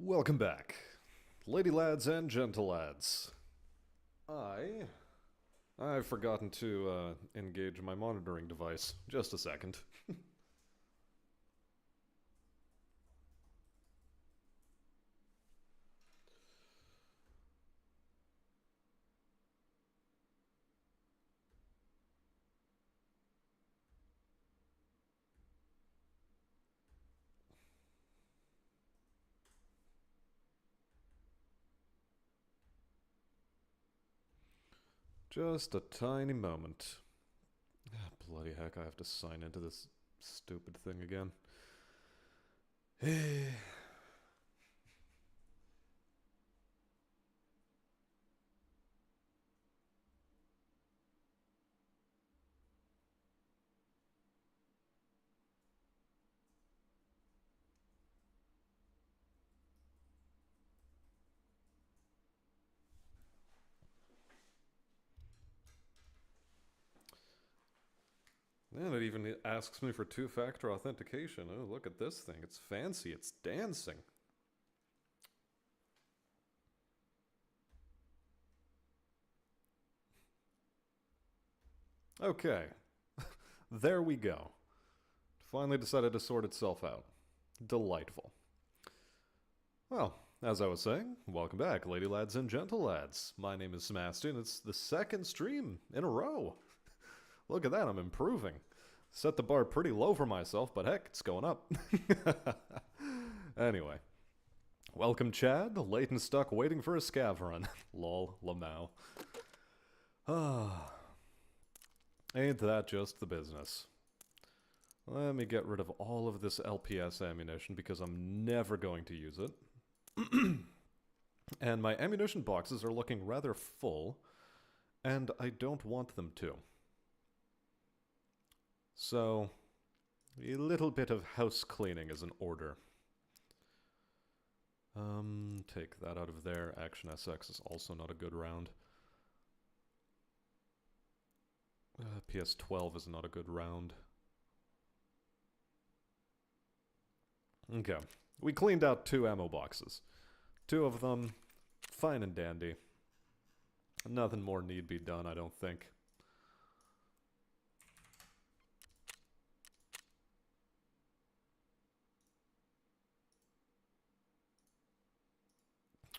Welcome back, ladylads and gentlelads. I've forgotten to engage my monitoring device. Just a second. Just a tiny moment. Ah, bloody heck, I have to sign into this stupid thing again. And it even asks me for two-factor authentication. Oh, look at this thing. It's fancy. It's dancing. Okay. There we go. Finally decided to sort itself out. Delightful. Well, as I was saying, welcome back, ladylads and gentlelads. My name is Sebastian. It's the second stream in a row. Look at that, I'm improving. Set the bar pretty low for myself, but heck, it's going up. Anyway. Welcome, Chad. Late and stuck waiting for a scav run. Lol, lamau. Ain't that just the business? Let me get rid of all of this LPS ammunition because I'm never going to use it. And my ammunition boxes are looking rather full, and I don't want them to. So, a little bit of house cleaning is in order. Take that out of there. Action SX is also not a good round. PS12 is not a good round. Okay. We cleaned out 2 ammo boxes. 2 of them, fine and dandy. Nothing more need be done, I don't think.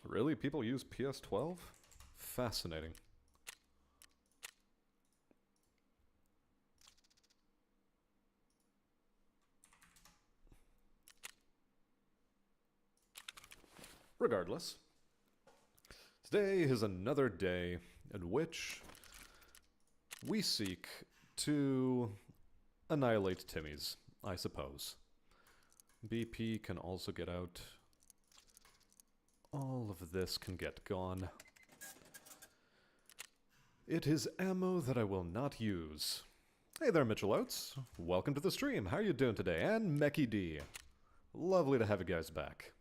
Really? People use PS12? Fascinating. Regardless, today is another day in which we seek to annihilate Timmys, I suppose. BP can also get out. All of this can get gone. It is ammo that I will not use. Hey there, Mitchell Oates. Welcome to the stream. How are you doing today? And Mecky D. Lovely to have you guys back.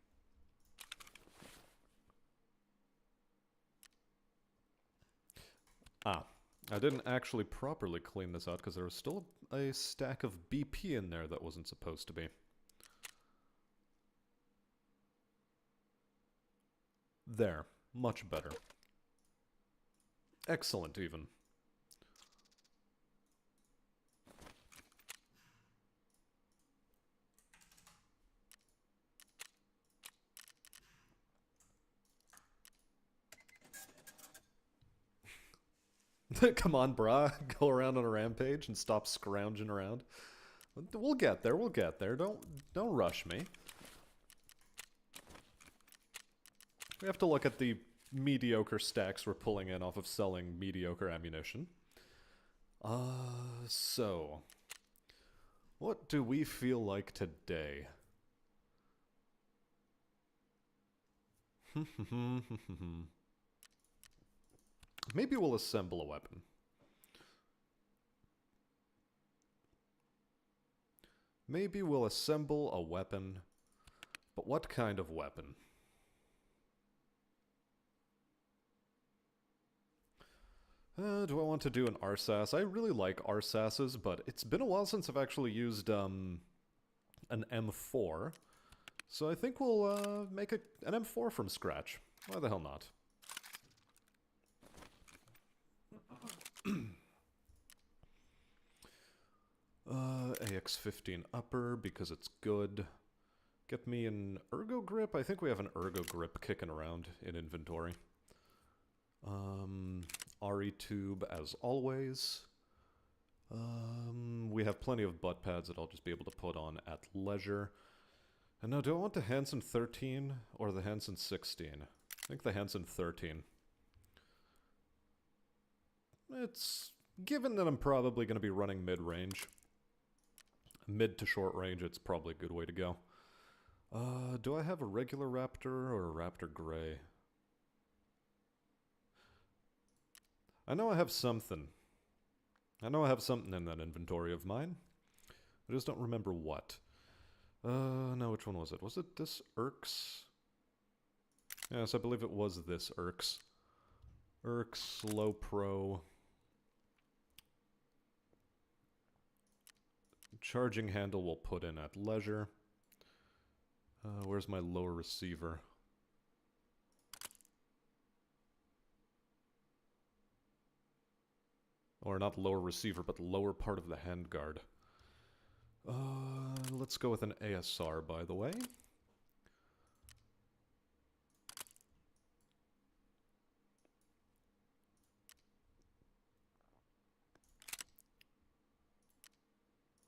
I didn't actually properly clean this out because there was still a stack of BP in there that wasn't supposed to be. There. Much better. Excellent, even. Come on, brah. Go around on a rampage and stop scrounging around. We'll get there, we'll get there. Don't rush me. We have to look at the mediocre stacks we're pulling in off of selling mediocre ammunition. So... what do we feel like today? Maybe we'll assemble a weapon. Maybe we'll assemble a weapon, but what kind of weapon? Do I want to do an RSAS? I really like RSASs, but it's been a while since I've actually used an M4. So I think we'll make an M4 from scratch. Why the hell not? AX-15 upper because it's good. Get me an ergo grip. I think we have an ergo grip kicking around in inventory. RE tube as always. We have plenty of butt pads that I'll just be able to put on at leisure. And now, do I want the Hansen 13 or the Hansen 16? I think the Hansen 13. It's... given that I'm probably going to be running mid-range, mid to short range, it's probably a good way to go. Do I have a regular Raptor or a Raptor Grey? I know I have something. I know I have something in that inventory of mine. I just don't remember what. No, which one was it? Was it this Urx? Yes, I believe it was this Urx. Urx, low pro. Charging handle we'll put in at leisure. Where's my lower receiver? Or not lower receiver, but the lower part of the handguard. Let's go with an ASR, by the way.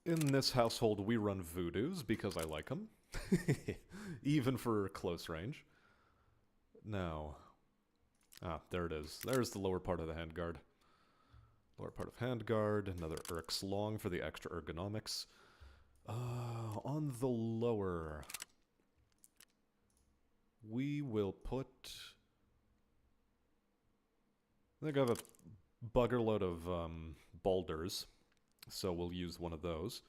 In this household, we run Voodoos because I like them. Even for close range. Now. Ah, there it is. There's the lower part of the handguard. Lower part of handguard. Another Urx long for the extra ergonomics. On the lower, we will put... I think I have a bugger load of boulders, so we'll use one of those.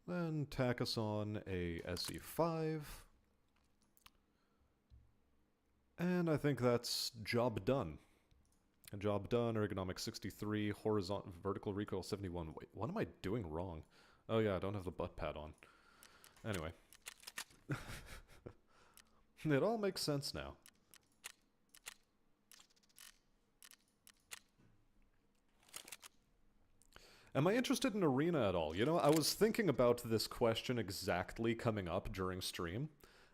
Then tack us on a SE5. And I think that's job done. A job done, ergonomic 63, horizontal, vertical recoil 71. Wait, what am I doing wrong? Oh yeah, I don't have the butt pad on. Anyway. It all makes sense now. Am I interested in arena at all? You know, I was thinking about this question exactly coming up during stream,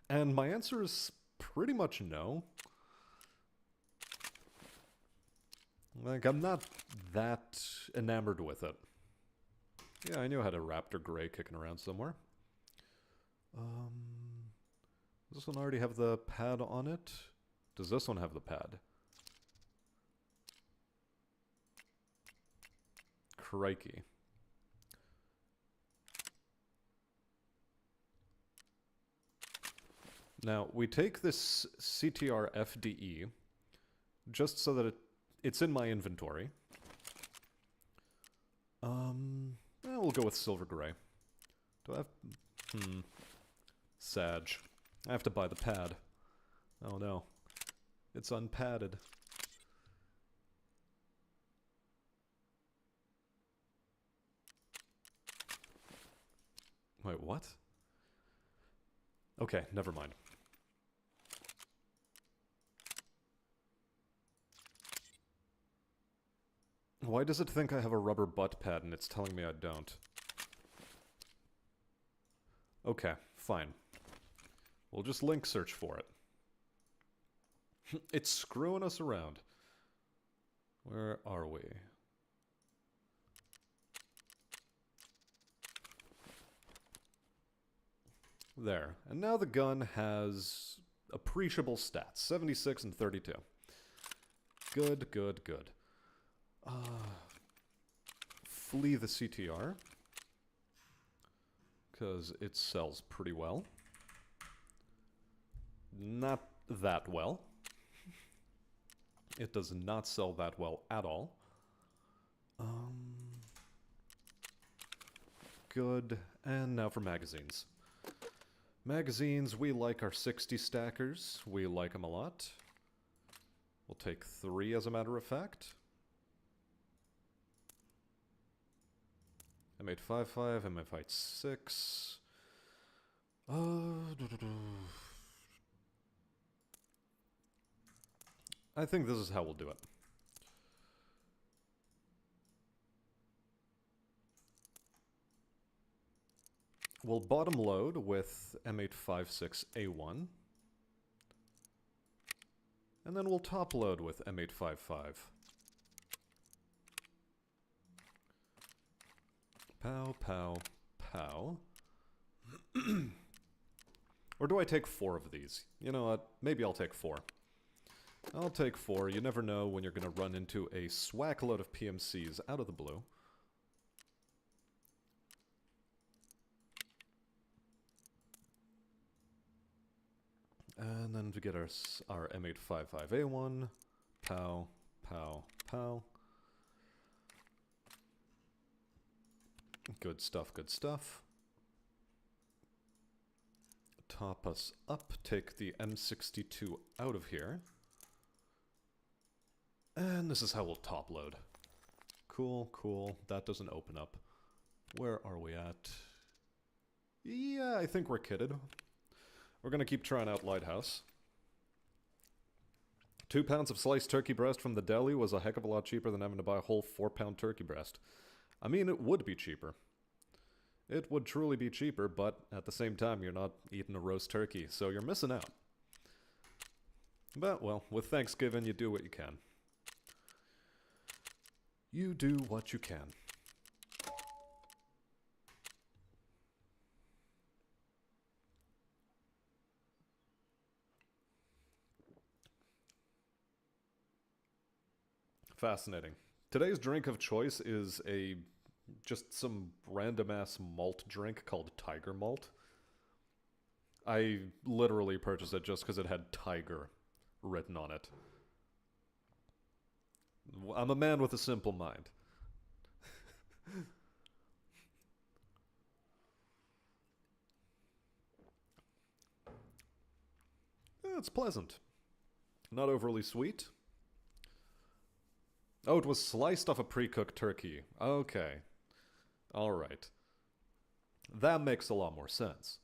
and my answer is pretty much no. Like, I'm not that enamored with it. Yeah, I knew I had a Raptor Grey kicking around somewhere. Does this one already have the pad on it? Does this one have the pad? Crikey. Now, we take this CTR FDE just so that it's in my inventory. We'll go with silver gray. Do I have... Sag. I have to buy the pad. Oh no. It's unpadded. Wait, what? Okay, never mind. Why does it think I have a rubber butt pad and it's telling me I don't? Okay, fine. We'll just link search for it. It's screwing us around. Where are we? There. And now the gun has appreciable stats. 76 and 32. Good, good, good. Flee the CTR. Because it sells pretty well. Not that well. It does not sell that well at all. Good. And now for magazines. Magazines, we like our 60 stackers. We like them a lot. We'll take 3 as a matter of fact. M855, M856. I think this is how we'll do it. We'll bottom load with M856A1. And then we'll top load with M855. Pow, pow, pow. Or do I take 4 of these? You know what? Maybe I'll take 4. I'll take 4. You never know when you're going to run into a swack load of PMCs out of the blue. And then to get our M855A1. Pow, pow, pow. Good stuff, good stuff. Top us up, take the M62 out of here. And this is how we'll top load. Cool, cool. That doesn't open up. Where are we at? Yeah, I think we're kitted. We're gonna keep trying out Lighthouse. 2 pounds of sliced turkey breast from the deli was a heck of a lot cheaper than having to buy a whole 4-pound turkey breast. I mean, it would be cheaper. It would truly be cheaper, but at the same time, you're not eating a roast turkey, so you're missing out. But, well, with Thanksgiving, you do what you can. You do what you can. Fascinating. Today's drink of choice is just some random-ass malt drink called Tiger Malt. I literally purchased it just because it had Tiger written on it. I'm a man with a simple mind. It's pleasant. Not overly sweet. Oh, it was sliced off a pre-cooked turkey. Okay. Alright. That makes a lot more sense.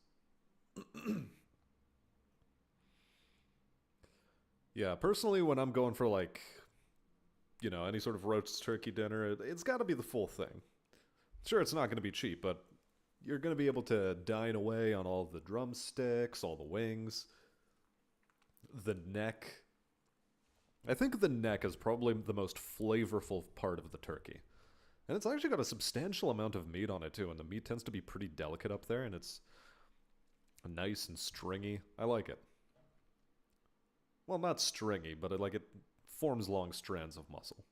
Yeah, personally, when I'm going for, like, you know, any sort of roast turkey dinner, it's gotta be the full thing. Sure, it's not gonna be cheap, but you're gonna be able to dine away on all the drumsticks, all the wings, the neck. I think the neck is probably the most flavorful part of the turkey. And it's actually got a substantial amount of meat on it, too, and the meat tends to be pretty delicate up there, and it's nice and stringy. I like it. Well, not stringy, but it forms long strands of muscle.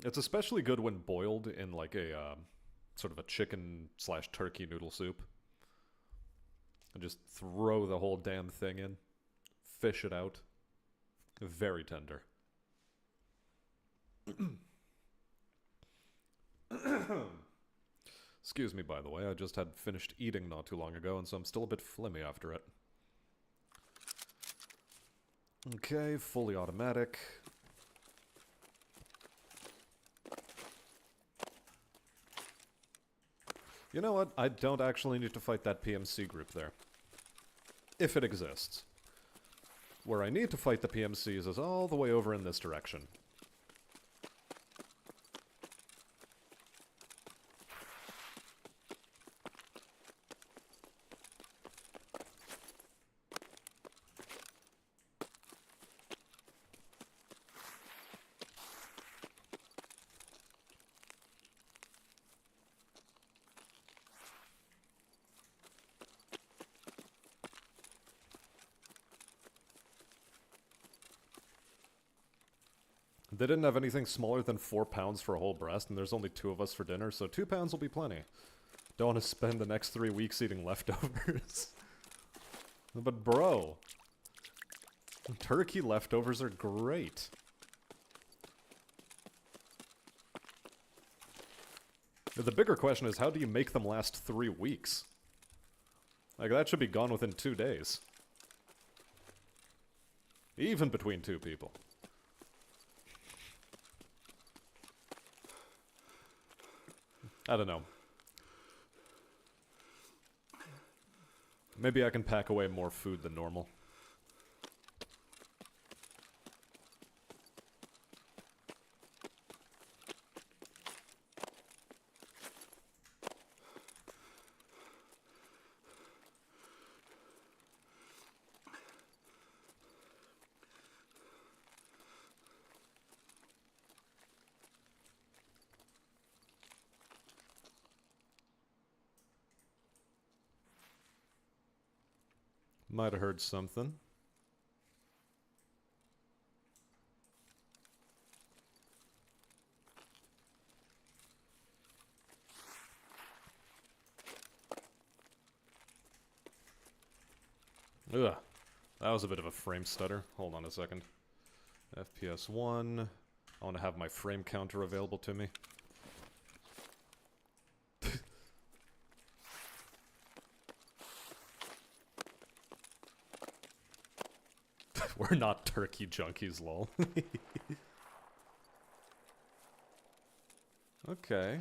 It's especially good when boiled in like a sort of a chicken/turkey noodle soup. And just throw the whole damn thing in. Fish it out. Very tender. Excuse me, by the way. I just had finished eating not too long ago, and so I'm still a bit phlegmy after it. Okay, fully automatic. You know what? I don't actually need to fight that PMC group there. If it exists. Where I need to fight the PMCs is all the way over in this direction. They didn't have anything smaller than 4 pounds for a whole breast, and there's only 2 of us for dinner, so 2 pounds will be plenty. Don't want to spend the next 3 weeks eating leftovers. But bro, turkey leftovers are great. The bigger question is, how do you make them last 3 weeks? Like, that should be gone within 2 days. Even between two people. I don't know. Maybe I can pack away more food than normal. Might have heard something. Ugh. That was a bit of a frame stutter. Hold on a second. FPS 1. I want to have my frame counter available to me. We're not turkey junkies, lol. Okay.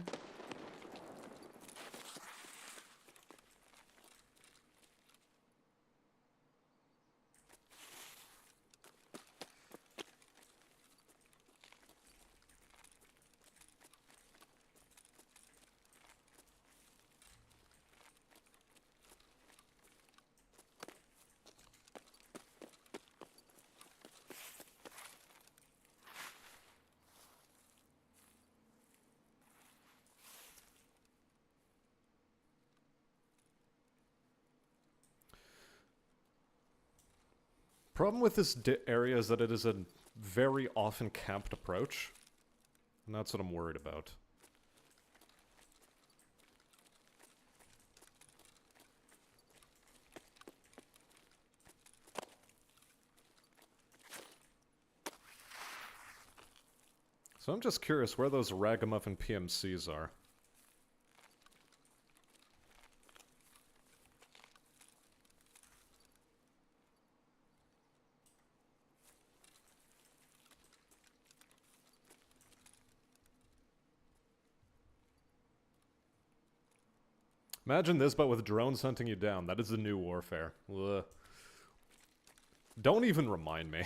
Problem with this area is that it is a very often camped approach. And that's what I'm worried about. So I'm just curious where those ragamuffin PMCs are. Imagine this, but with drones hunting you down. That is the new warfare. Ugh. Don't even remind me.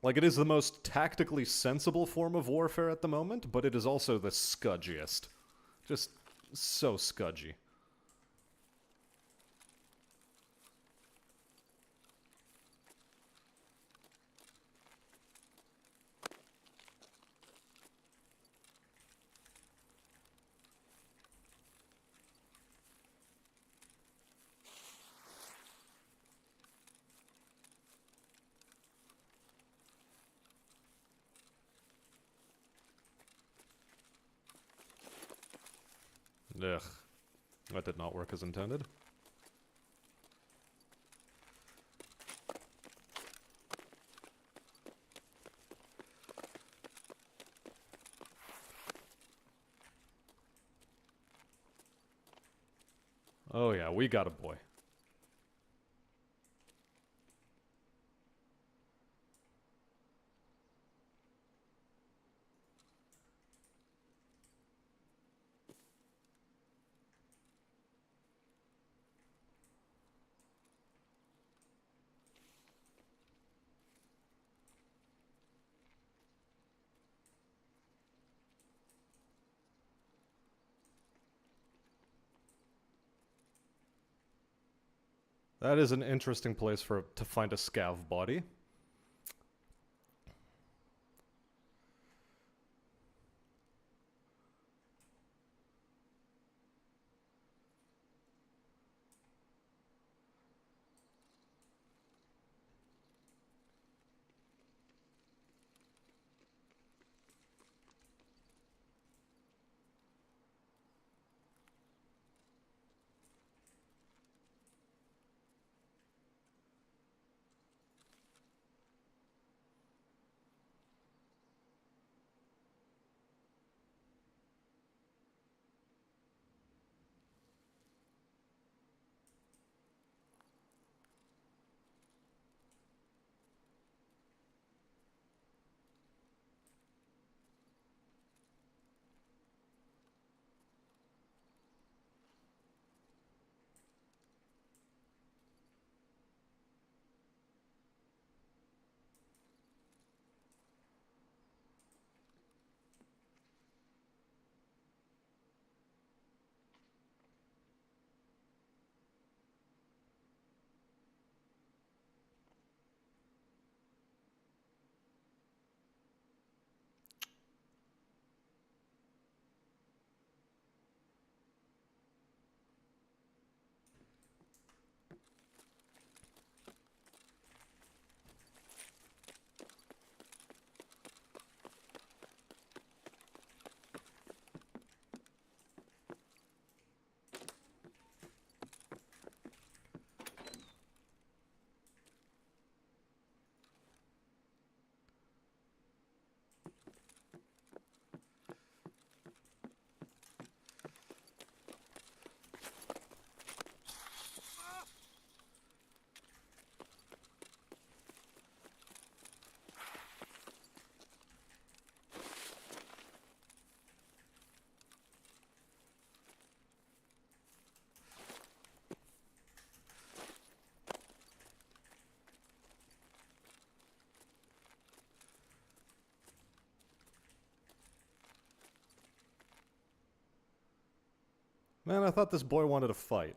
Like, it is the most tactically sensible form of warfare at the moment, but it is also the scudgiest. Just so scudgy. Ugh. That did not work as intended. Oh yeah, we got a boy. That is an interesting place to find a scav body. Man, I thought this boy wanted to fight.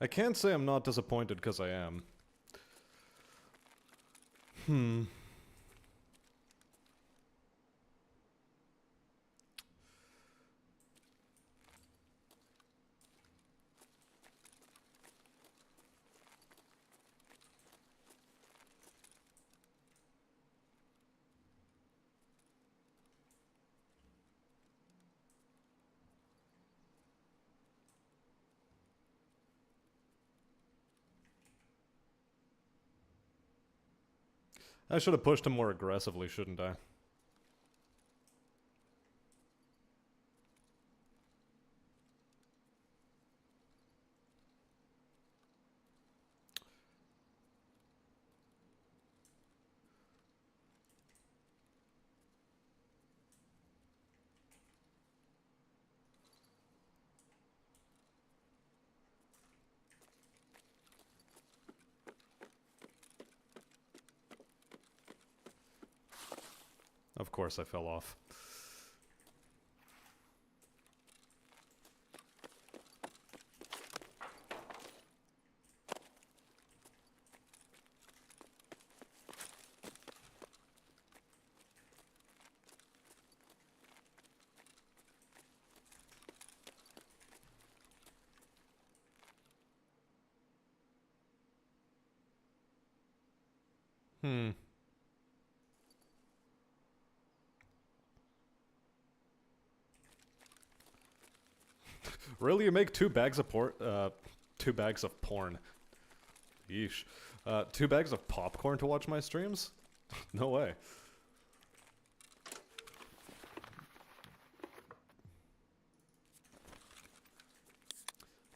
I can't say I'm not disappointed because I am. I should have pushed him more aggressively, shouldn't I? Of course I fell off. Really, you make 2 bags of 2 bags of porn? Yeesh. 2 bags of popcorn to watch my streams? No way.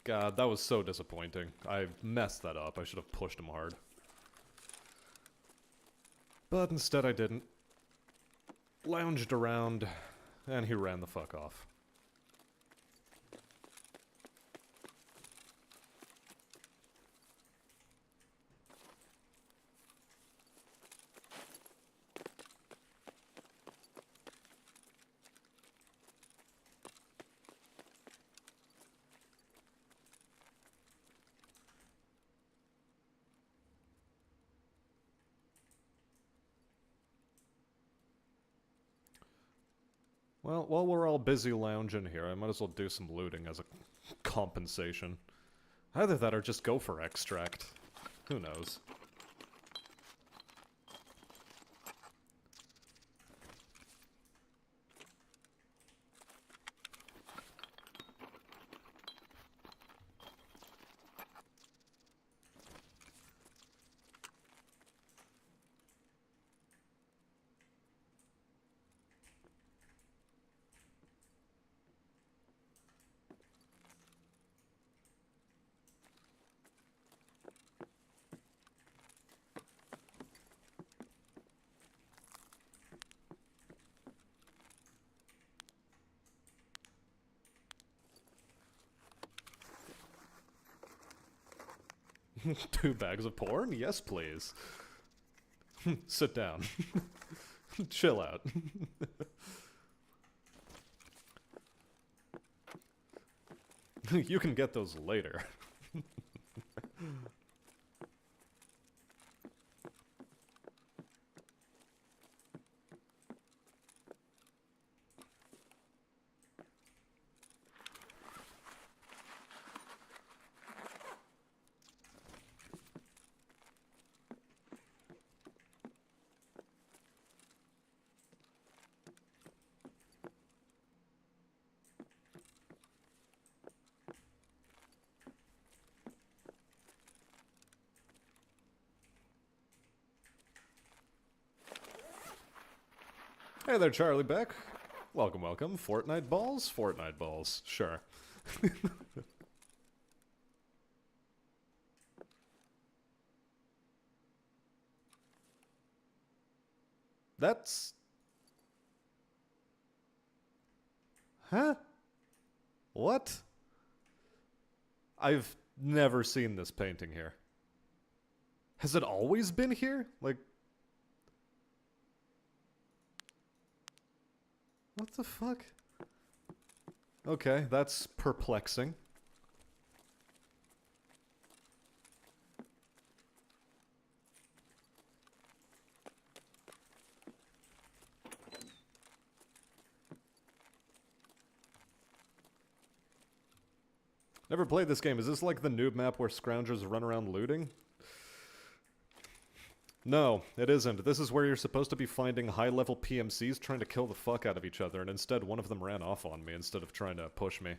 God, that was so disappointing. I messed that up. I should have pushed him hard. But instead I didn't. Lounged around, and he ran the fuck off. Well, while we're all busy lounging here, I might as well do some looting as a compensation. Either that or just go for extract. Who knows? Two bags of porn? Yes, please. Sit down. Chill out. You can get those later. Hey there, Charlie Beck. Welcome, welcome. Fortnite balls? Fortnite balls. Sure. That's... Huh? What? I've never seen this painting here. Has it always been here? Like... What the fuck? Okay, that's perplexing. Never played this game. Is this like the noob map where scroungers run around looting? No, it isn't. This is where you're supposed to be finding high-level PMCs trying to kill the fuck out of each other, and instead one of them ran off on me instead of trying to push me.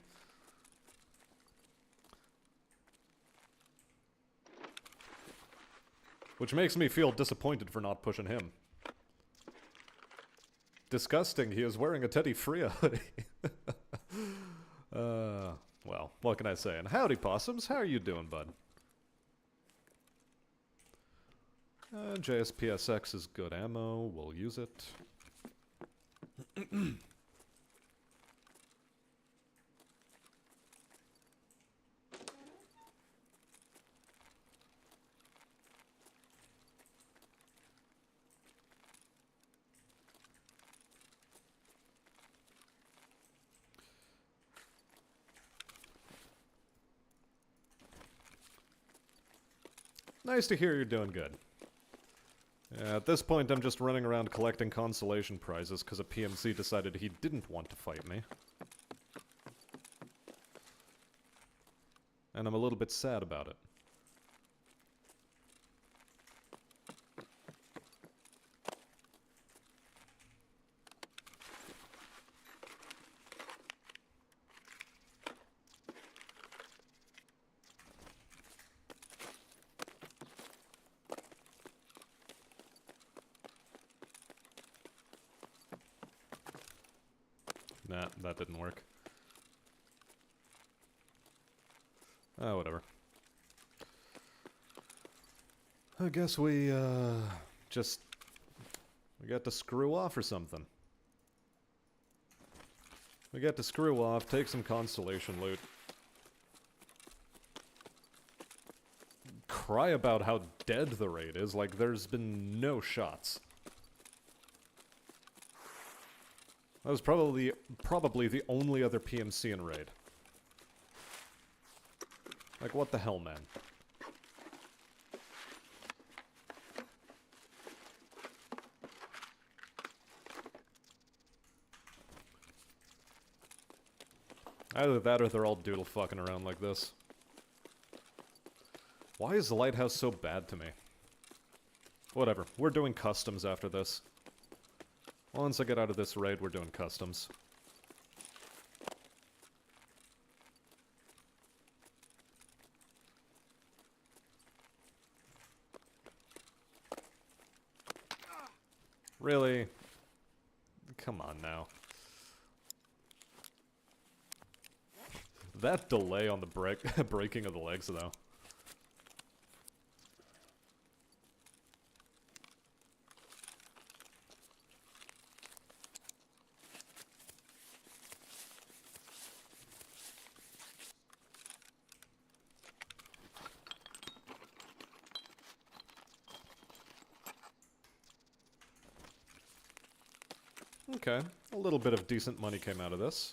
Which makes me feel disappointed for not pushing him. Disgusting, he is wearing a Teddy Freya hoodie. Well, what can I say? And howdy, possums, how are you doing, bud? JSPSX is good ammo, we'll use it. Nice to hear you're doing good. Yeah, at this point, I'm just running around collecting consolation prizes because a PMC decided he didn't want to fight me. And I'm a little bit sad about it. Nah, that didn't work. Oh, whatever. I guess we, we got to screw off or something. We got to screw off, take some constellation loot. Cry about how dead the raid is, like there's been no shots. That was probably the only other PMC in raid. Like, what the hell, man? Either that or they're all doodle fucking around like this. Why is the lighthouse so bad to me? Whatever, we're doing customs after this. Once I get out of this raid, we're doing customs. Really? Come on now. That delay on the breaking of the legs, though. Okay, a little bit of decent money came out of this.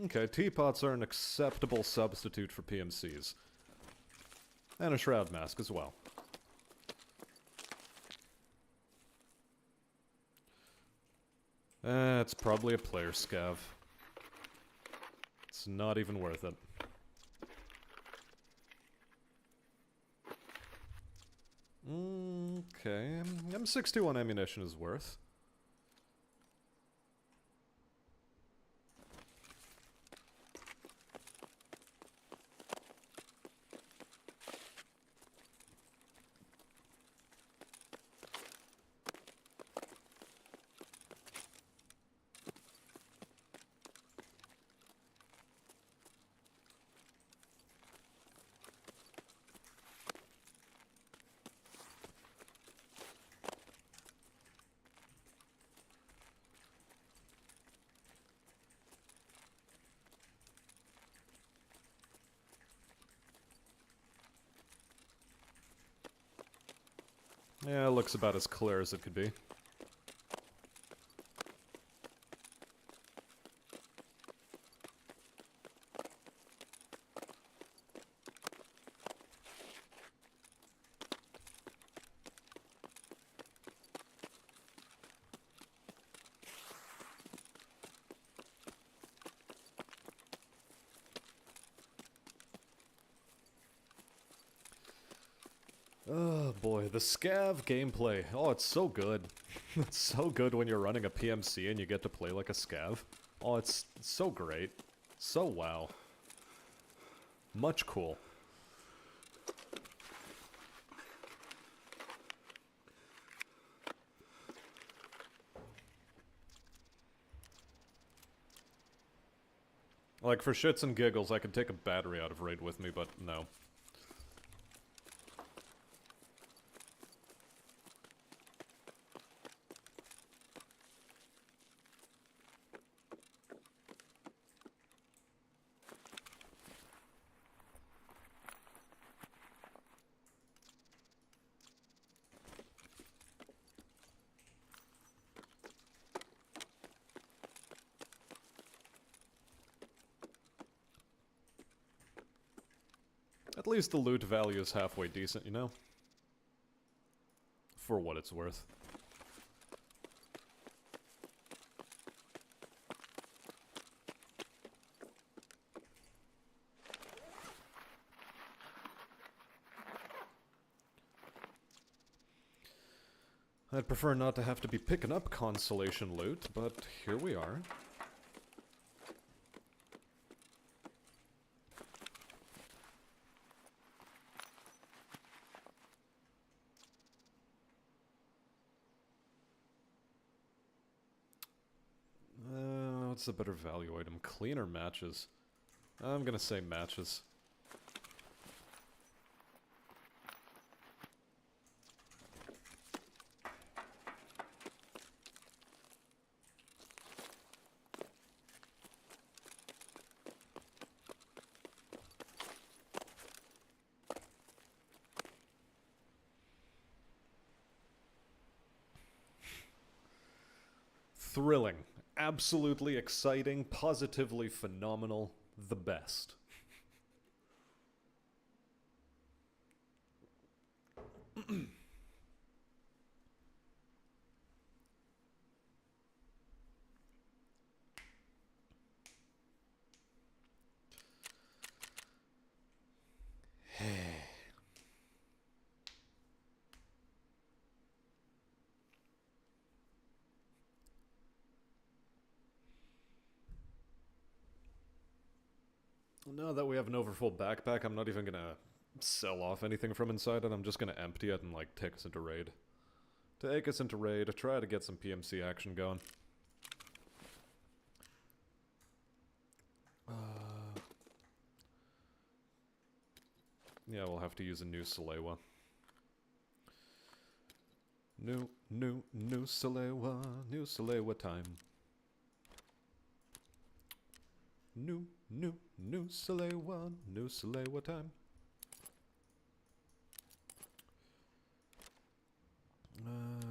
Okay, teapots are an acceptable substitute for PMCs. And a shroud mask as well. It's probably a player scav. It's not even worth it. Okay, M61 ammunition is worth. Yeah, it looks about as clear as it could be. Oh boy, the scav gameplay. Oh, it's so good. It's so good when you're running a PMC and you get to play like a scav. Oh, it's so great. So wow. Much cool. Like, for shits and giggles, I could take a battery out of raid with me, but no. At least the loot value is halfway decent, you know? For what it's worth. I'd prefer not to have to be picking up consolation loot, but here we are. What's a better value item? Cleaner matches. I'm gonna say matches. Thrilling. Absolutely exciting, positively phenomenal, the best. Now that we have an overfull backpack, I'm not even gonna sell off anything from inside it. I'm just gonna empty it and, like, take us into raid. Take us into raid, try to get some PMC action going. Yeah, we'll have to use a new Salewa. New Salewa time. New Salewa time.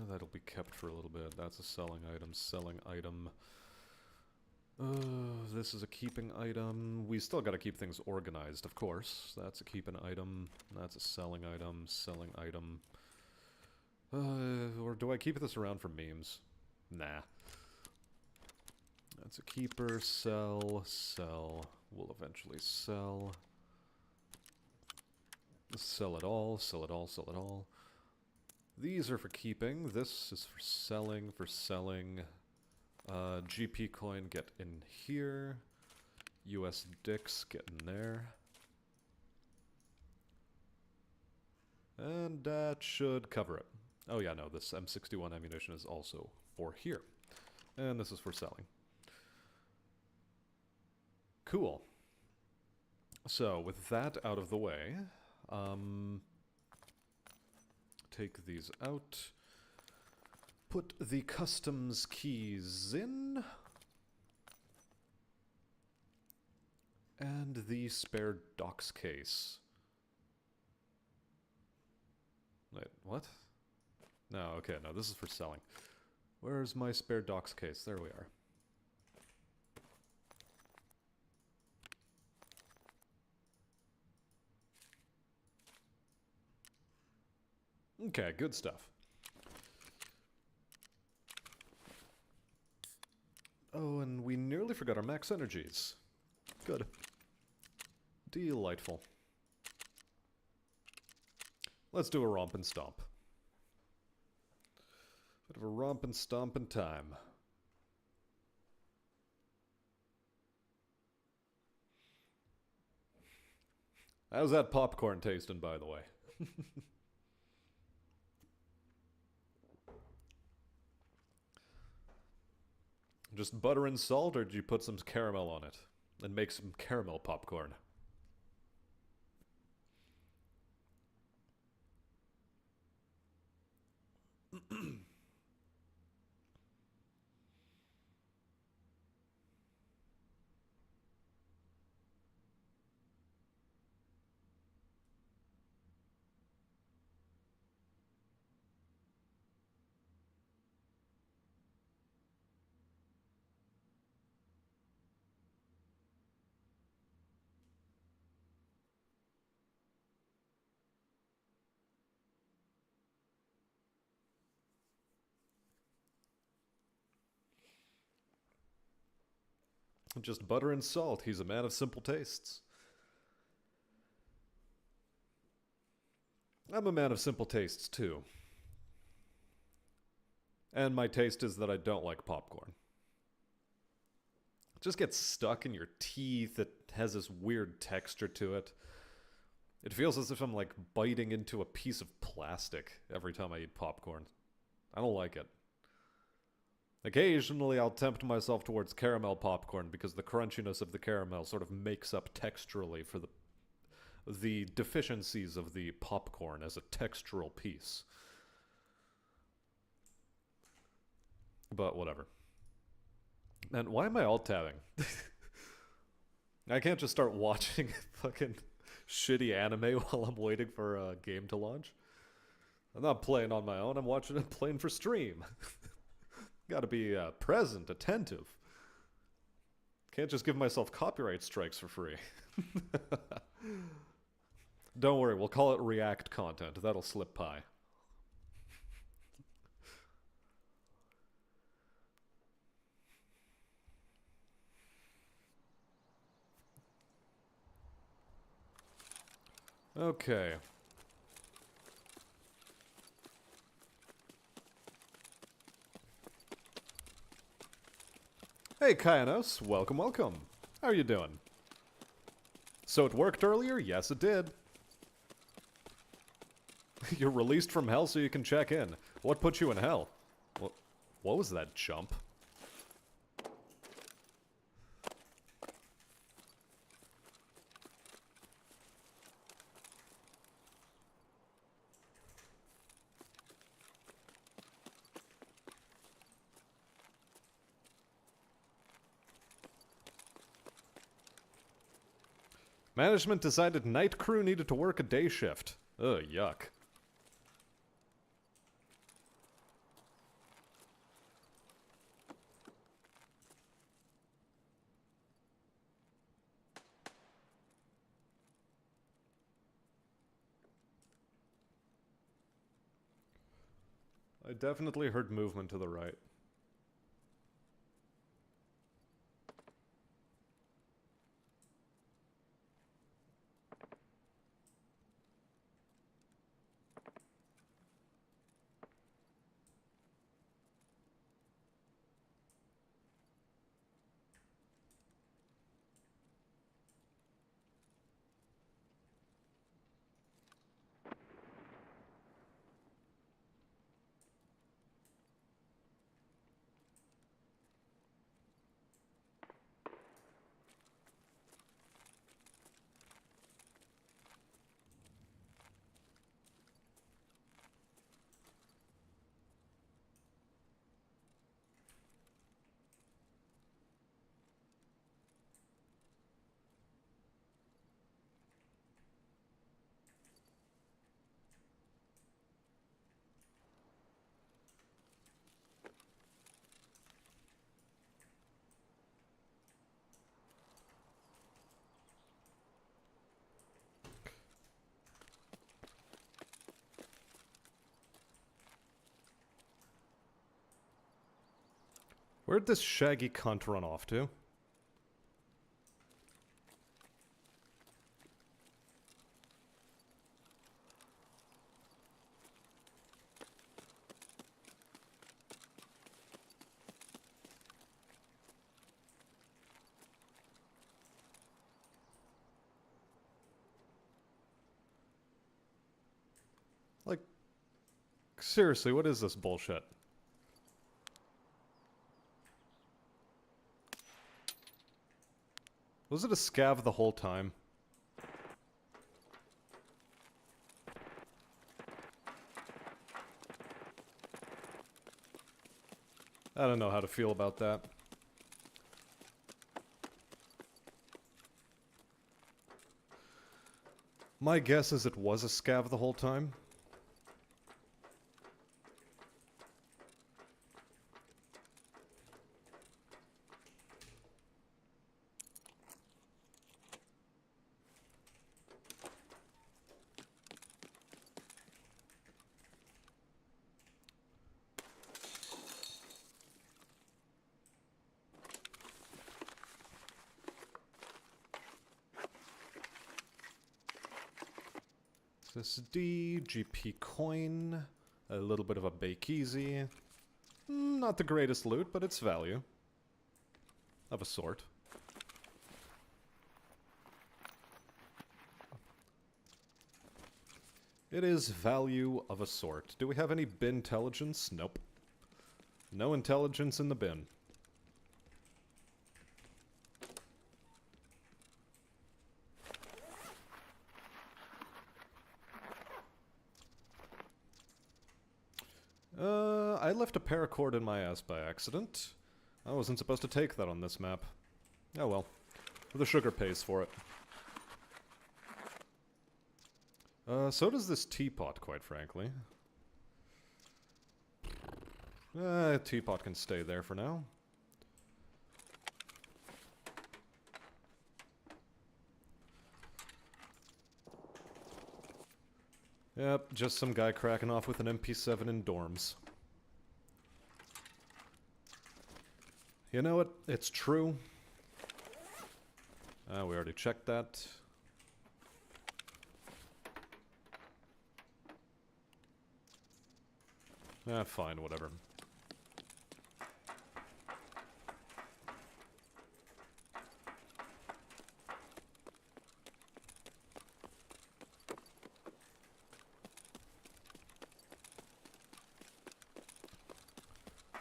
That'll be kept for a little bit. That's a selling item. This is a keeping item. We still gotta keep things organized, of course. That's a keeping item. That's a selling item. Selling item. Or do I keep this around for memes? Nah. That's a keeper. Sell. Sell. We'll eventually sell. Sell it all. Sell it all. Sell it all. These are for keeping. This is for selling. For selling. GP coin, get in here. US Dix, get in there. And that should cover it. Oh yeah, no, this M61 ammunition is also for here. And this is for selling. Cool. So, with that out of the way, take these out. Put the customs keys in. And the spare docks case. Wait, what? No, okay, no, this is for selling. Where's my spare docks case? There we are. Okay, good stuff. Oh, and we nearly forgot our max energies. Good. Delightful. Let's do a romp and stomp. Bit of a romp and stomp in time. How's that popcorn tasting, by the way? Just butter and salt, or did you put some caramel on it? And make some caramel popcorn? Just butter and salt. He's a man of simple tastes. I'm a man of simple tastes, too. And my taste is that I don't like popcorn. It just gets stuck in your teeth. It has this weird texture to it. It feels as if I'm, like, biting into a piece of plastic every time I eat popcorn. I don't like it. Occasionally, I'll tempt myself towards caramel popcorn because the crunchiness of the caramel sort of makes up texturally for the deficiencies of the popcorn as a textural piece. But whatever. And why am I alt-tabbing? I can't just start watching fucking shitty anime while I'm waiting for a game to launch. I'm not playing on my own, I'm playing for stream. Gotta be present, attentive. Can't just give myself copyright strikes for free. Don't worry, we'll call it React content. That'll slip by. Okay. Hey, Kyanos. Welcome, welcome. How are you doing? So it worked earlier? Yes, it did. You're released from hell so you can check in. What put you in hell? What was that jump? Management decided night crew needed to work a day shift. Ugh, yuck. I definitely heard movement to the right. Where'd this shaggy cunt run off to? Like, seriously, what is this bullshit? Was it a scav the whole time? I don't know how to feel about that. My guess is it was a scav the whole time. SSD, GP coin, a little bit of a bake easy. Not the greatest loot, but it's value. Of a sort. It is value of a sort. Do we have any bin intelligence? Nope. No intelligence in the bin. I left a paracord in my ass by accident. I wasn't supposed to take that on this map. Oh well. The sugar pays for it. So does this teapot, quite frankly. Teapot can stay there for now. Yep, just some guy cracking off with an MP7 in dorms. You know what? It's true. We already checked that. Fine, whatever.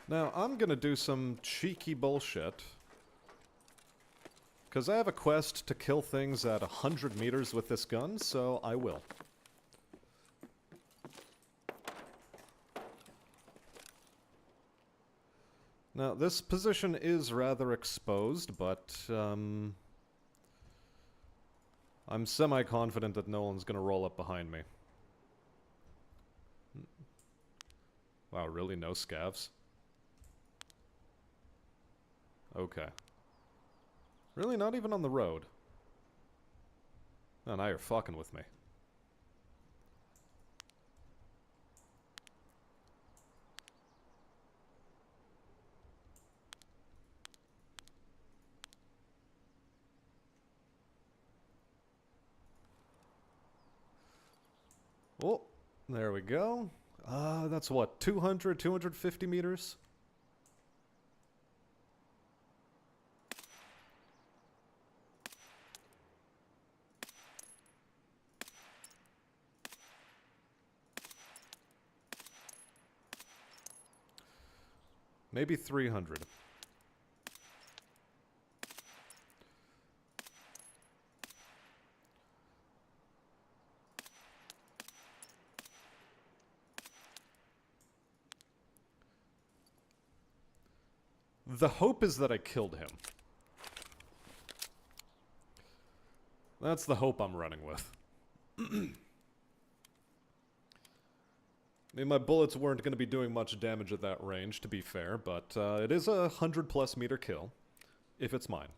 Now, I'm gonna do some cheeky bullshit. Because I have a quest to kill things at 100 meters with this gun, so I will. Now, this position is rather exposed, but, I'm semi-confident that no one's gonna roll up behind me. Wow, really? No scavs? Okay. Really? Not even on the road? Oh, now you're fucking with me. Oh, there we go. That's what, 200, 250 meters? Maybe 300. The hope is that I killed him. That's the hope I'm running with. I mean, my bullets weren't going to be doing much damage at that range, to be fair, but it is a 100+ meter kill, if it's mine.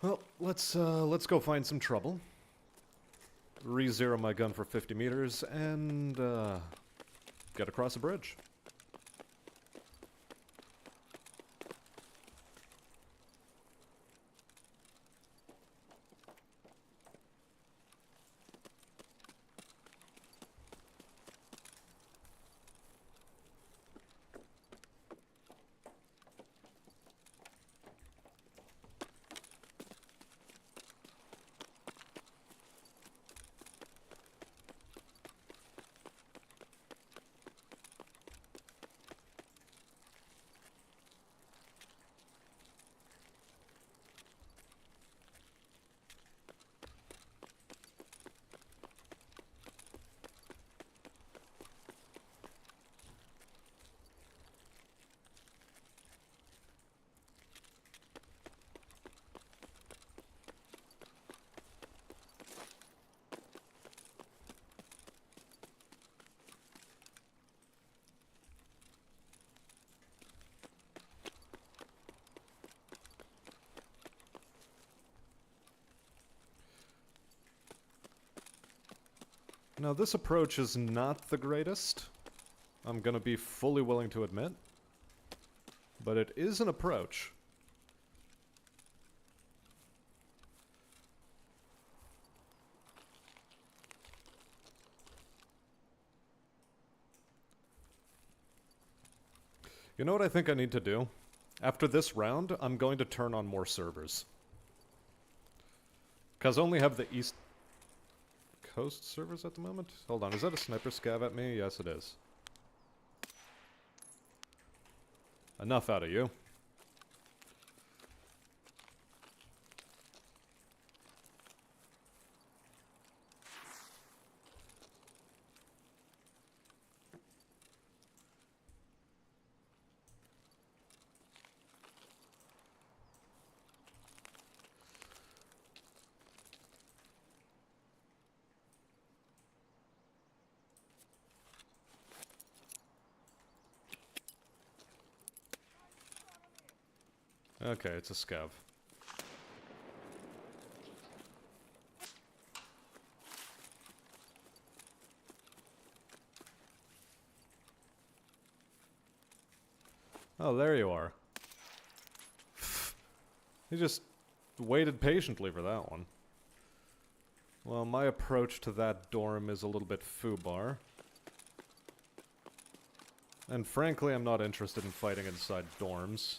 Well, let's go find some trouble. Re-zero my gun for 50 meters and get across a bridge. Now, this approach is not the greatest. I'm gonna be fully willing to admit. But it is an approach. You know what I think I need to do? After this round, I'm going to turn on more servers. Because I only have the East Coast servers at the moment? Hold on, is that a sniper scav at me? Yes, it is. Enough out of you. Okay, it's a scav. Oh, there you are. He just waited patiently for that one. Well, my approach to that dorm is a little bit foobar. And frankly, I'm not interested in fighting inside dorms.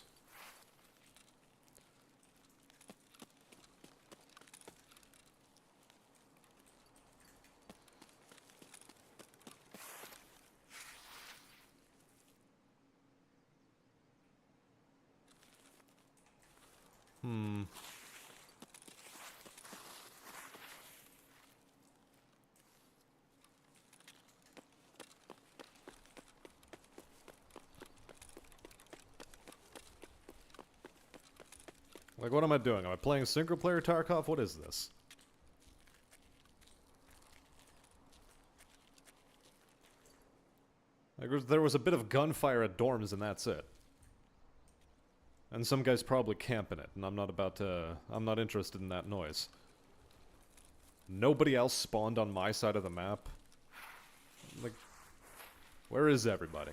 Like, what am I doing? Am I playing single-player Tarkov? What is this? Like, there was a bit of gunfire at dorms and that's it. And some guy's probably camping it, and I'm not interested in that noise. Nobody else spawned on my side of the map. Like, Where is everybody?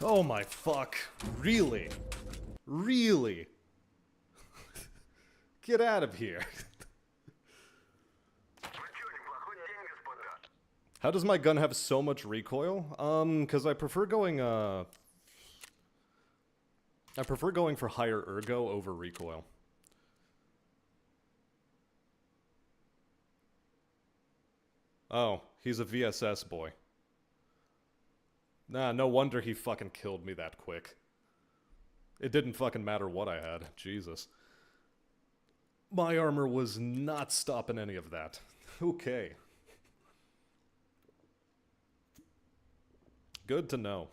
Oh my fuck. Really? Really? Get out of here. How does my gun have so much recoil? Because I prefer going for higher ergo over recoil. Oh, he's a VSS boy. Nah, no wonder he fucking killed me that quick. It didn't fucking matter what I had. Jesus. My armor was not stopping any of that. Okay. Good to know.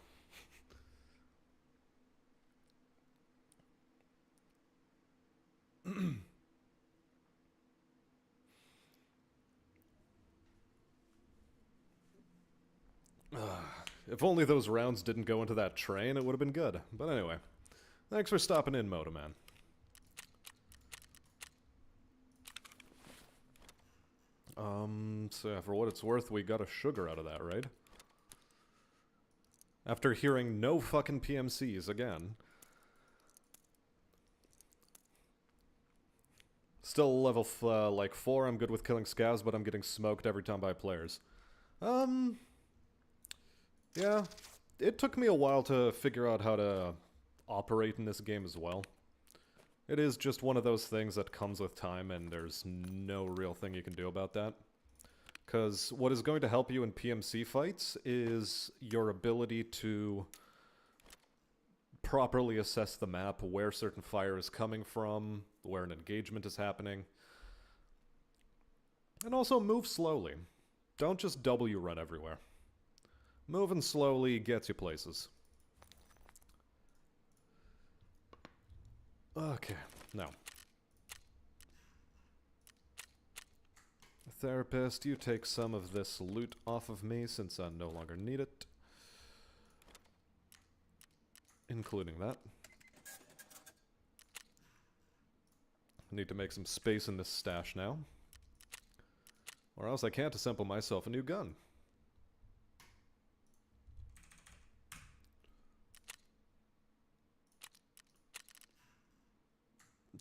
If only those rounds didn't go into that train, it would have been good. But anyway, thanks for stopping in, Motoman. So yeah, for what it's worth, we got a sugar out of that, right? After hearing no fucking PMCs again. Still level, like, 4, I'm good with killing scavs, but I'm getting smoked every time by players. Yeah, it took me a while to figure out how to operate in this game as well. It is just one of those things that comes with time, and there's no real thing you can do about that. Because what is going to help you in PMC fights is your ability to properly assess the map, where certain fire is coming from, where an engagement is happening. And also move slowly. Don't just W run everywhere. Moving slowly gets you places. Okay, now. Therapist, you take some of this loot off of me since I no longer need it. Including that. I need to make some space in this stash now. Or else I can't assemble myself a new gun.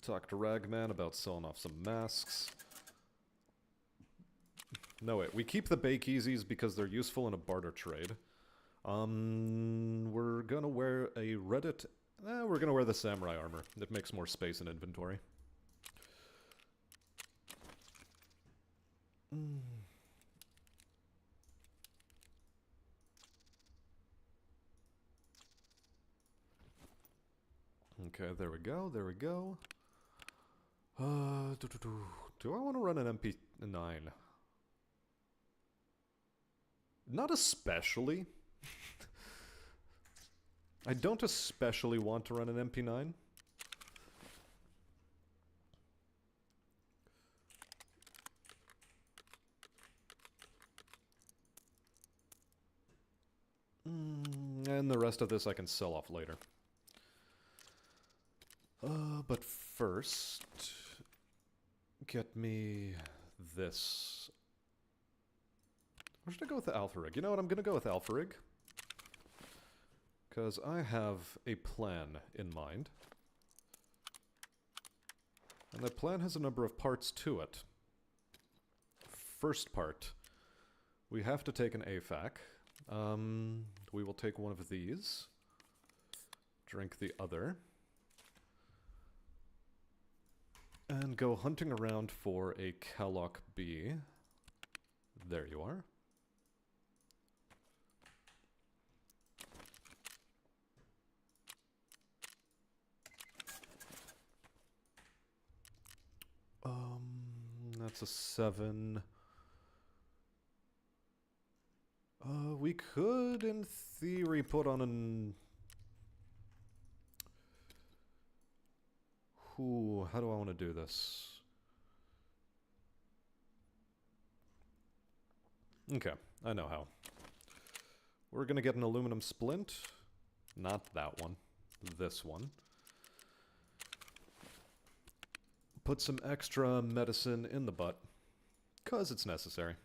Talk to Ragman about selling off some masks. No, wait. We keep the Bakeasies because they're useful in a barter trade. We're gonna wear a Reddit... we're gonna wear the Samurai armor. It makes more space in inventory. Okay, there we go, there we go. Do I want to run an MP9? Not especially. I don't especially want to run an MP9. And the rest of this I can sell off later. But first, get me this. Or should I go with the Alpha Rig? You know what, I'm gonna go with Alpha Rig. Because I have a plan in mind. And that plan has a number of parts to it. First part, we have to take an AFAC. We will take one of these. Drink the other. And go hunting around for a Kalok B. There you are. That's a 7. We could, in theory, put on an... Ooh, how do I want to do this? Okay, I know how. We're gonna get an aluminum splint. Not that one. This one. Put some extra medicine in the butt. 'Cause it's necessary.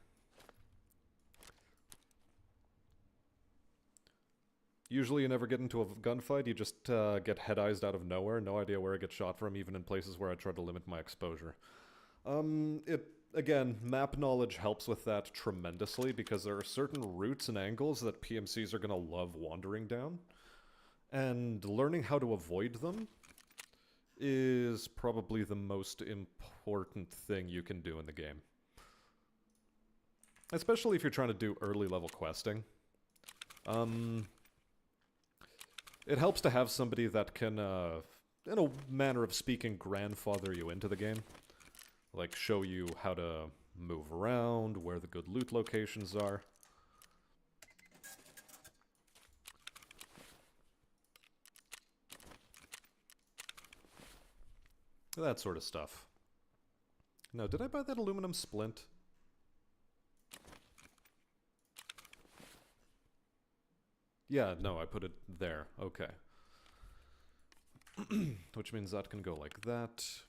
Usually you never get into a gunfight, you just get head-eyes out of nowhere, no idea where I get shot from, even in places where I try to limit my exposure. Again, map knowledge helps with that tremendously, because there are certain routes and angles that PMCs are going to love wandering down. And learning how to avoid them is probably the most important thing you can do in the game. Especially if you're trying to do early level questing. It helps to have somebody that can, in a manner of speaking, grandfather you into the game. Like, show you how to move around, where the good loot locations are. That sort of stuff. Now, did I buy that aluminum splint? Yeah, no, I put it there. Okay. Which means that can go like that.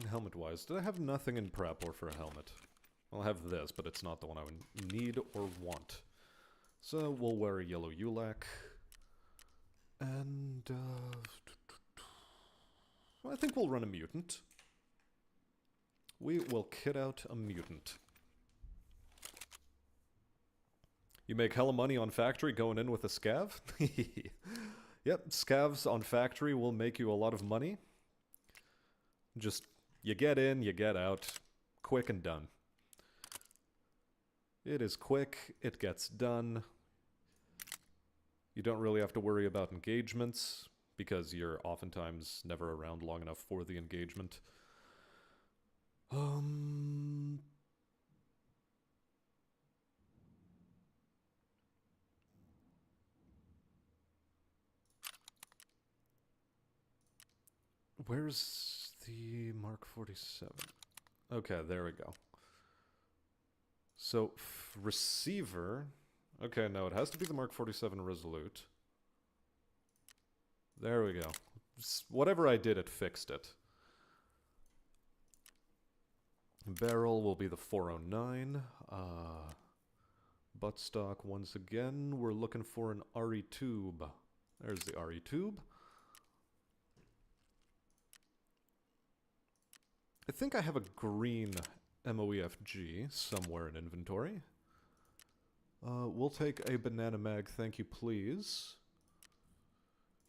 Helmet-wise, did I have nothing in prep or for a helmet? I'll have this, but it's not the one I would need or want. So we'll wear a yellow ULAC. And, I think we'll run a mutant. We will kit out a mutant. You make hella money on factory going in with a scav? Yep, scavs on factory will make you a lot of money. Just, you get in, you get out. Quick and done. It is quick, it gets done. You don't really have to worry about engagements, because you're oftentimes never around long enough for the engagement. Where's the Mark 47? Okay, there we go. So, receiver... Okay, no, it has to be the Mark 47 Resolute. There we go. Whatever I did, it fixed it. Barrel will be the 409. Buttstock, once again, we're looking for an RE tube. There's the RE tube. I think I have a green MOEFG somewhere in inventory. We'll take a banana mag, thank you please.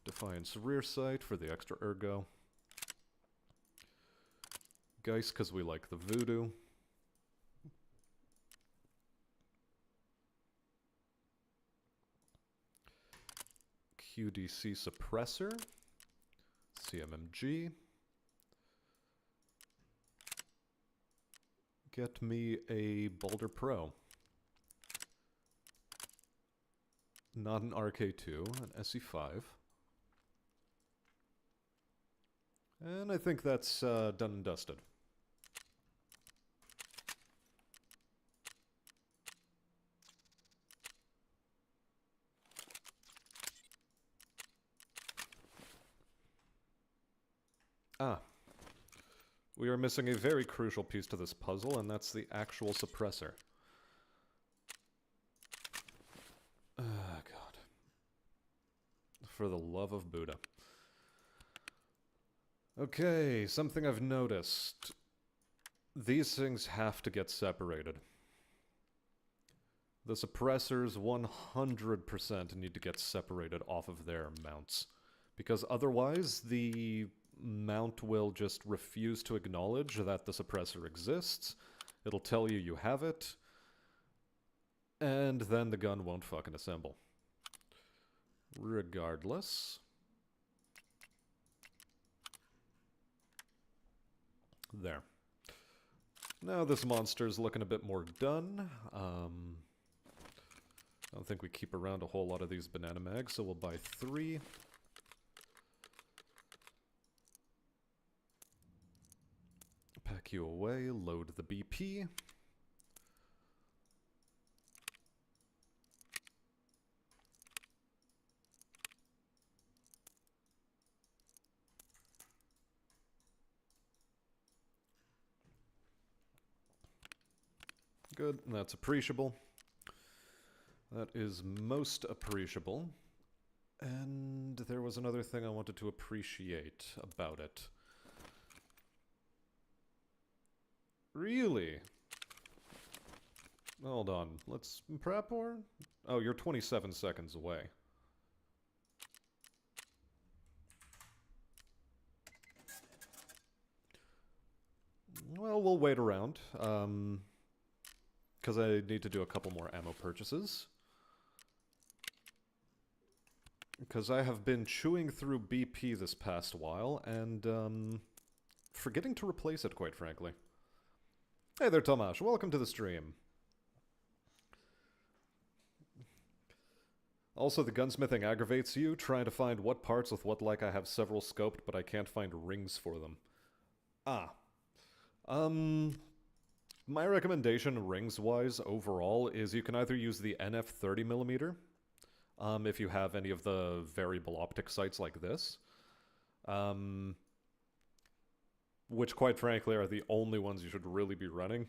Defiance rear sight for the extra ergo. Geist, because we like the voodoo. QDC suppressor. CMMG. Get me a Boulder Pro. Not an RK2, an SE5. And I think that's done and dusted. Ah. We are missing a very crucial piece to this puzzle, and that's the actual suppressor. Ah, God. For the love of Buddha. Okay, something I've noticed. These things have to get separated. The suppressors 100% need to get separated off of their mounts. Because otherwise, the mount will just refuse to acknowledge that the suppressor exists. It'll tell you you have it. And then the gun won't fucking assemble. Regardless. There. Now this monster's looking a bit more done. I don't think we keep around a whole lot of these banana mags, so we'll buy 3. Pack you away, load the BP. Good, that's appreciable. That is most appreciable. And there was another thing I wanted to appreciate about it. Really? Hold on, let's prep or? Oh, you're 27 seconds away. Well, we'll wait around. Because I need to do a couple more ammo purchases. Because I have been chewing through BP this past while, and, forgetting to replace it, quite frankly. Hey there, Tomasz. Welcome to the stream. Also, the gunsmithing aggravates you, trying to find what parts with what like I have several scoped, but I can't find rings for them. Ah. My recommendation, rings-wise, overall, is you can either use the NF 30mm, if you have any of the variable optic sights like this. Which, quite frankly, are the only ones you should really be running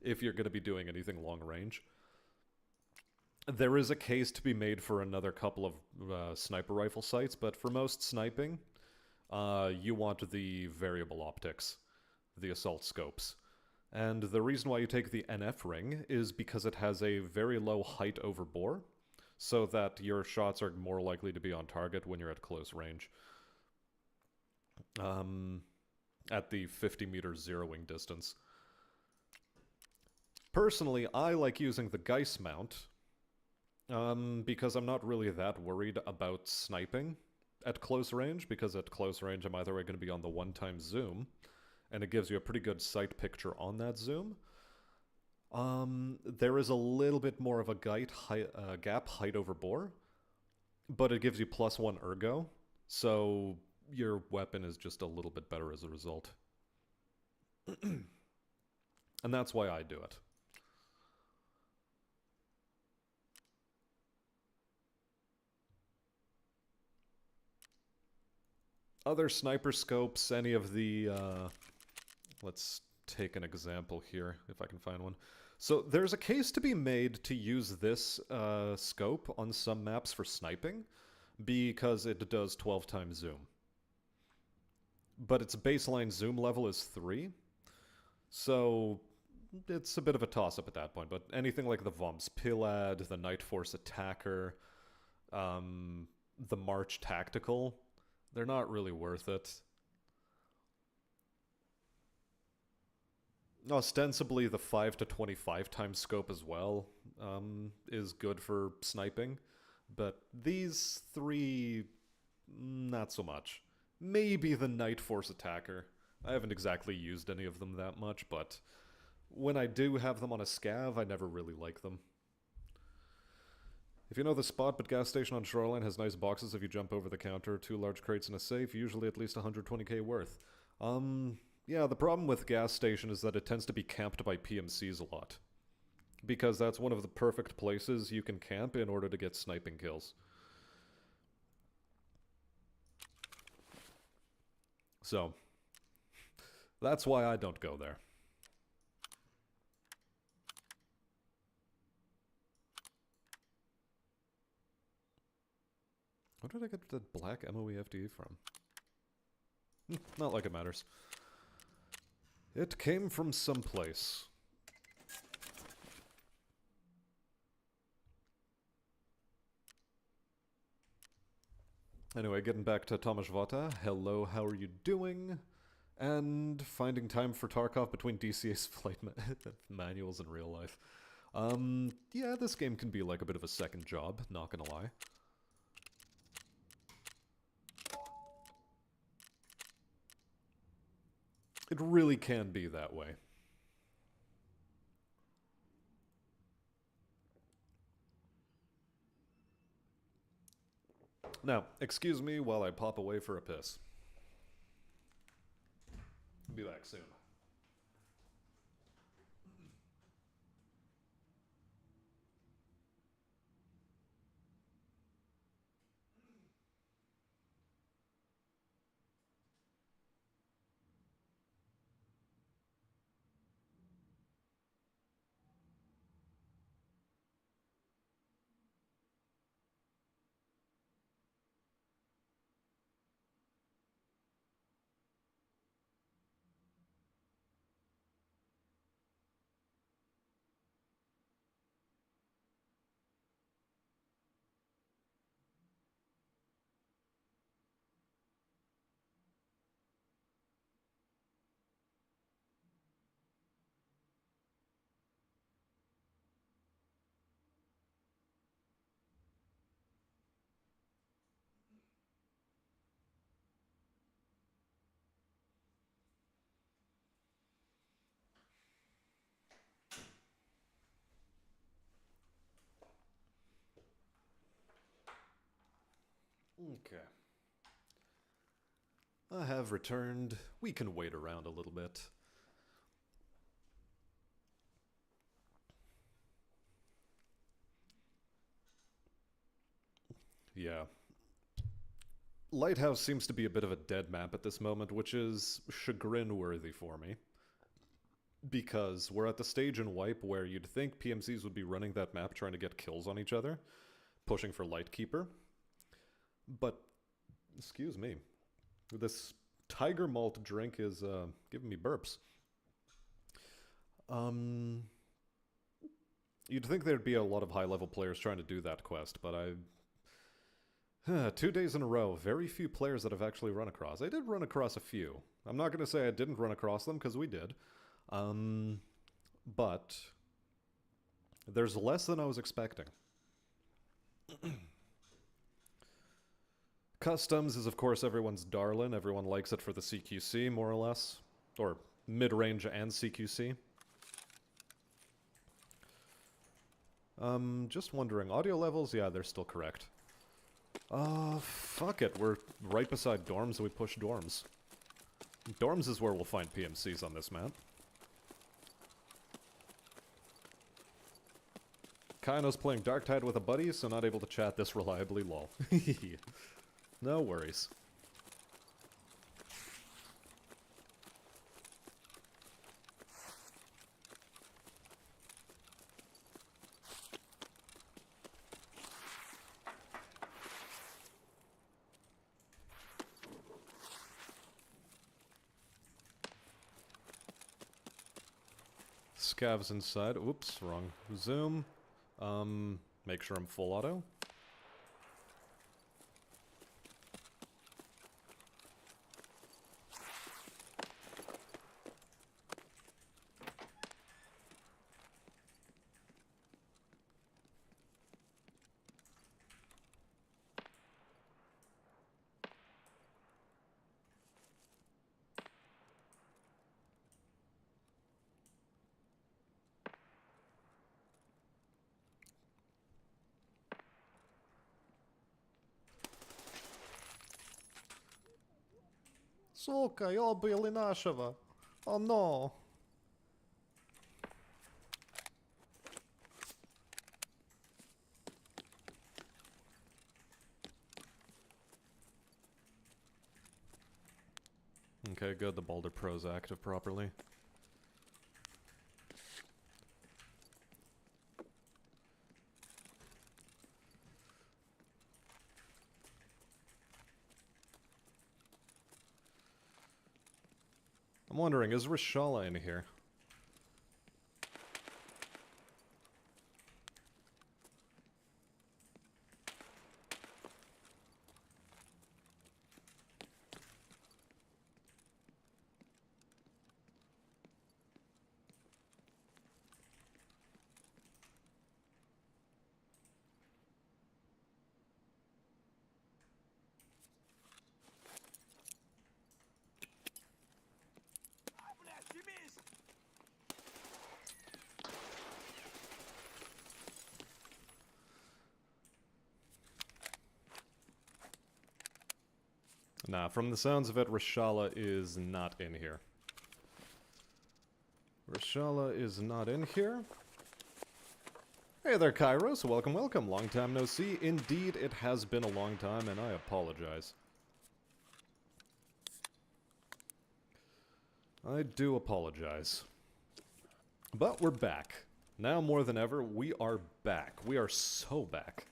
if you're going to be doing anything long range. There is a case to be made for another couple of sniper rifle sights, but for most sniping, you want the variable optics, the assault scopes. And the reason why you take the NF ring is because it has a very low height over bore, so that your shots are more likely to be on target when you're at close range. At the 50-meter zeroing distance. Personally, I like using the Geist mount, because I'm not really that worried about sniping at close range, because at close range I'm either going to be on the one-time zoom, and it gives you a pretty good sight picture on that zoom. There is a little bit more of a gap height over bore, but it gives you +1 ergo, so your weapon is just a little bit better as a result. And that's why I do it. Other sniper scopes, any of the, let's take an example here, if I can find one. So there's a case to be made to use this scope on some maps for sniping, because it does 12 times zoom. But its baseline zoom level is 3, so it's a bit of a toss-up at that point. But anything like the Vompspilad, the Night Force Attacker, the March Tactical, they're not really worth it. Ostensibly, the 5 to 25 times scope as well is good for sniping, but these 3, not so much. Maybe the Night Force Attacker. I haven't exactly used any of them that much, but when I do have them on a scav, I never really like them. If you know the spot, but gas station on Shoreline has nice boxes if you jump over the counter, 2 large crates and a safe, usually at least 120k worth. Yeah, the problem with gas station is that it tends to be camped by PMCs a lot. Because that's one of the perfect places you can camp in order to get sniping kills. So, that's why I don't go there. Where did I get the black MOEFD from? Not like it matters. It came from someplace. Anyway, getting back to Tomasz Vata. Hello, how are you doing? And finding time for Tarkov between DCA's flight manuals and real life. Yeah, this game can be like a bit of a second job, not gonna lie. It really can be that way. Now, excuse me while I pop away for a piss. Be back soon. Okay. I have returned. We can wait around a little bit. Yeah. Lighthouse seems to be a bit of a dead map at this moment, which is chagrin-worthy for me. Because we're at the stage in Wipe where you'd think PMCs would be running that map trying to get kills on each other, pushing for Lightkeeper. But, excuse me, this Tiger Malt drink is giving me burps. You'd think there'd be a lot of high-level players trying to do that quest, but 2 days in a row, very few players that I've actually run across. I did run across a few. I'm not going to say I didn't run across them, because we did. But there's less than I was expecting. Customs is, of course, everyone's darling. Everyone likes it for the CQC, more or less. Or mid-range and CQC. Just wondering. Audio levels? Yeah, they're still correct. Fuck it. We're right beside dorms, so we push dorms. Dorms is where we'll find PMCs on this map. Kaino's playing Darktide with a buddy, so not able to chat this reliably, lol. No worries. Scavs inside. Oops, wrong zoom. Make sure I'm full auto. Сука, я убили нашего. О, но. Okay, good. The Boulder Pro's active properly. I'm wondering, is Rishala in here? Nah, from the sounds of it, Rishala is not in here. Rishala is not in here. Hey there, Kairos. Welcome, welcome. Long time no see. Indeed, it has been a long time, and I apologize. I do apologize. But we're back. Now more than ever, we are back. We are so back.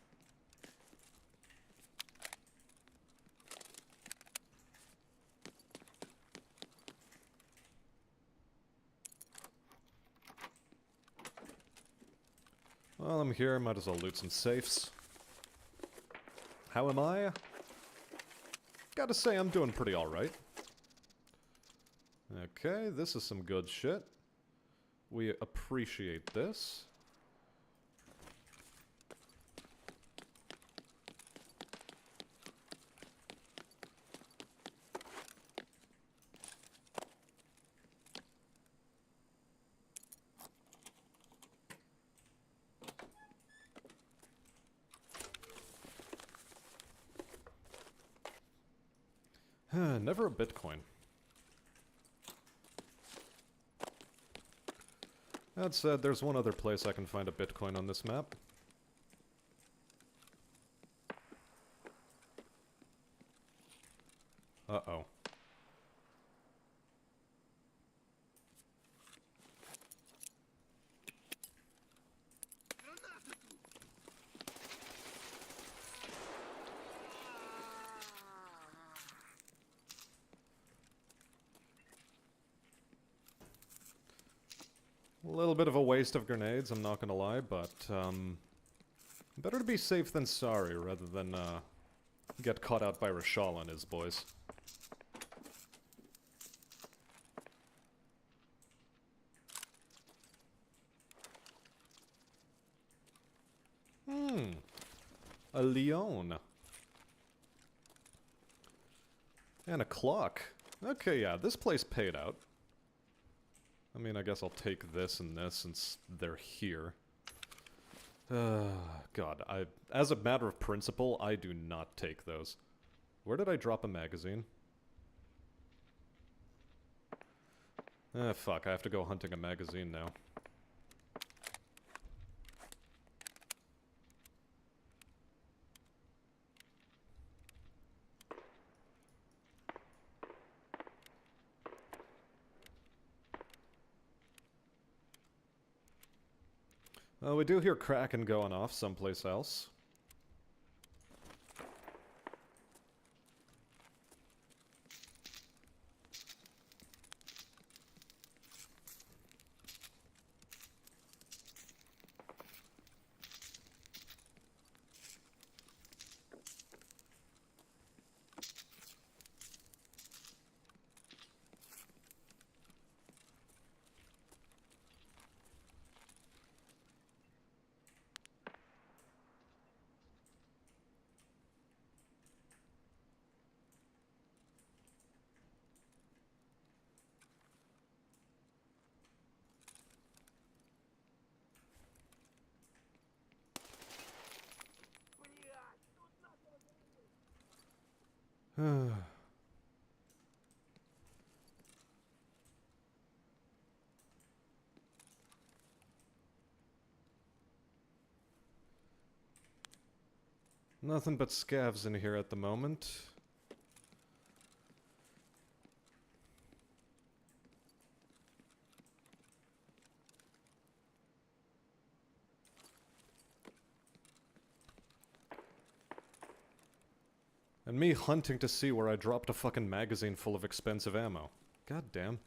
Well, I'm here, might as well loot some safes. How am I? Gotta say, I'm doing pretty alright. Okay, this is some good shit. We appreciate this. Never a Bitcoin. That said, there's one other place I can find a Bitcoin on this map. Uh-oh. A little bit of a waste of grenades, I'm not gonna lie, but, better to be safe than sorry, rather than, get caught out by Rishala and his boys. A Leon. And a clock. Okay, yeah, this place paid out. I mean, I guess I'll take this and this since they're here. God, as a matter of principle, I do not take those. Where did I drop a magazine? Fuck, I have to go hunting a magazine now. We do hear Kraken going off someplace else. Nothing but scavs in here at the moment. And me hunting to see where I dropped a fucking magazine full of expensive ammo. God damn.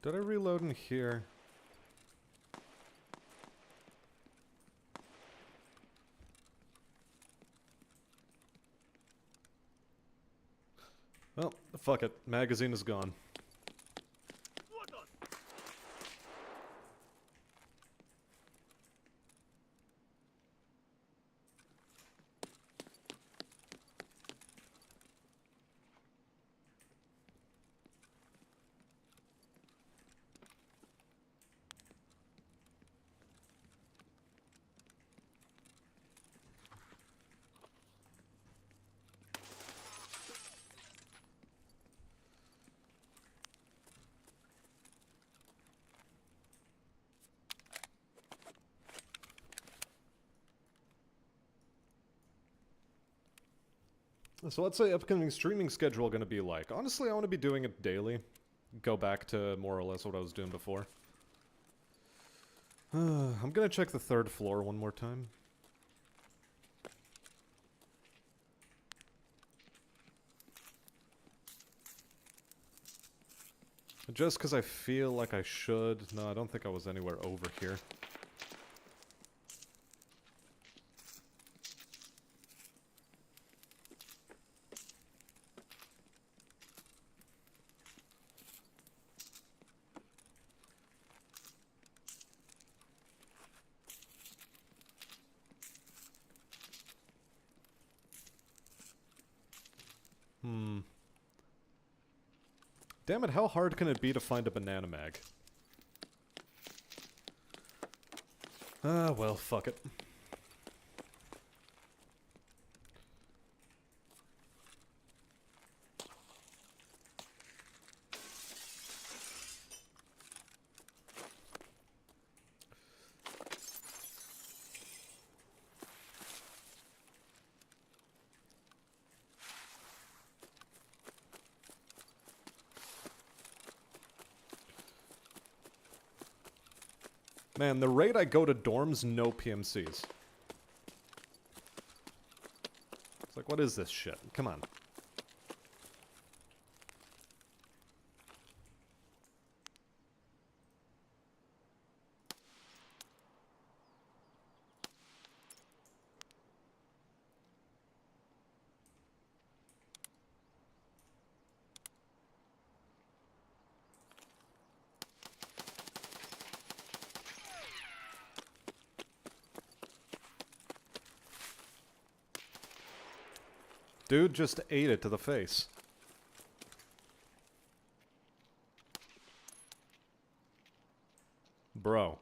Did I reload in here? Well, fuck it. Magazine is gone. So what's the upcoming streaming schedule going to be like? Honestly, I want to be doing it daily. Go back to more or less what I was doing before. I'm going to check the third floor one more time. Just because I feel like I should. No, I don't think I was anywhere over here. Damn it, how hard can it be to find a banana mag? Ah, well, fuck it. Man, the rate I go to dorms, no PMCs. It's like, what is this shit? Come on. Dude just ate it to the face. Bro.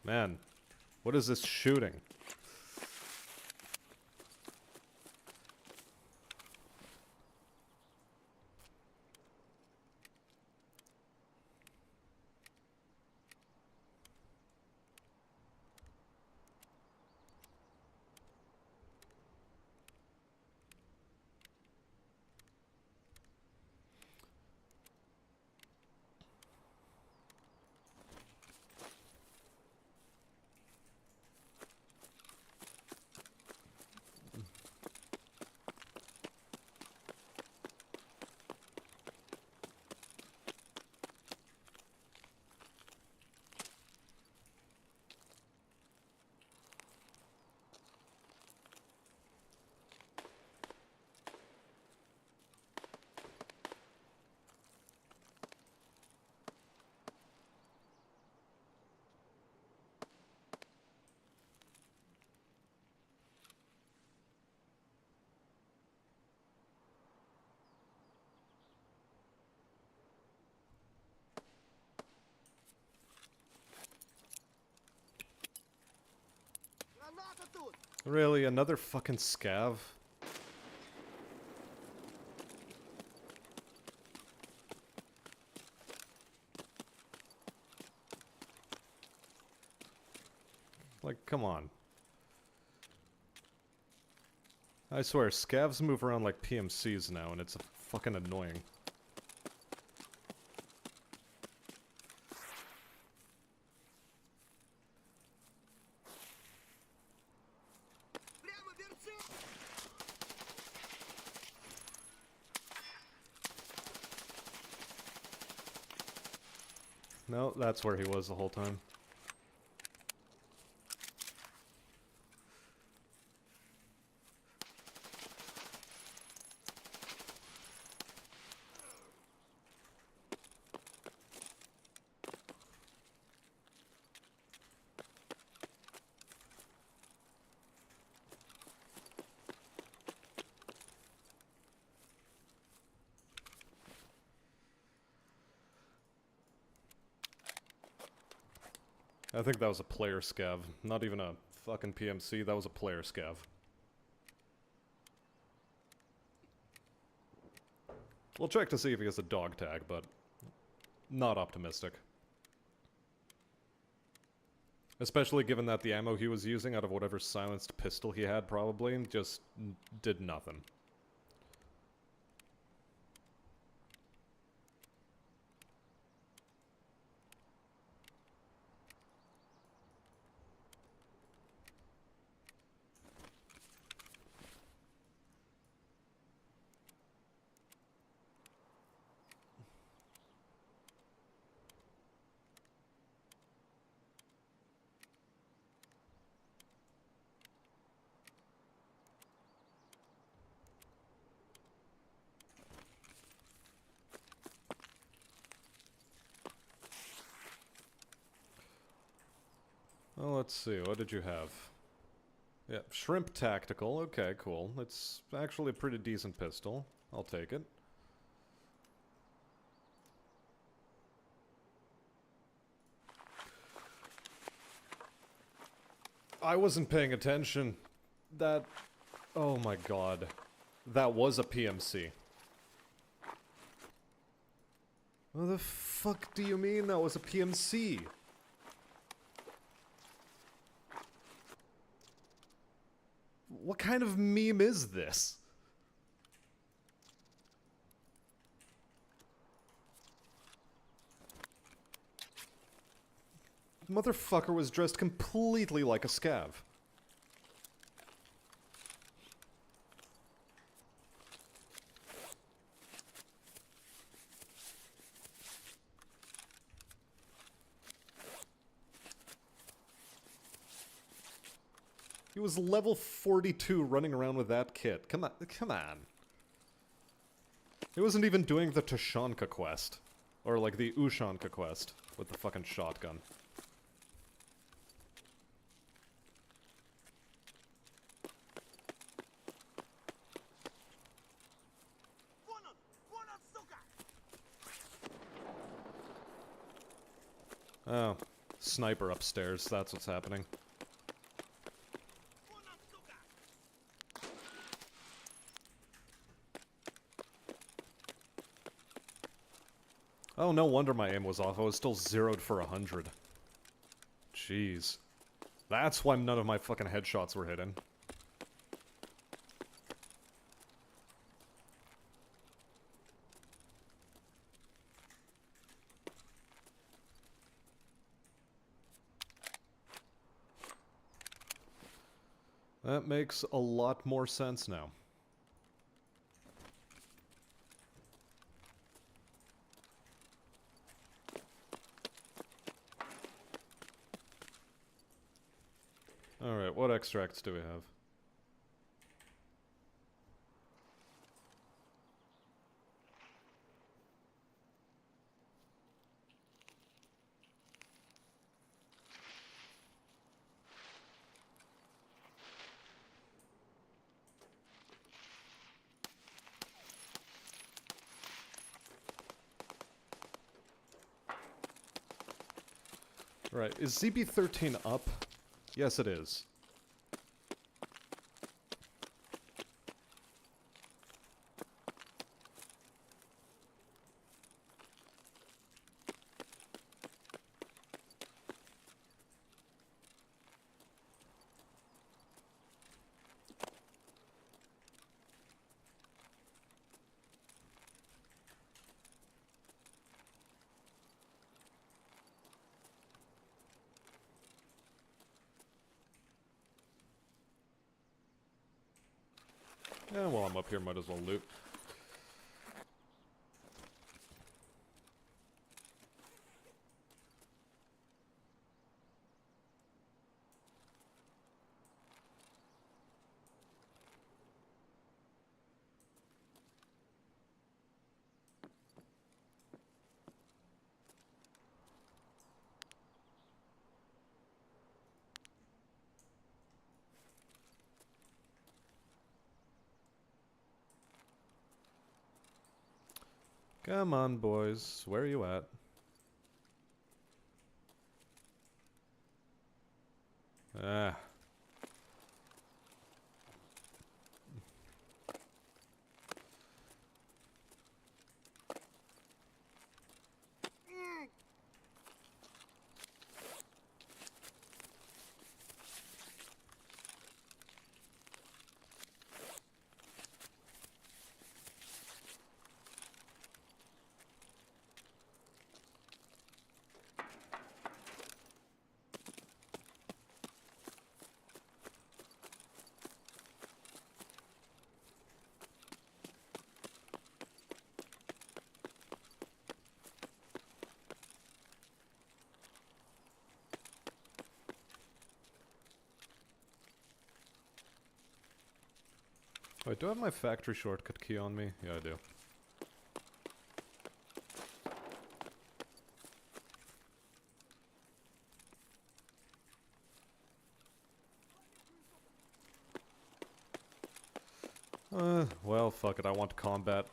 Man, what is this shooting? Really? Another fucking scav? Like, come on. I swear, scavs move around like PMCs now, and it's fucking annoying. No, that's where he was the whole time. I think that was a player scav, not even a fucking PMC, that was a player scav. We'll check to see if he has a dog tag, but not optimistic. Especially given that the ammo he was using out of whatever silenced pistol he had probably just did nothing. Well, let's see, what did you have? Yeah, Shrimp Tactical, okay, cool. It's actually a pretty decent pistol. I'll take it. I wasn't paying attention. That... oh my god. That was a PMC. What the fuck do you mean that was a PMC? What kind of meme is this? Motherfucker was dressed completely like a scav. He was level 42 running around with that kit. Come on, come on. He wasn't even doing the Timmychanga quest. Or like the Ushanka quest with the fucking shotgun. Oh, sniper upstairs, that's what's happening. Oh, no wonder my aim was off. I was still zeroed for 100. Jeez. That's why none of my fucking headshots were hitting. That makes a lot more sense now. Alright, what extracts do we have? Right, is ZB13 up? Yes, it is. Yeah, while I'm up here, might as well loot. Come on, boys. Where are you at? Ah. Wait, do I have my factory shortcut key on me? Yeah, I do. Well, fuck it, I want combat.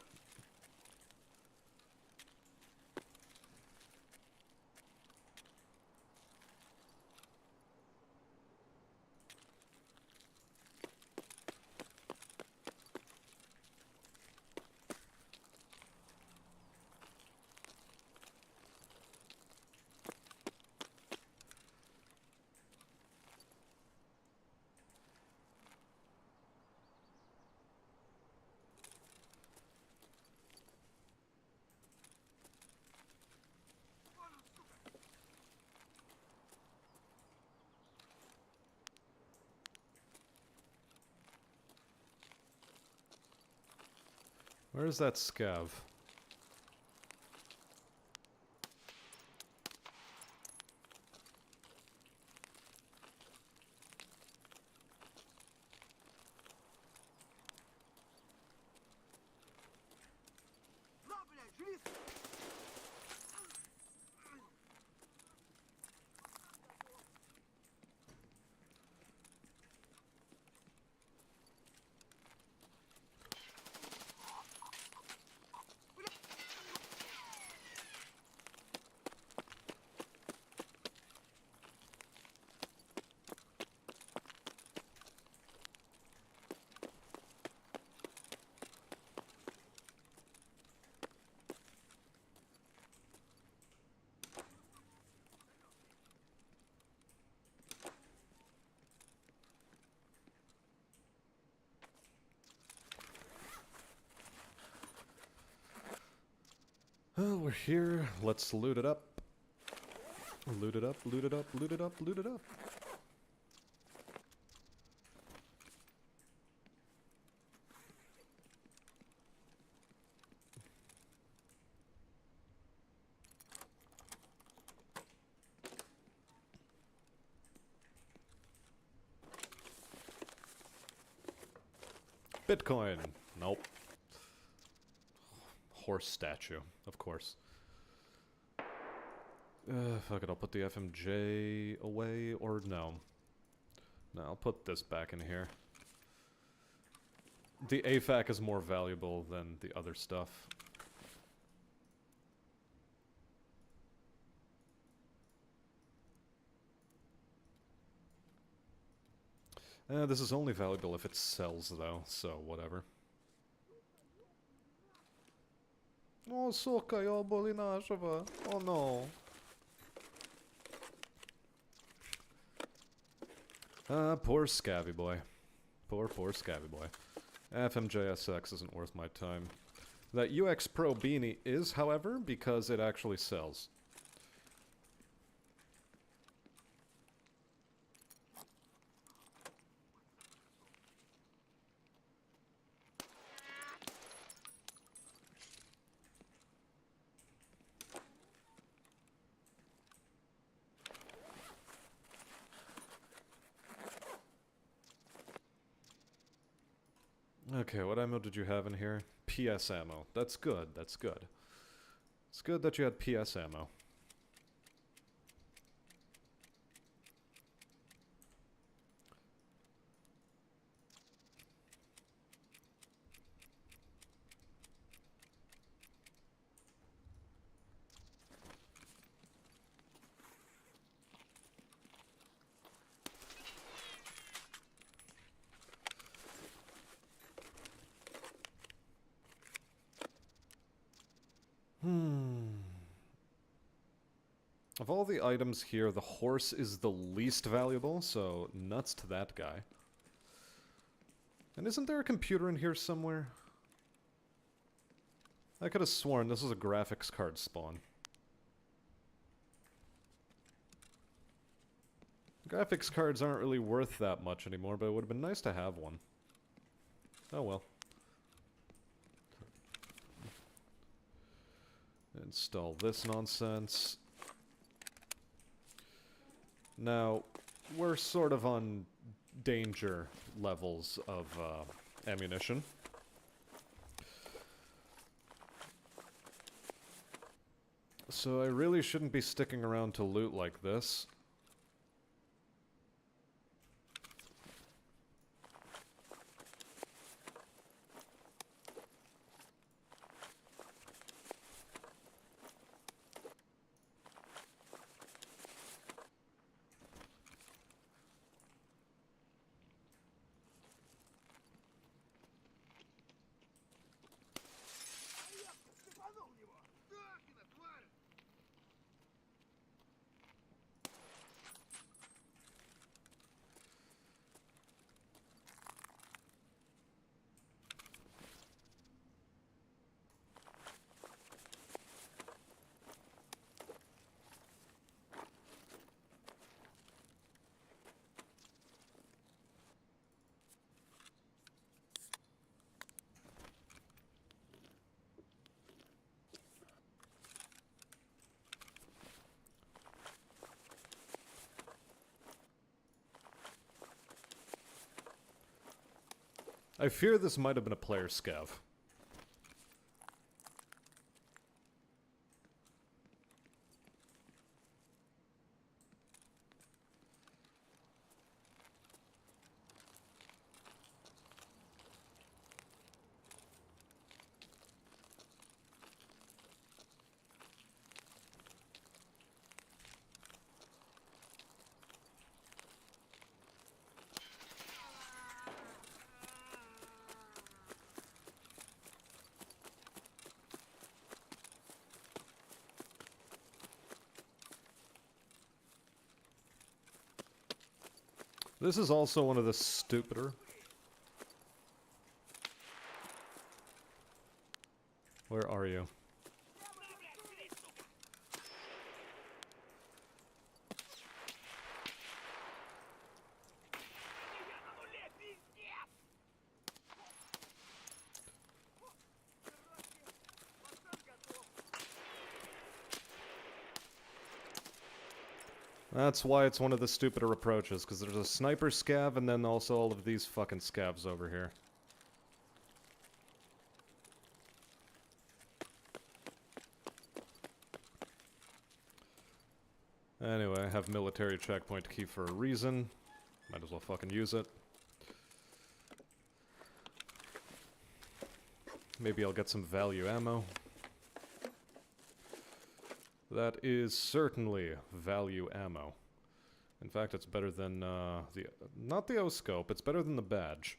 Where's that scav? Well, we're here. Let's loot it up. Loot it up, loot it up, loot it up, loot it up. Bitcoin. Nope. Horse statue, of course. Fuck it, I'll put the FMJ away, or no. No, I'll put this back in here. The AFAC is more valuable than the other stuff. This is only valuable if it sells, though, so whatever. Oh, suka, jag boli naszego. Oh no. Poor Scabby boy. Poor Scabby boy. FMJSX isn't worth my time. That UX Pro beanie is, however, because it actually sells. Okay, what ammo did you have in here? PS ammo. That's good, that's good. It's good that you had PS ammo. Of all the items here, the horse is the least valuable, so nuts to that guy. And isn't there a computer in here somewhere? I could have sworn this was a graphics card spawn. Graphics cards aren't really worth that much anymore, but it would have been nice to have one. Oh well. Install this nonsense. Now, we're sort of on danger levels of ammunition. So I really shouldn't be sticking around to loot like this. I fear this might have been a player scav. This is also one of the stupider... Where are you? That's why it's one of the stupider approaches, because there's a sniper scav and then also all of these fucking scavs over here. Anyway, I have military checkpoint key for a reason. Might as well fucking use it. Maybe I'll get some value ammo. That is certainly value ammo. In fact, it's better than not the O-scope, it's better than the badge.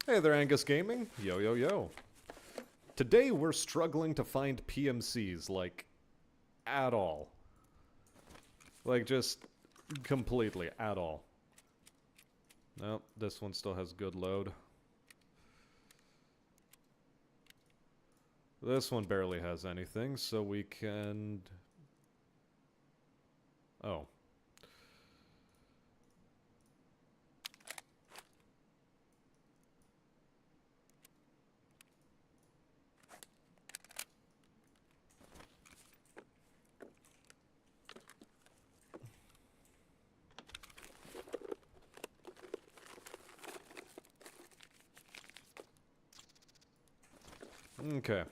Hey there, Angus Gaming. Yo, yo, yo. Today we're struggling to find PMCs, like, at all. Like, just completely, at all. Nope, this one still has good load. This one barely has anything, so we can... Oh. Okay.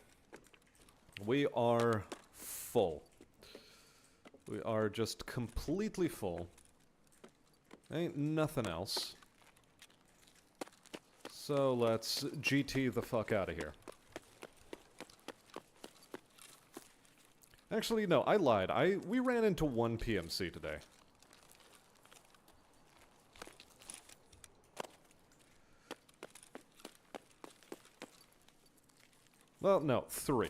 We are full. We are just completely full. Ain't nothing else. So let's GT the fuck out of here. Actually, no, I lied. We ran into one PMC today. Well, no, 3.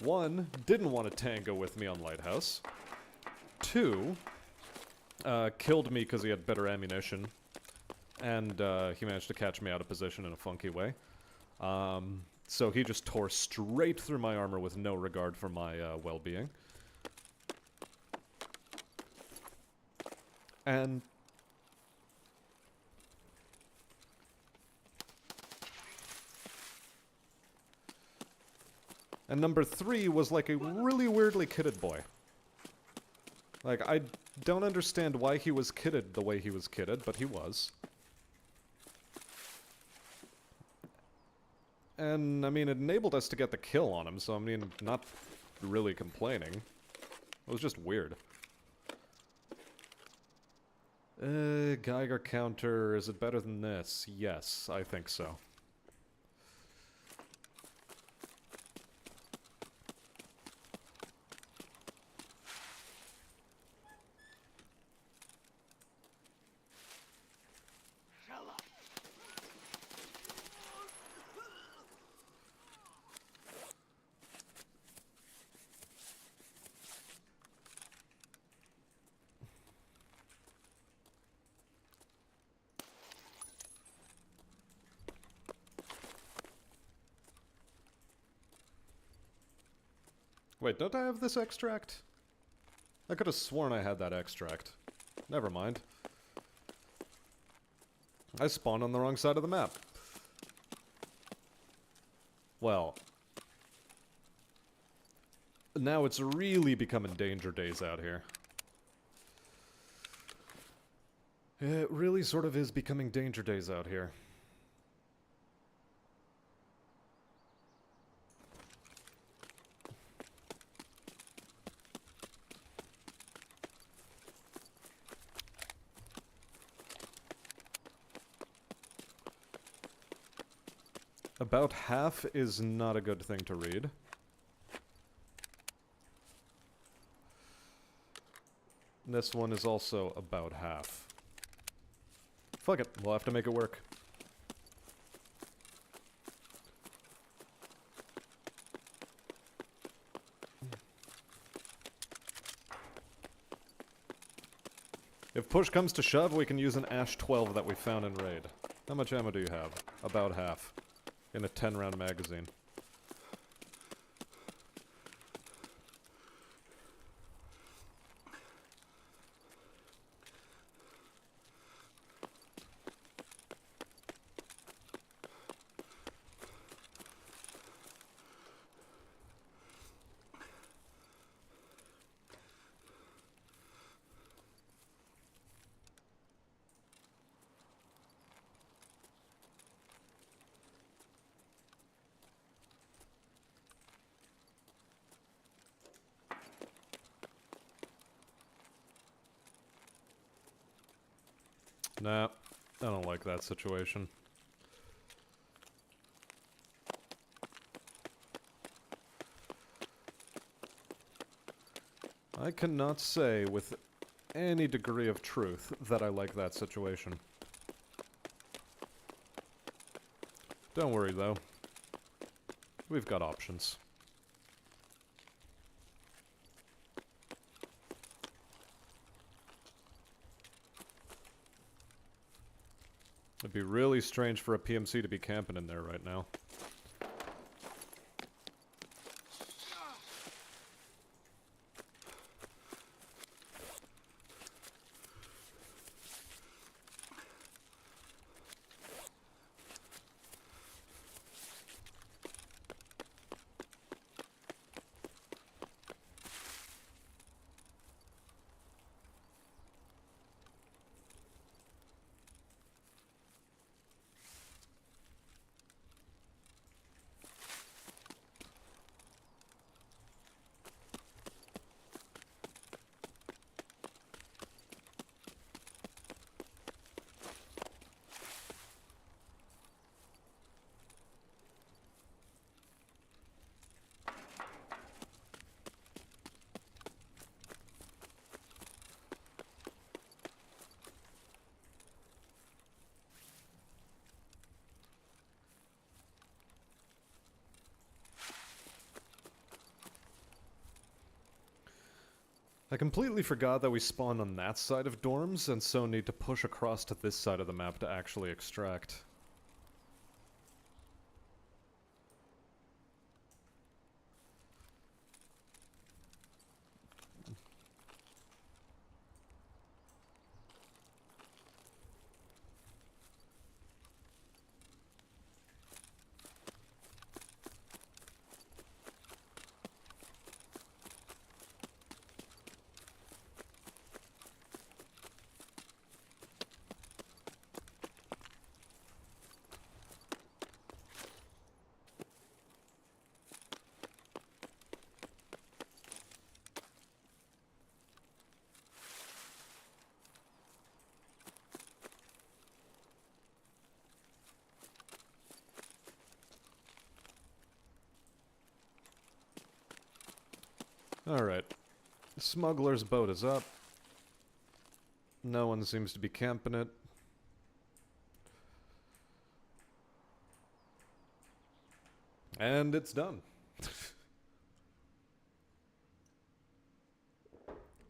1 didn't want to tango with me on Lighthouse. 2 killed me because he had better ammunition. And he managed to catch me out of position in a funky way. So he just tore straight through my armor with no regard for my well-being. And number 3 was like a really weirdly kitted boy. Like, I don't understand why he was kitted the way he was kitted, but he was. And, I mean, it enabled us to get the kill on him, so, I mean, not really complaining. It was just weird. Geiger counter, is it better than this? Yes, I think so. Wait, don't I have this extract? I could have sworn I had that extract. Never mind. I spawned on the wrong side of the map. Well. Now it's really becoming danger days out here. It really sort of is becoming danger days out here. About half is not a good thing to read. This one is also about half. Fuck it, we'll have to make it work. If push comes to shove, we can use an Ash 12 that we found in Raid. How much ammo do you have? About half. In a 10-round magazine. Nah, I don't like that situation. I cannot say with any degree of truth that I like that situation. Don't worry though. We've got options. It'd be really strange for a PMC to be camping in there right now. I completely forgot that we spawn on that side of dorms, and so need to push across to this side of the map to actually extract. Alright. Smuggler's boat is up. No one seems to be camping it. And it's done.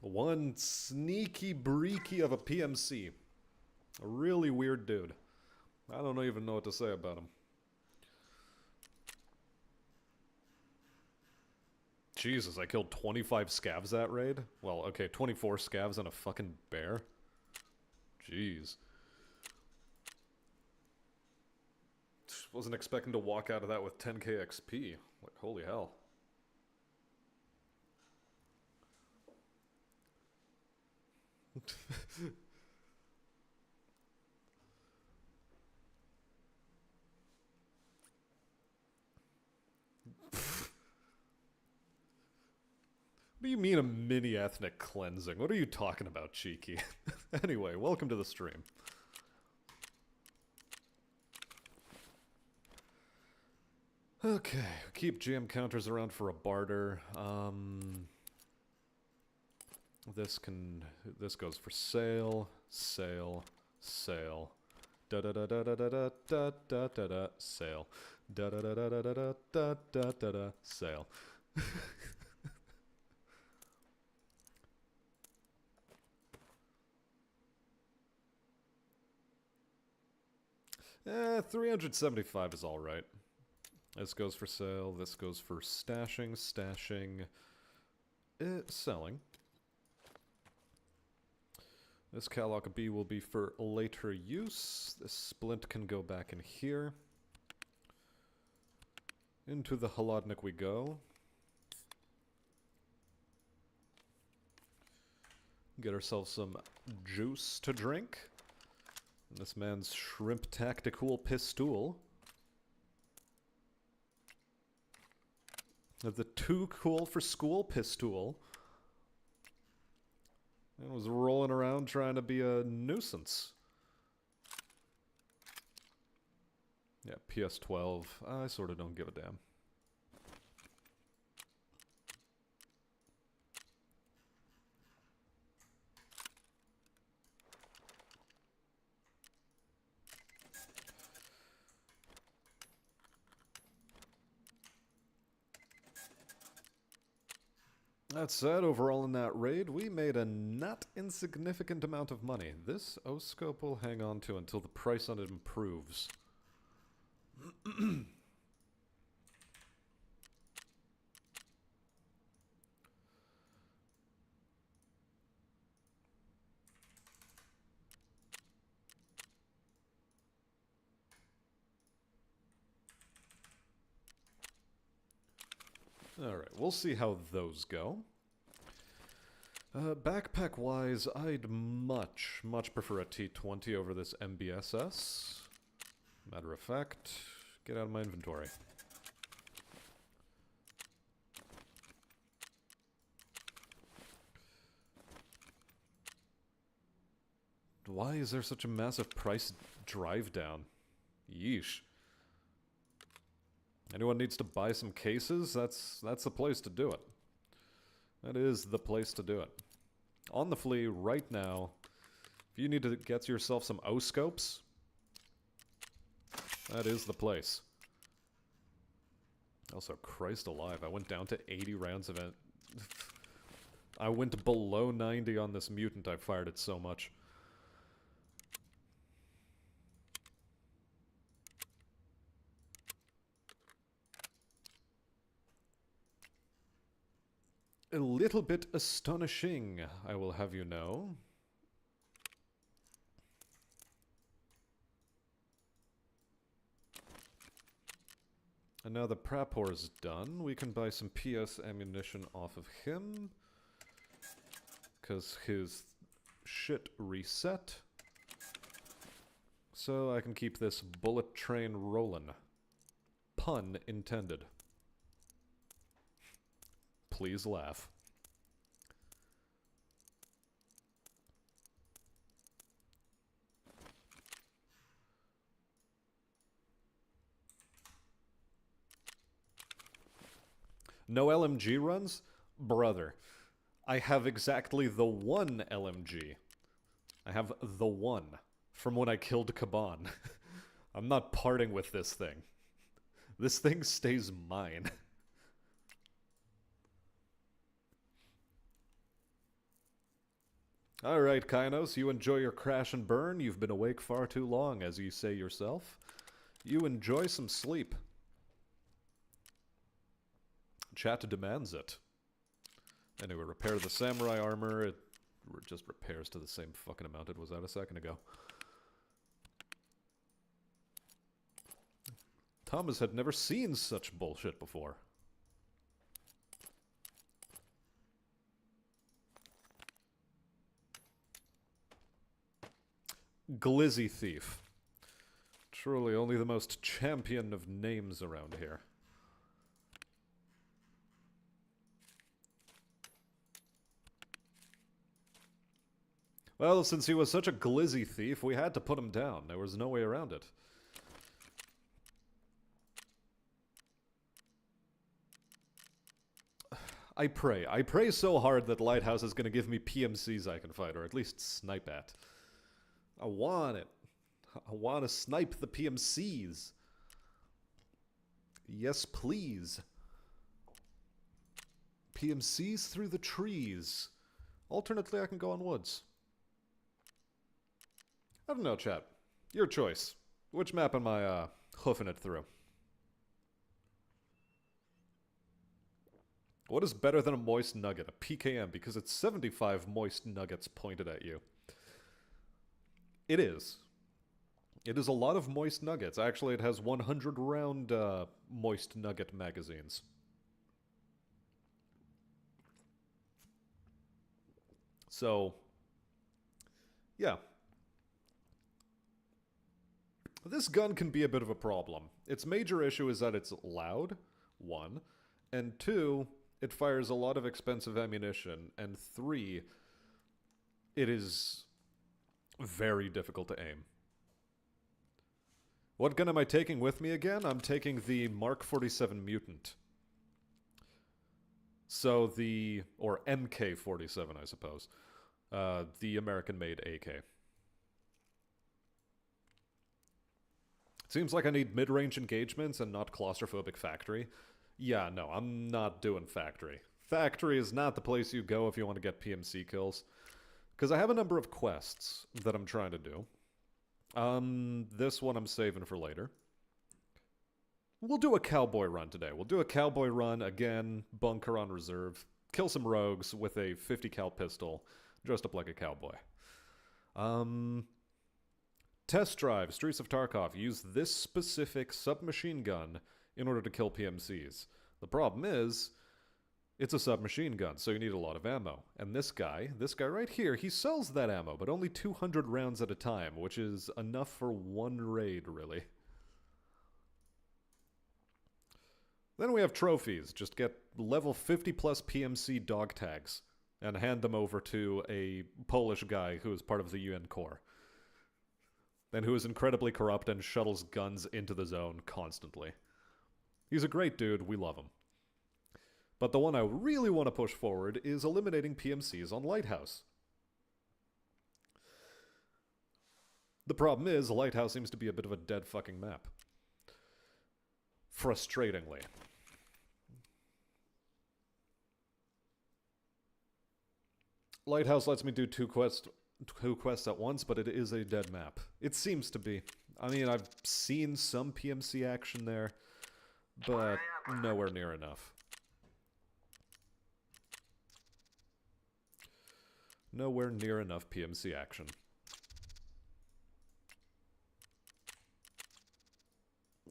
One sneaky breaky of a PMC. A really weird dude. I don't even know what to say about him. Jesus, I killed 25 scavs that raid? Well, okay, 24 scavs and a fucking bear? Jeez. Wasn't expecting to walk out of that with 10k XP. Like, holy hell. What do you mean a mini ethnic cleansing? What are you talking about, Cheeky? Anyway, welcome to the stream. Okay, keep GM counters around for a barter. This goes for sale, sale, sale. Da da da da da da da da da da sale. Da da da da da da da da da da sale. 375 is alright. This goes for sale, this goes for stashing, selling. This Calloc B will be for later use. This splint can go back in here. Into the Holodnik we go. Get ourselves some juice to drink. This man's shrimp tactical pistol. The too cool for school pistol. And was rolling around trying to be a nuisance. Yeah, PS12. I sort of don't give a damn. That said, overall in that raid, we made a not insignificant amount of money. This O-scope will hang on to until the price on it improves. Alright, we'll see how those go. Backpack-wise, I'd much prefer a T20 over this MBSS. Matter of fact, get out of my inventory. Why is there such a massive price drive down? Yeesh. Anyone needs to buy some cases? That's the place to do it. That is the place to do it. On the flea right now. If you need to get yourself some O-scopes, that is the place. Also, Christ alive, I went down to 80 rounds of I went below 90 on this mutant, I fired it so much. A little bit astonishing, I will have you know. And now the Prapor is done, we can buy some PS ammunition off of him. Because his shit reset. So I can keep this bullet train rolling. Pun intended. Please laugh. No LMG runs? Brother, I have exactly the one LMG. I have the one from when I killed Kaban. I'm not parting with this thing. This thing stays mine. Alright, Kainos, you enjoy your crash and burn. You've been awake far too long, as you say yourself. You enjoy some sleep. Chat demands it. Anyway, repair the samurai armor. It just repairs to the same fucking amount it was at a second ago. Thomas had never seen such bullshit before. Glizzy Thief. Truly only the most champion of names around here. Well, since he was such a glizzy thief, we had to put him down. There was no way around it. I pray so hard that Lighthouse is going to give me PMCs I can fight, or at least snipe at. I want it. I want to snipe the PMCs. Yes, please. PMCs through the trees. Alternately, I can go on woods. I don't know, chat. Your choice. Which map am I, hoofing it through? What is better than a moist nugget? A PKM, because it's 75 moist nuggets pointed at you. It is. It is a lot of moist nuggets. Actually, it has 100 round, moist nugget magazines. So, yeah. This gun can be a bit of a problem. Its major issue is that it's loud, 1, and 2, it fires a lot of expensive ammunition, and 3, it is very difficult to aim. What gun am I taking with me again? I'm taking the Mark 47 Mutant. So the... or MK-47, I suppose. The American-made AK. It seems like I need mid-range engagements and not claustrophobic factory. Yeah, no, I'm not doing factory. Factory is not the place you go if you want to get PMC kills. Because I have a number of quests that I'm trying to do. This one I'm saving for later. We'll do a cowboy run today. We'll do a cowboy run, again, bunker on reserve. Kill some rogues with a 50 cal pistol, dressed up like a cowboy. Test drive, Streets of Tarkov. Use this specific submachine gun in order to kill PMCs. The problem is, it's a submachine gun, so you need a lot of ammo. And this guy right here, he sells that ammo, but only 200 rounds at a time, which is enough for one raid, really. Then we have trophies. Just get level 50 plus PMC dog tags and hand them over to a Polish guy who is part of the UN Corps. And who is incredibly corrupt and shuttles guns into the zone constantly. He's a great dude, we love him. But the one I really want to push forward is eliminating PMCs on Lighthouse. The problem is, Lighthouse seems to be a bit of a dead fucking map. Frustratingly. Lighthouse lets me do two quests at once, but it is a dead map. It seems to be. I mean, I've seen some PMC action there, but nowhere near enough. Nowhere near enough PMC action.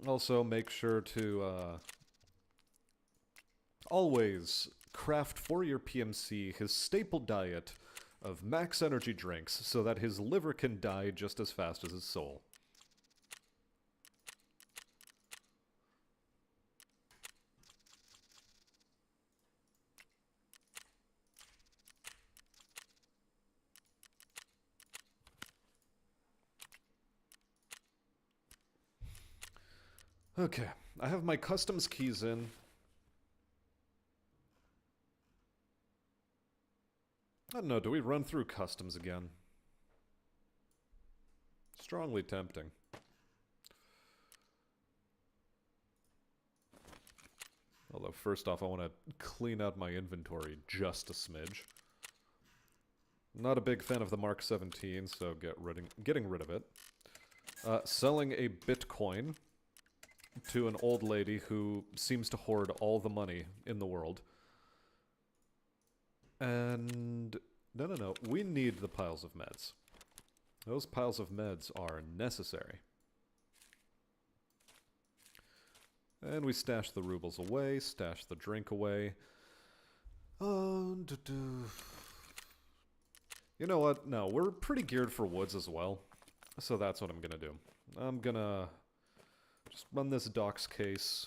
Also, make sure to always craft for your PMC his staple diet of max energy drinks so that his liver can die just as fast as his soul. Okay, I have my customs keys in. I don't know, do we run through customs again? Strongly tempting. Although, first off, I want to clean out my inventory just a smidge. Not a big fan of the Mark 17, so getting rid of it. Selling a Bitcoin to an old lady who seems to hoard all the money in the world. And... No. We need the piles of meds. Those piles of meds are necessary. And we stash the rubles away, stash the drink away. You know what? No, we're pretty geared for woods as well. So that's what I'm gonna do. I'm gonna just run this docs case.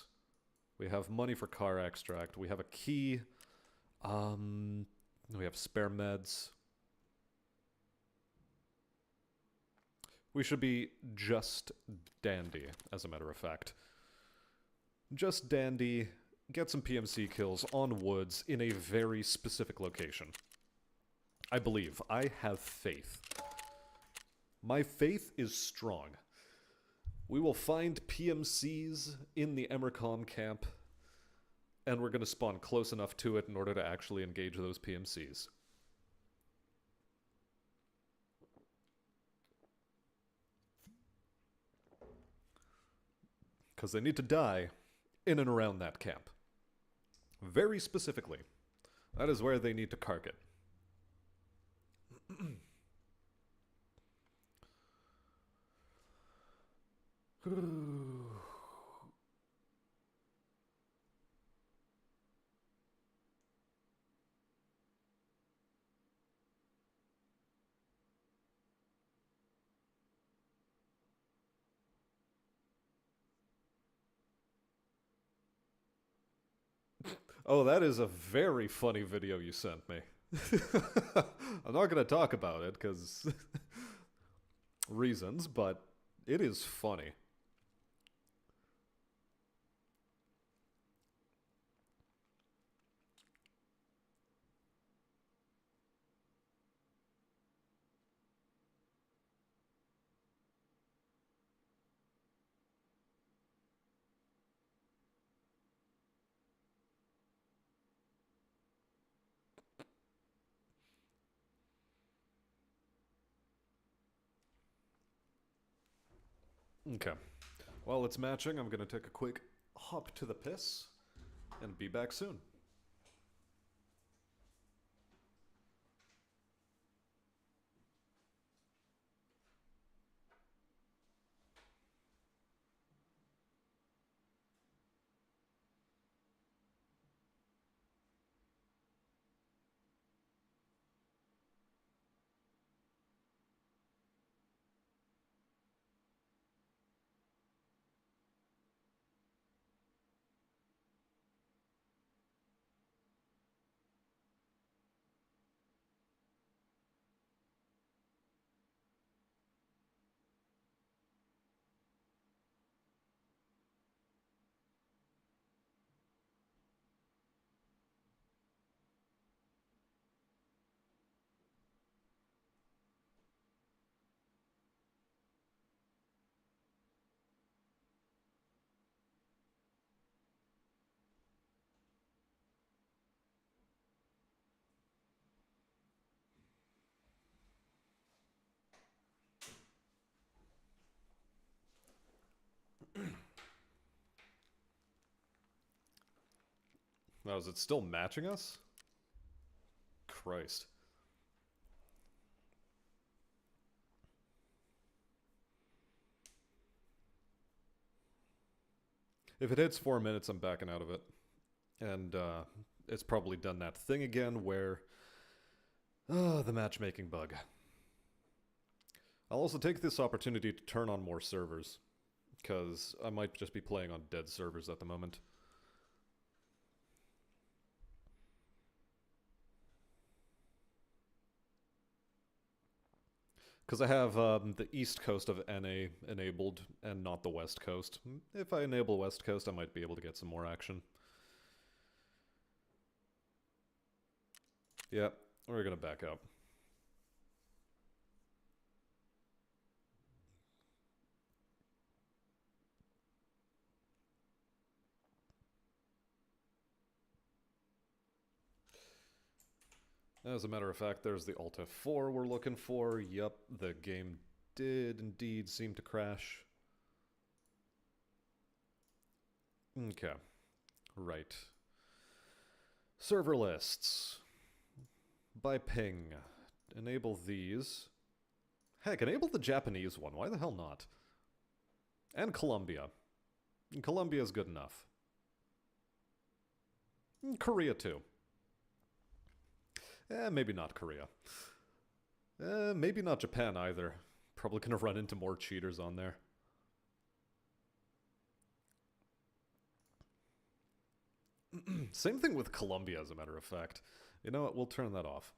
We have money for car extract. We have a key. We have spare meds. We should be just dandy, as a matter of fact. Just dandy, get some PMC kills on woods in a very specific location. I believe. I have faith. My faith is strong. We will find PMCs in the Emercom camp, and we're going to spawn close enough to it in order to actually engage those PMCs. Because they need to die in and around that camp. Very specifically. That is where they need to cark it. Oh, that is a very funny video you sent me. I'm not going to talk about it, because... reasons, but it is funny. Okay. While it's matching, I'm going to take a quick hop to the piss and be back soon. Oh, is it still matching us? Christ. If it hits 4 minutes, I'm backing out of it. And it's probably done that thing again where... the matchmaking bug. I'll also take this opportunity to turn on more servers, because I might just be playing on dead servers at the moment. Because I have the east coast of NA enabled and not the west coast. If I enable west coast, I might be able to get some more action. Yeah, we're going to back up. As a matter of fact, there's the Alt F4 we're looking for. Yup, the game did indeed seem to crash. Okay. Right. Server lists. By ping. Enable these. Heck, enable the Japanese one. Why the hell not? And Colombia. Colombia is good enough. Korea too. Maybe not Korea. Maybe not Japan either. Probably gonna run into more cheaters on there. Same thing with Colombia, as a matter of fact. You know what? We'll turn that off.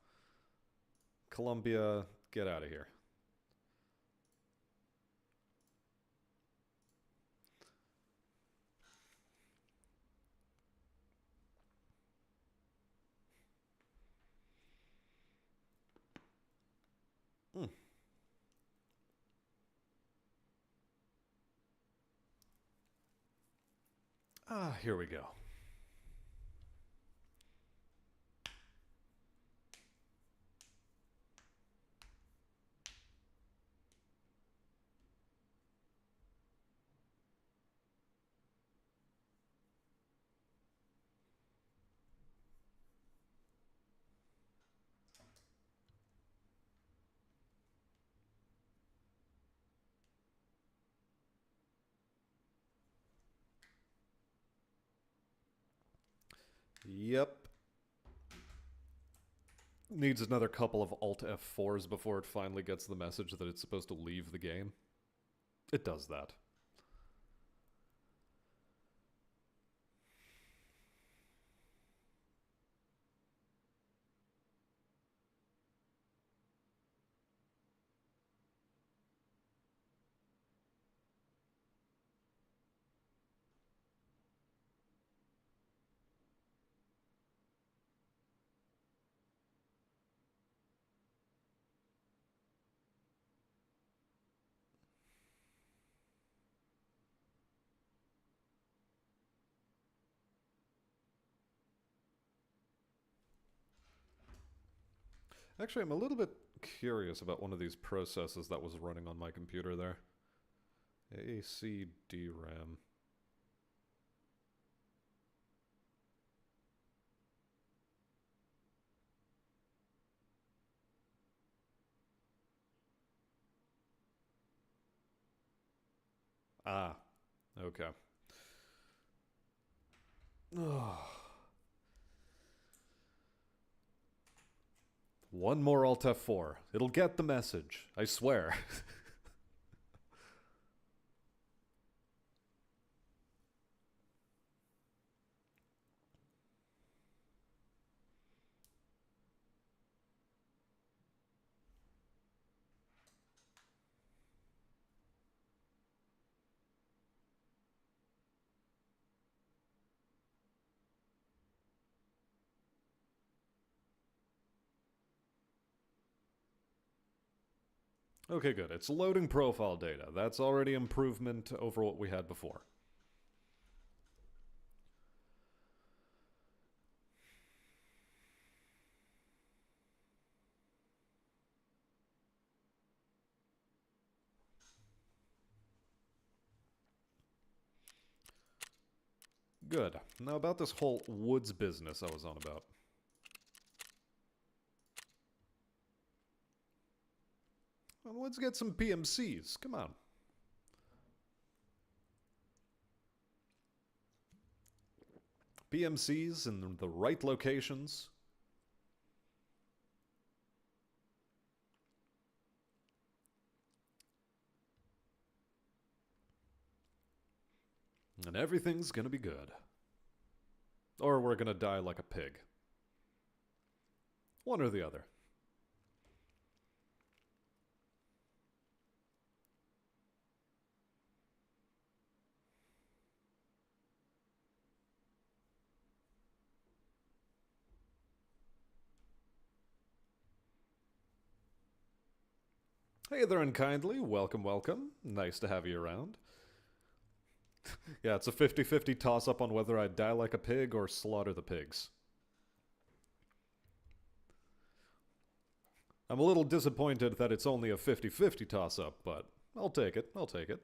Colombia, get out of here. Here we go. Yep. Needs another couple of Alt F4s before it finally gets the message that it's supposed to leave the game. It does that. Actually, I'm a little bit curious about one of these processes that was running on my computer there. ACDRAM. Ah, okay. One more Alt F4. It'll get the message. I swear. Okay, good. It's loading profile data. That's already improvement over what we had before. Good. Now about this whole woods business I was on about. Well, let's get some PMCs. Come on. PMCs in the right locations. And everything's gonna be good. Or we're gonna die like a pig. One or the other. Hey there, unkindly. Welcome, welcome. Nice to have you around. Yeah, it's a 50-50 toss-up on whether I die like a pig or slaughter the pigs. I'm a little disappointed that it's only a 50-50 toss-up, but I'll take it. I'll take it.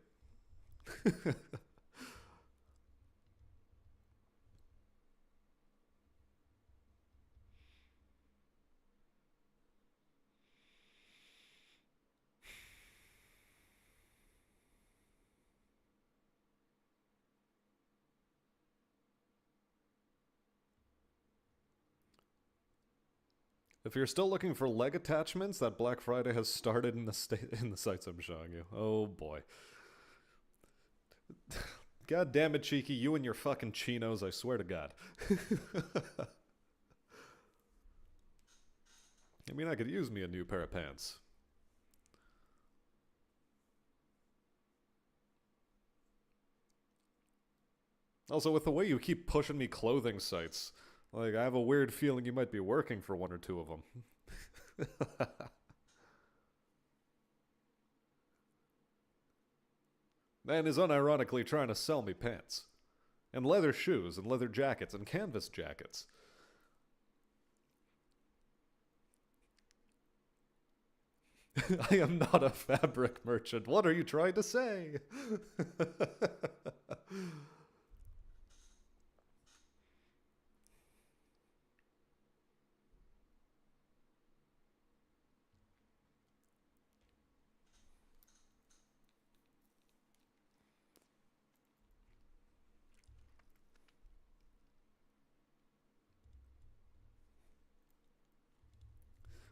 If you're still looking for leg attachments, that Black Friday has started in the sites I'm showing you. Oh boy. God damn it, Cheeky, you and your fucking chinos, I swear to God. I mean, I could use me a new pair of pants. Also, with the way you keep pushing me clothing sites, like, I have a weird feeling you might be working for one or two of them. Man is unironically trying to sell me pants. And leather shoes, and leather jackets, and canvas jackets. I am not a fabric merchant. What are you trying to say?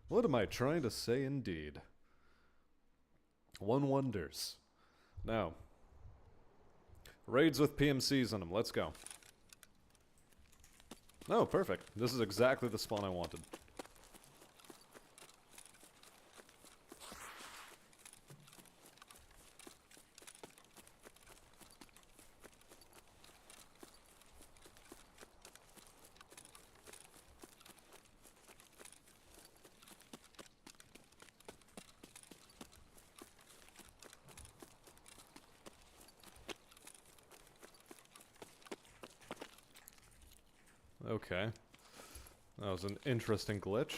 What am I trying to say indeed? One wonders. Now, raids with PMCs on them. Let's go. Oh, perfect. This is exactly the spawn I wanted. Okay. That was an interesting glitch.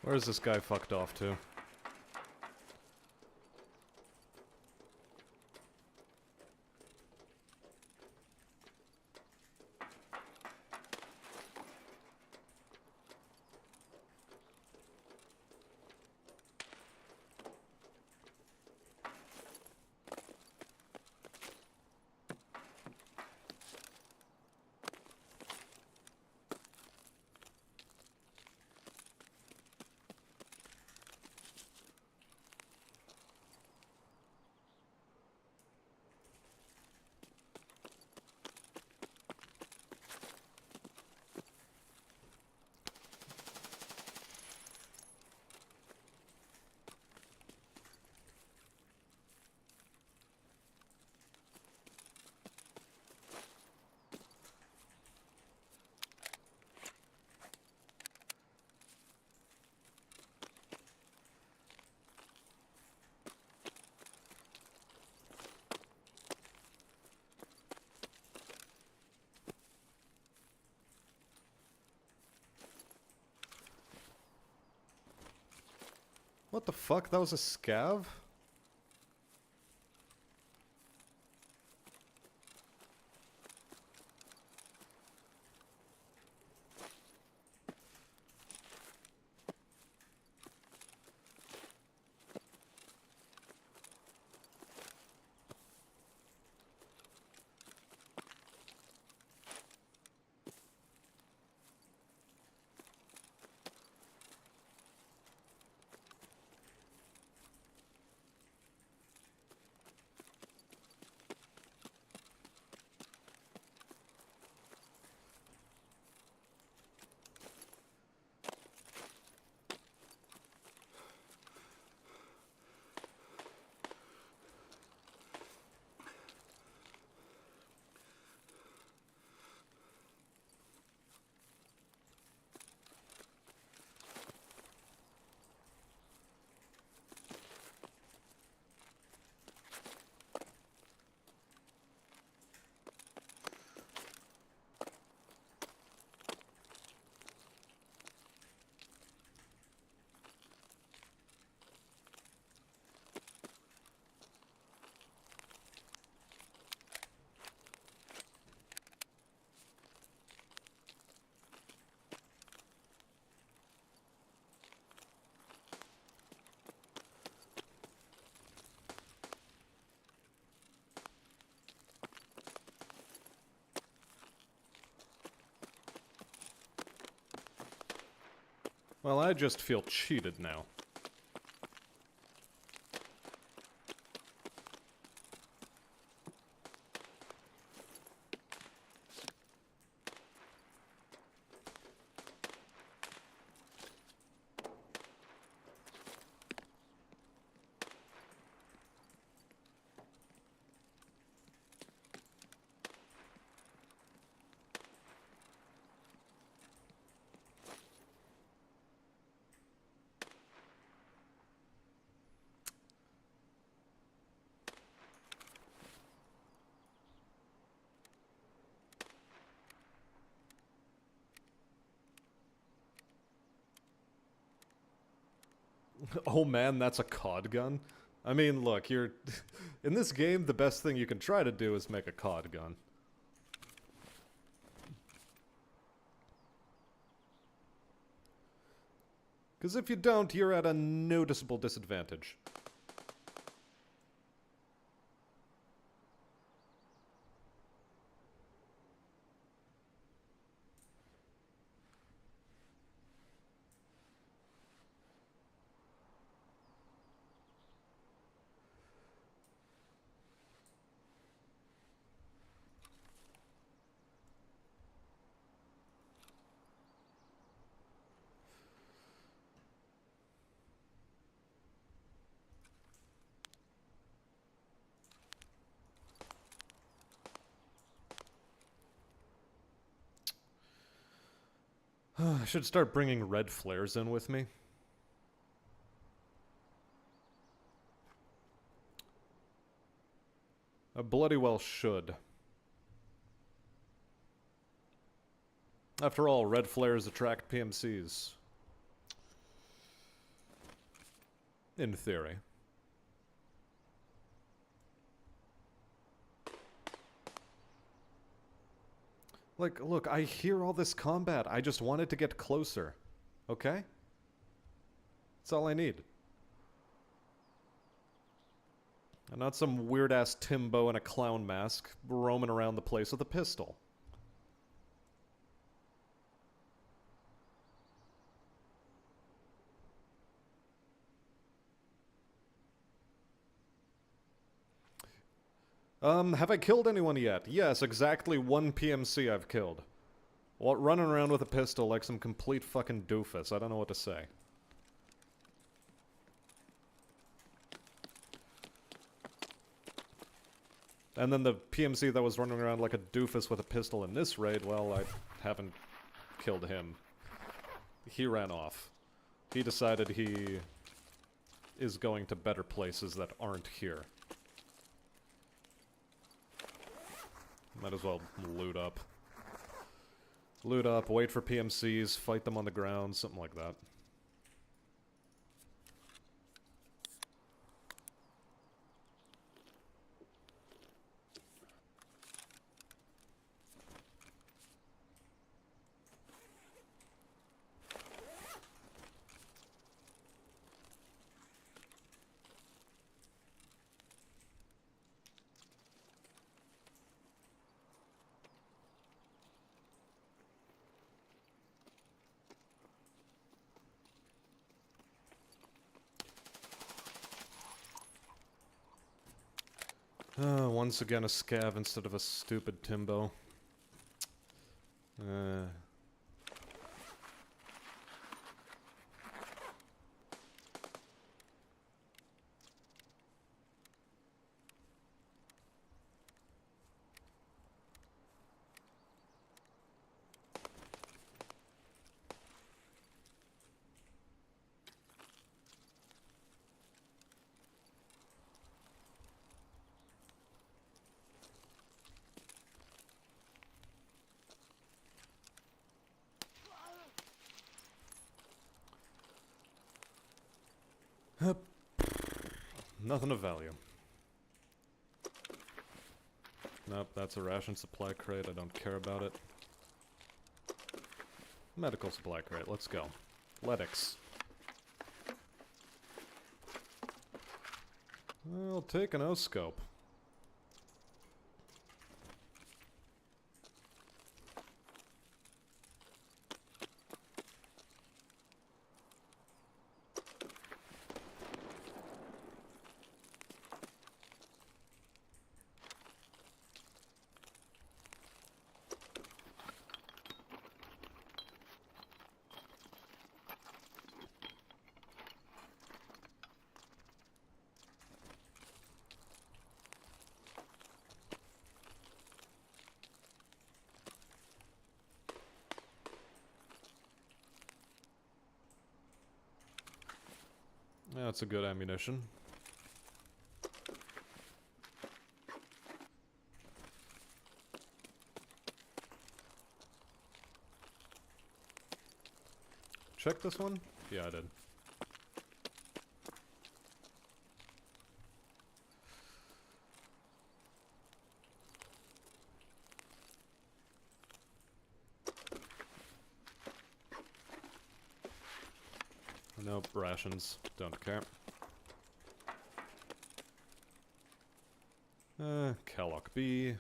Where's this guy fucked off to? What the fuck? That was a scav? Well, I just feel cheated now. Oh man, that's a COD gun? I mean, look, you're... in this game, the best thing you can try to do is make a COD gun. Because if you don't, you're at a noticeable disadvantage. I should start bringing red flares in with me. I bloody well should. After all, red flares attract PMCs. In theory. Like, look, I hear all this combat. I just wanted to get closer. Okay? That's all I need. And not some weird-ass Timbo in a clown mask roaming around the place with a pistol. Have I killed anyone yet? Yes, exactly one PMC I've killed. Well, running around with a pistol like some complete fucking doofus. I don't know what to say. And then the PMC that was running around like a doofus with a pistol in this raid, well, I haven't killed him. He ran off. He decided he is going to better places that aren't here. Might as well loot up. Loot up, wait for PMCs, fight them on the ground, something like that. Once again a scav instead of a stupid Timbo. Nothing of value. Nope, that's a ration supply crate. I don't care about it. Medical supply crate. Let's go. Letics. I'll take an O-scope. That's a good ammunition. Check this one? Yeah, I did. Nope, rations. Don't care. Calloc B.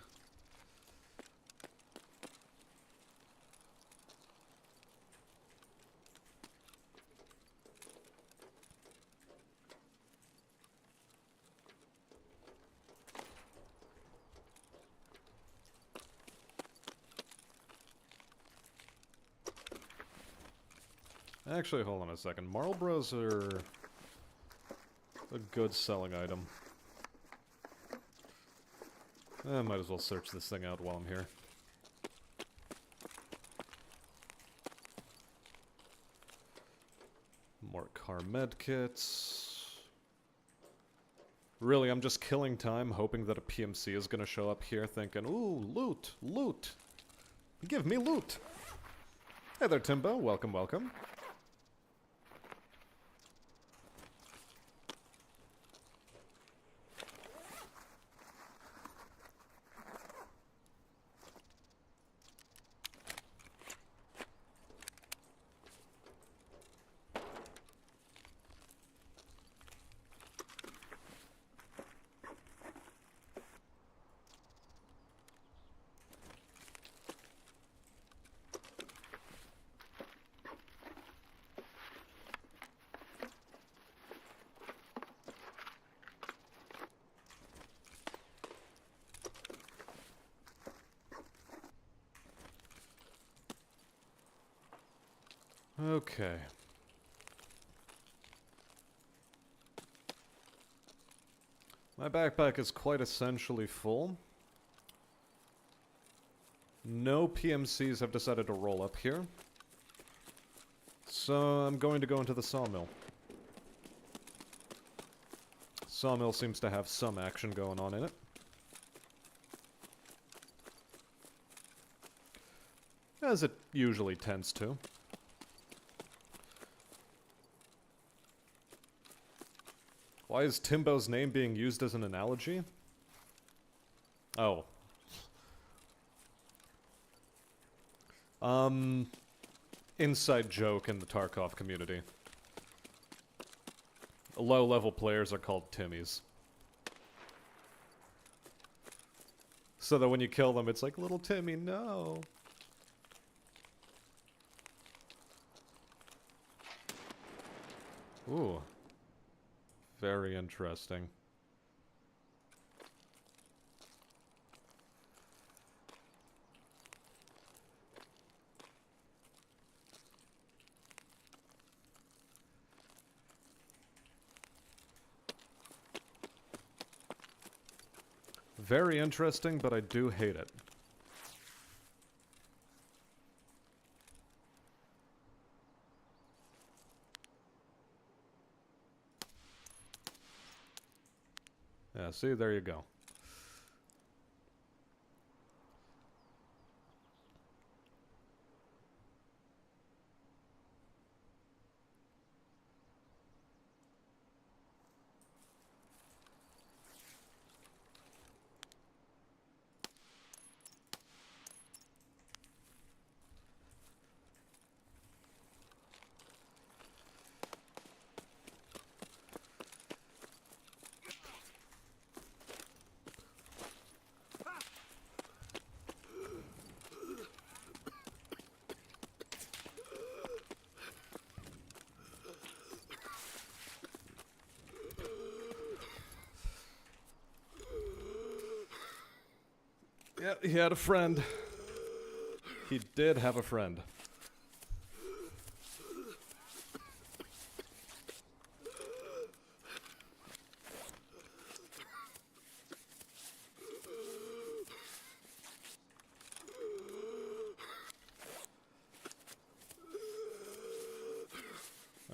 Actually, hold on a second. Marlboros are a good selling item. I might as well search this thing out while I'm here. More car medkits. Really, I'm just killing time, hoping that a PMC is gonna show up here thinking, ooh, loot, loot. Give me loot. Hey there, Timbo. Welcome, welcome. Okay. My backpack is quite essentially full. No PMCs have decided to roll up here. So I'm going to go into the sawmill. Sawmill seems to have some action going on in it. As it usually tends to. Why is Timbo's name being used as an analogy? Oh. Inside joke in the Tarkov community. Low-level players are called Timmies. So that when you kill them, it's like, little Timmy, no. Ooh. Very interesting. Very interesting, but I do hate it. Yeah, see, there you go. Yeah, he had a friend. He did have a friend.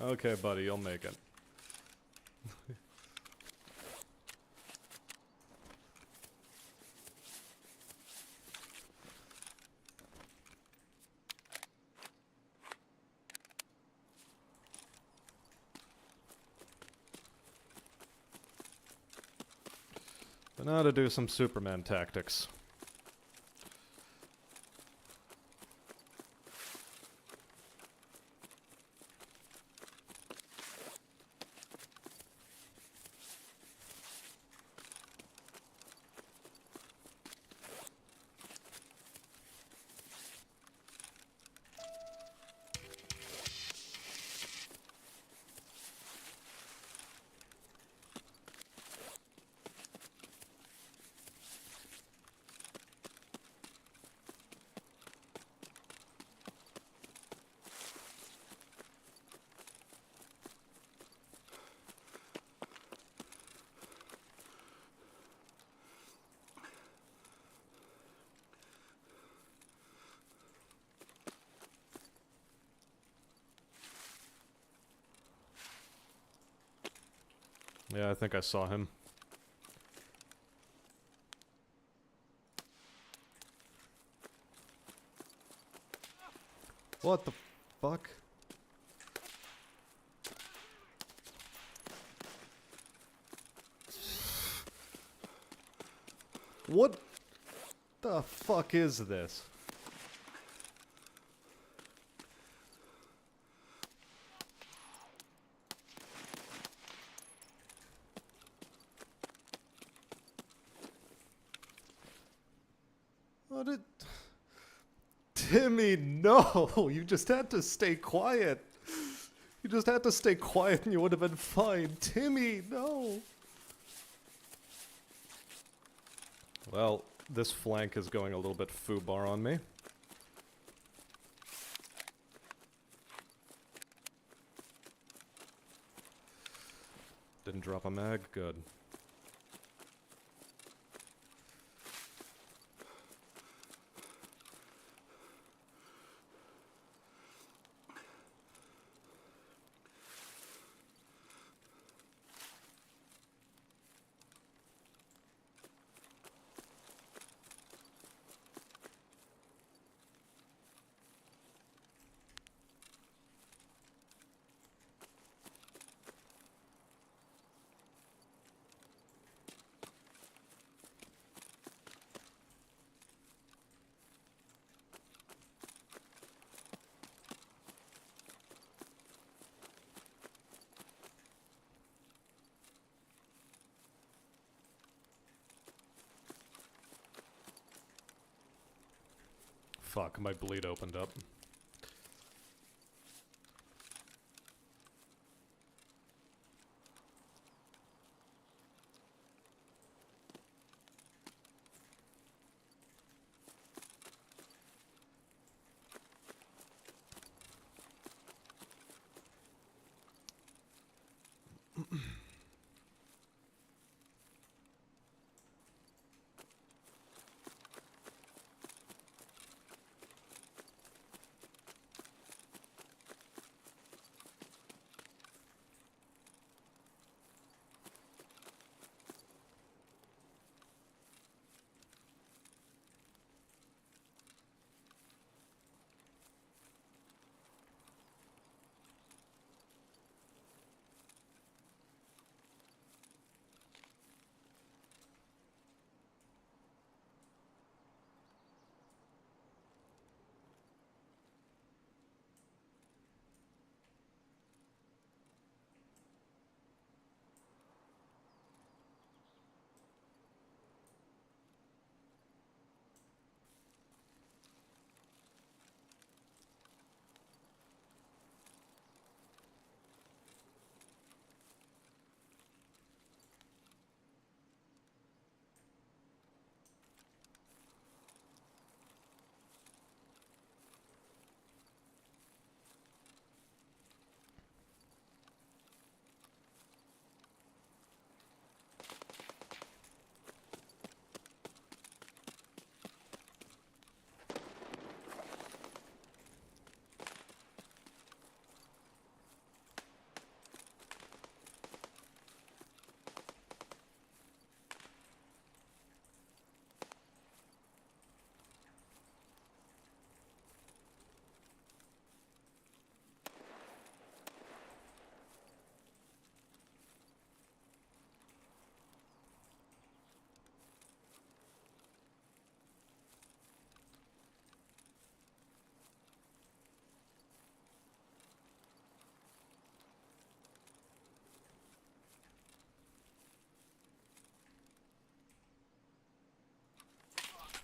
Okay, buddy, you'll make it. But now to do some Superman tactics. Yeah, I think I saw him. What the fuck? What the fuck is this? What did... Timmy, no! You just had to stay quiet. You just had to stay quiet and you would have been fine. Timmy, no! Well, this flank is going a little bit foobar on me. Didn't drop a mag? Good. Fuck, my bleed opened up.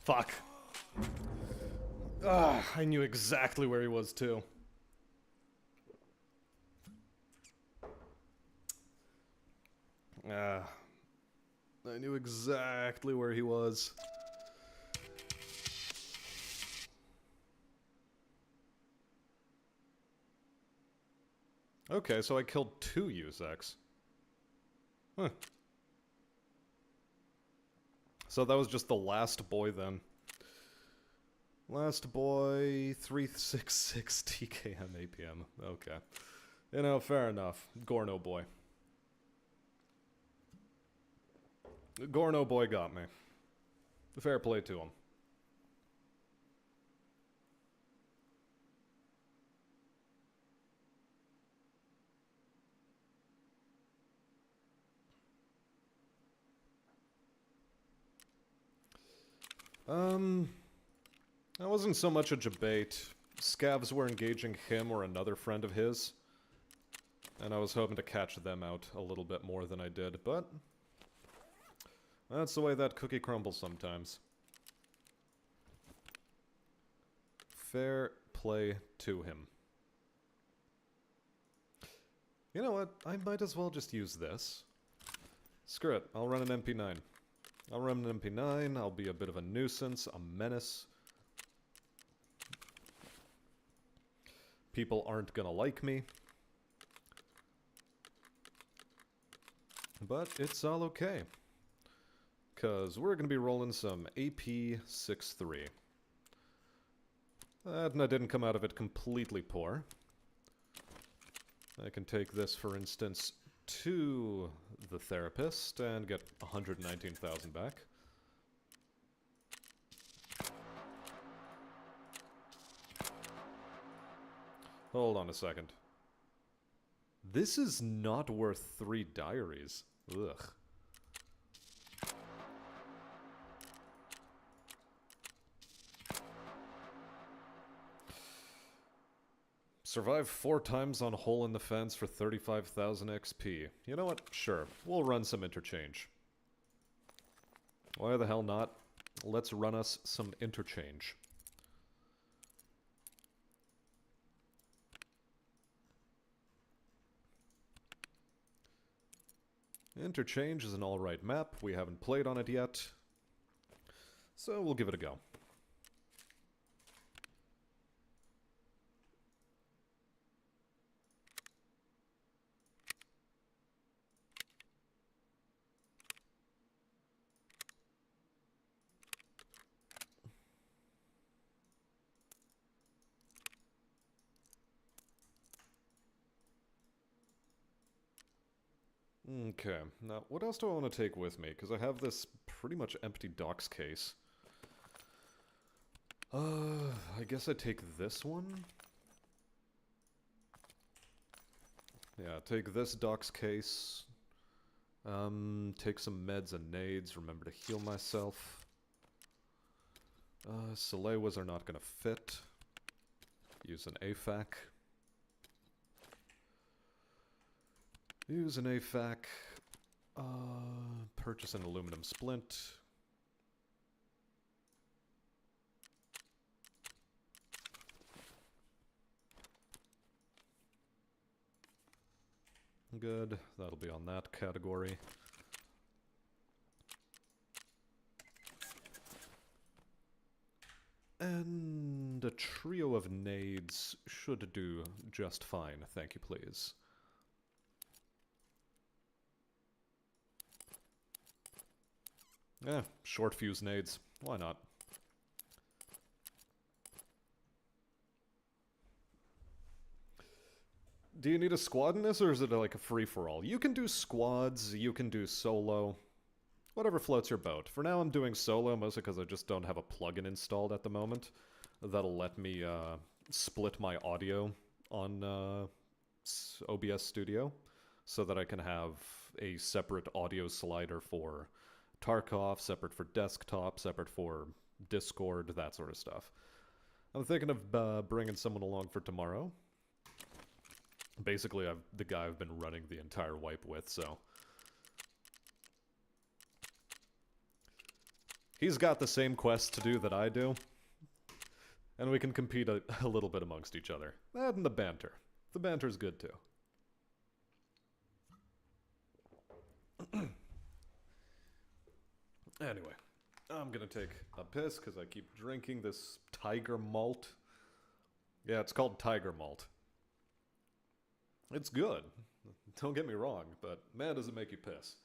Fuck. I knew exactly where he was, too. I knew exactly where he was. Okay, so I killed 2 Uzeks. Huh. So that was just the last boy, then. Last boy, 366 TKM APM. Okay. You know, fair enough. Gorno boy. Gorno boy got me. Fair play to him. That wasn't so much a debate. Scavs were engaging him or another friend of his. And I was hoping to catch them out a little bit more than I did, but that's the way that cookie crumbles sometimes. Fair play to him. You know what? I might as well just use this. Screw it. I'll run an MP9. I'll run an MP9. I'll be a bit of a nuisance, a menace. People aren't gonna like me. but it's all okay. Because we're going to be rolling some AP63. And I didn't come out of it completely poor. I can take this, for instance, to the therapist and get 119,000 back. Hold on a second. This is not worth 3 diaries. Ugh. Survive 4 times on Hole in the Fence for 35,000 XP. You know what? Sure. We'll run some interchange. Why the hell not? Let's run us some interchange. Interchange is an alright map. We haven't played on it yet. So we'll give it a go. Okay, now what else do I want to take with me? Because I have this pretty much empty docks case. I guess I take this one? Yeah, take this docks case. Take some meds and nades, remember to heal myself. Salewas are not gonna fit. Use an AFAC. Use an AFAC. Purchase an aluminum splint. Good, that'll be on that category. And a trio of nades should do just fine, thank you please. Short fuse nades, why not? Do you need a squad in this, or is it like a free-for-all? You can do squads, you can do solo. Whatever floats your boat. For now I'm doing solo, mostly because I just don't have a plugin installed at the moment. That'll let me split my audio on OBS Studio, so that I can have a separate audio slider for Tarkov, separate for desktop, separate for Discord, that sort of stuff. I'm thinking of bringing someone along for tomorrow. Basically, the guy I've been running the entire wipe with, so... He's got the same quests to do that I do. And we can compete a little bit amongst each other. And the banter. The banter's good, too. Anyway, I'm gonna take a piss because I keep drinking this tiger malt. Yeah, it's called tiger malt. It's good. Don't get me wrong, but man, does it make you piss.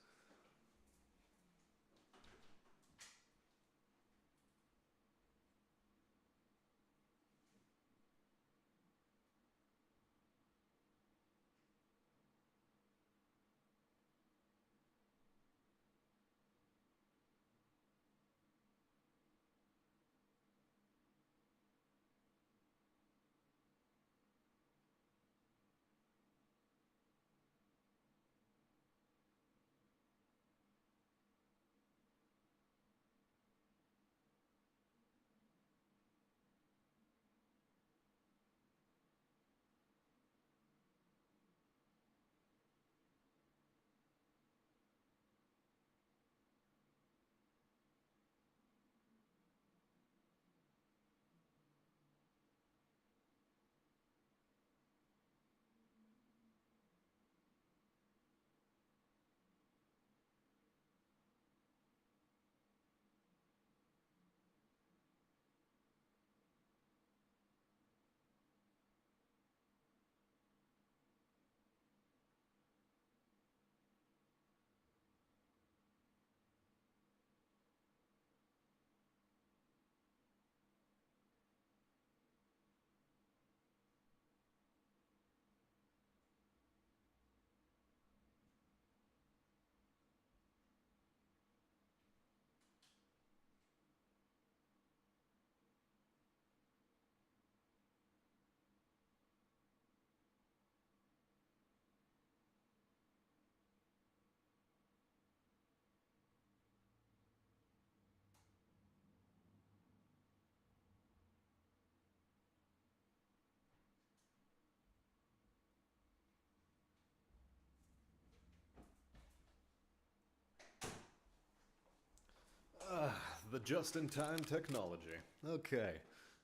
The just-in-time technology. Okay.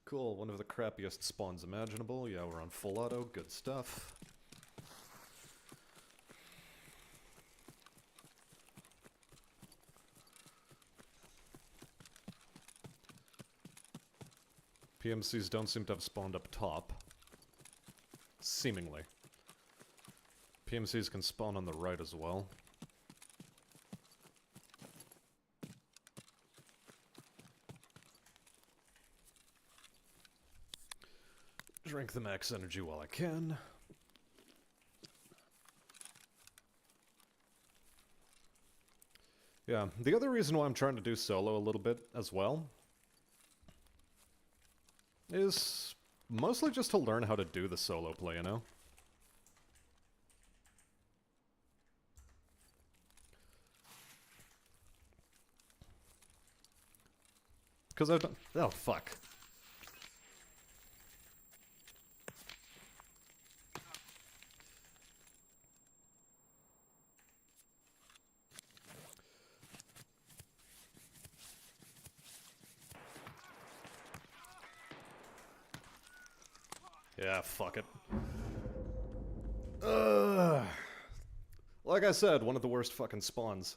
Cool, one of the crappiest spawns imaginable. Yeah, we're on full auto. Good stuff. PMCs don't seem to have spawned up top. Seemingly. PMCs can spawn on the right as well. Drink the max energy while I can. Yeah, the other reason why I'm trying to do solo a little bit as well is mostly just to learn how to do the solo play, you know? Because I've done... Oh, fuck. Yeah, fuck it. Like I said, one of the worst fucking spawns.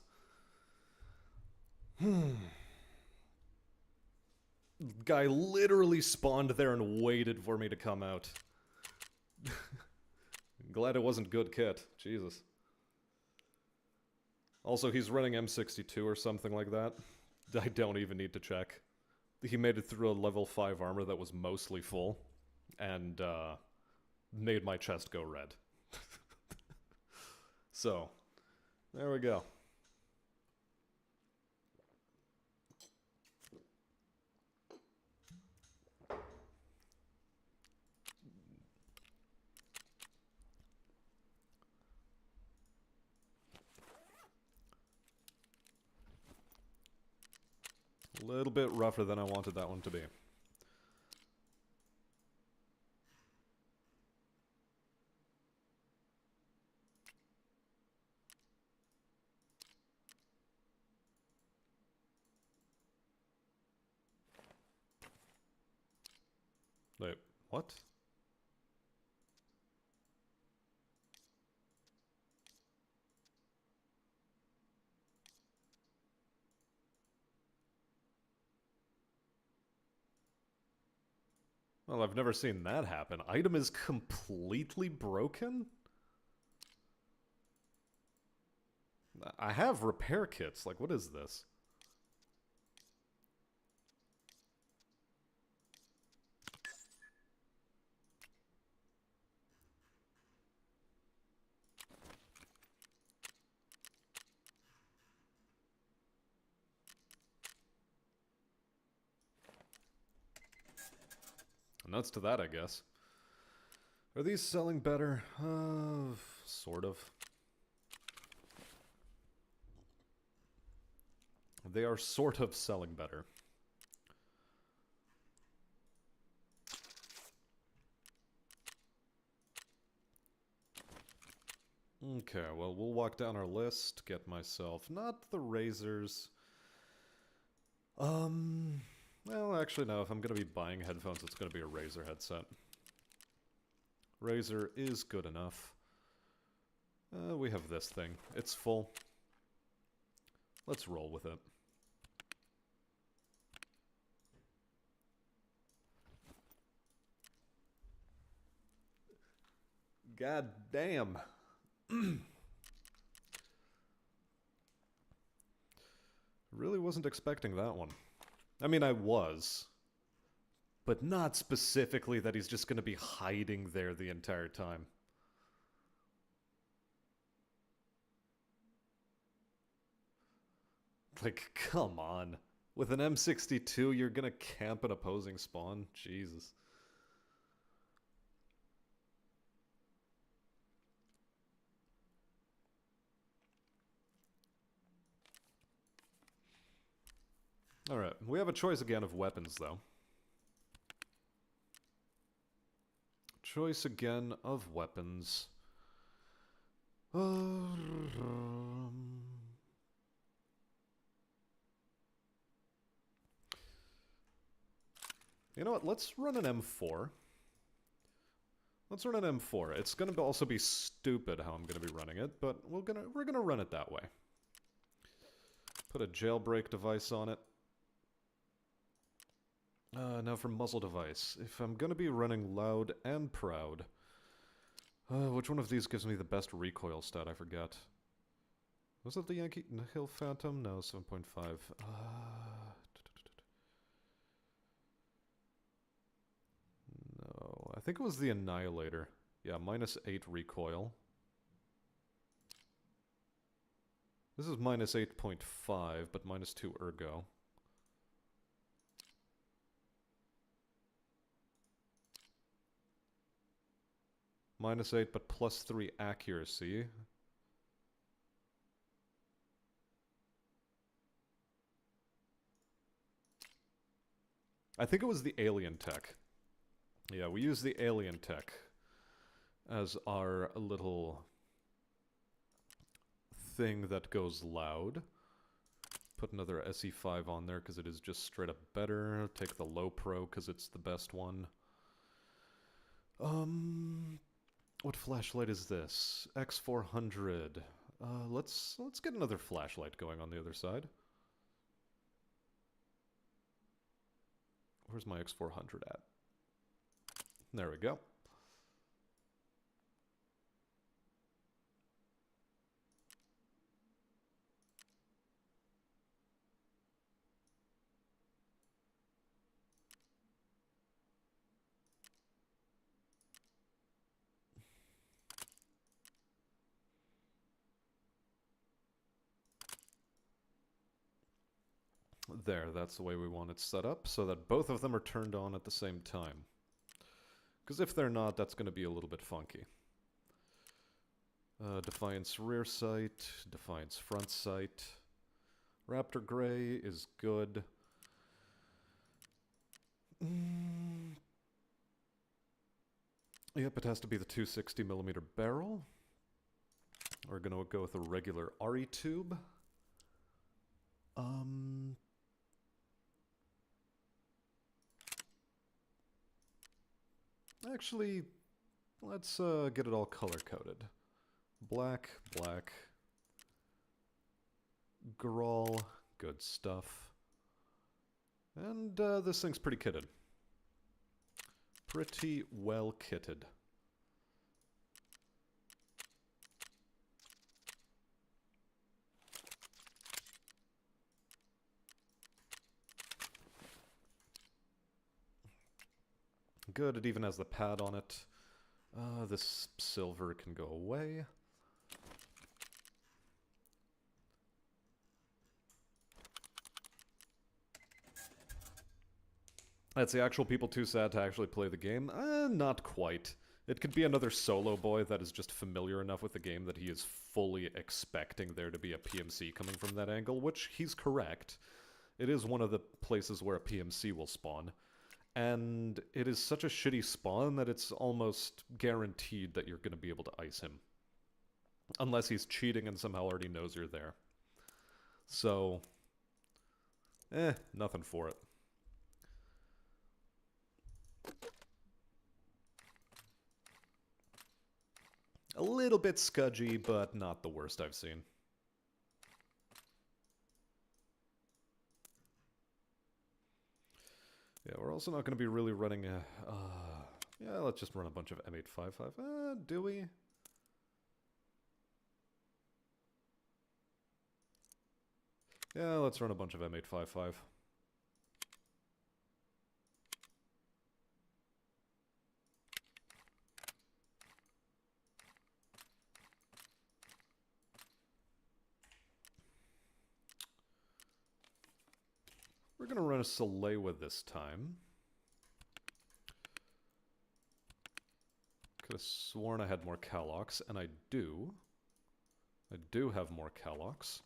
Guy literally spawned there and waited for me to come out. Glad it wasn't good kit. Jesus. Also, he's running M62 or something like that. I don't even need to check. He made it through a level 5 armor that was mostly full. And, made my chest go red. So, there we go. A little bit rougher than I wanted that one to be. Wait, what? Well, I've never seen that happen. Item is completely broken? I have repair kits. Like, what is this? Nuts to that, I guess. Are these selling better? Sort of. They are sort of selling better. Okay, well, we'll walk down our list, get myself, not the razors. Well, actually, no, if I'm gonna be buying headphones, it's gonna be a Razer headset. Razer is good enough. We have this thing. It's full. Let's roll with it. God damn. Really wasn't expecting that one. I mean, I was. But not specifically that he's just going to be hiding there the entire time. Like, come on. With an M62, you're going to camp an opposing spawn? Jesus. Alright, we have a choice again of weapons, though. Choice again of weapons. You know what? Let's run an M4. Let's run an M4. It's gonna also be stupid how I'm gonna be running it, but we're gonna run it that way. Put a jailbreak device on it. Now for muzzle device. If I'm gonna be running loud and proud, which one of these gives me the best recoil stat? I forget. Was it the Yankee Hill Phantom? No, 7.5. No, I think it was the Annihilator. Yeah, -8 recoil. This is -8.5, but -2 ergo. -8, but +3 accuracy. I think it was the alien tech. Yeah, we use the alien tech as our little thing that goes loud. Put another SE5 on there because it is just straight up better. Take the low pro because it's the best one. What flashlight is this? X400. Let's get another flashlight going on the other side. Where's my X400 at? There we go. There, that's the way we want it set up, so that both of them are turned on at the same time. Because if they're not, that's going to be a little bit funky. Defiance rear sight, Defiance front sight. Raptor Gray is good. Yep, it has to be the 260mm barrel. We're going to go with a regular RE tube. Actually, let's get it all color-coded. Black, black. Grawl, good stuff. And this thing's pretty kitted. Pretty well kitted. Good, it even has the pad on it. This silver can go away. That's the actual people too sad to actually play the game? Not quite. It could be another solo boy that is just familiar enough with the game that he is fully expecting there to be a PMC coming from that angle, which he's correct. It is one of the places where a PMC will spawn. And it is such a shitty spawn that it's almost guaranteed that you're going to be able to ice him. Unless he's cheating and somehow already knows you're there. So, nothing for it. A little bit scudgy, but not the worst I've seen. Yeah, we're also not going to be really running a... yeah, let's just run a bunch of M855. Do we? Yeah, let's run a bunch of M855. We're going to run a Soleil this time. Could have sworn I had more Calox, and I do. I do have more Calox.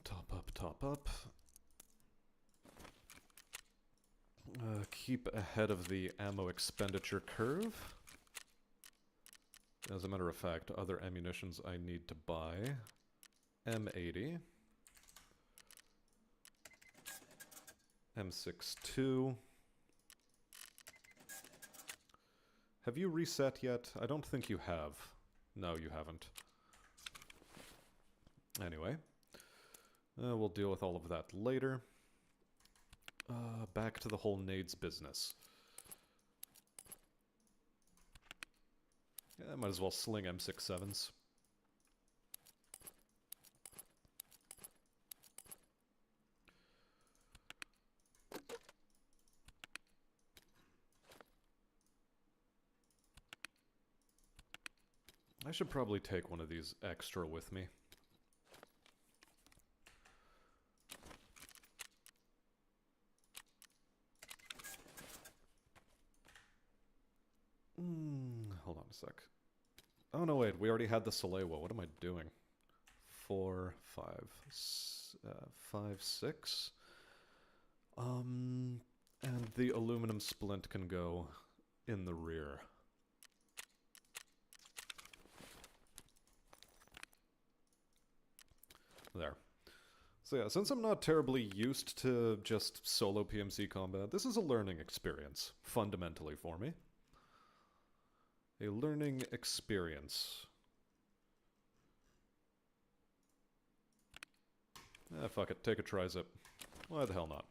Top up, top up. Keep ahead of the ammo expenditure curve. As a matter of fact, other ammunitions I need to buy. M80. M62. Have you reset yet? I don't think you have. No, you haven't. Anyway. We'll deal with all of that later. Back to the whole nades business. Yeah, I might as well sling M67s. I should probably take one of these extra with me. Hold on a sec. Oh no, wait, we already had the Salewa. What am I doing? 4, 5, 5, 6. And the aluminum splint can go in the rear. There. So yeah, since I'm not terribly used to just solo PMC combat, this is a learning experience, fundamentally for me. A learning experience. Fuck it, take a tri-zip. Why the hell not?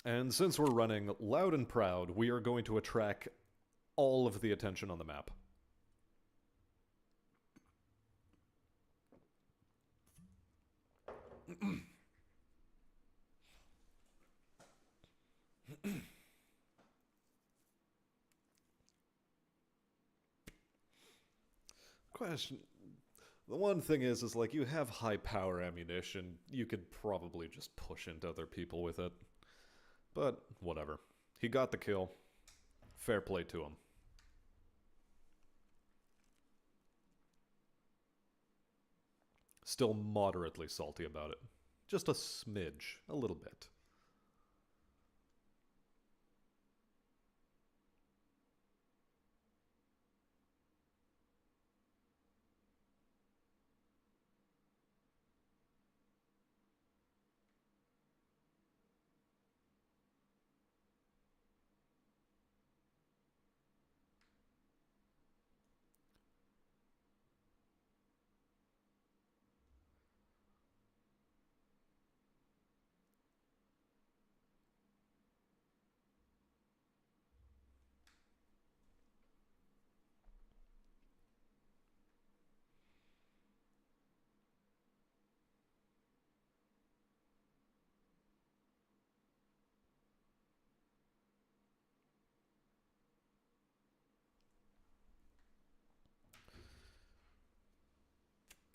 And since we're running loud and proud, we are going to attract all of the attention on the map. Question. The one thing is like, you have high power ammunition, you could probably just push into other people with it. But, whatever. He got the kill. Fair play to him. Still moderately salty about it. Just a smidge. A little bit.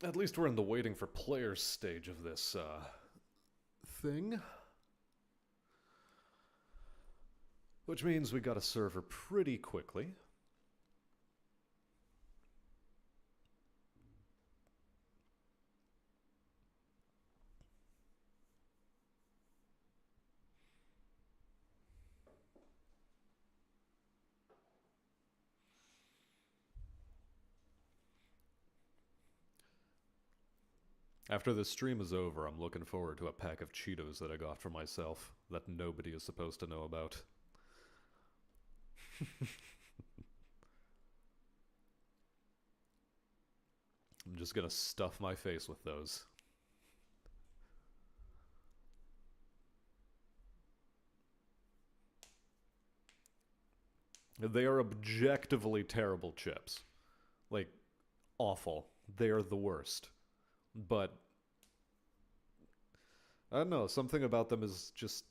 At least we're in the waiting for players stage of this, thing. Which means we got a server pretty quickly. After this stream is over, I'm looking forward to a pack of Cheetos that I got for myself that nobody is supposed to know about. I'm just gonna stuff my face with those. They are objectively terrible chips. Like, awful. They are the worst. But I don't know, something about them is just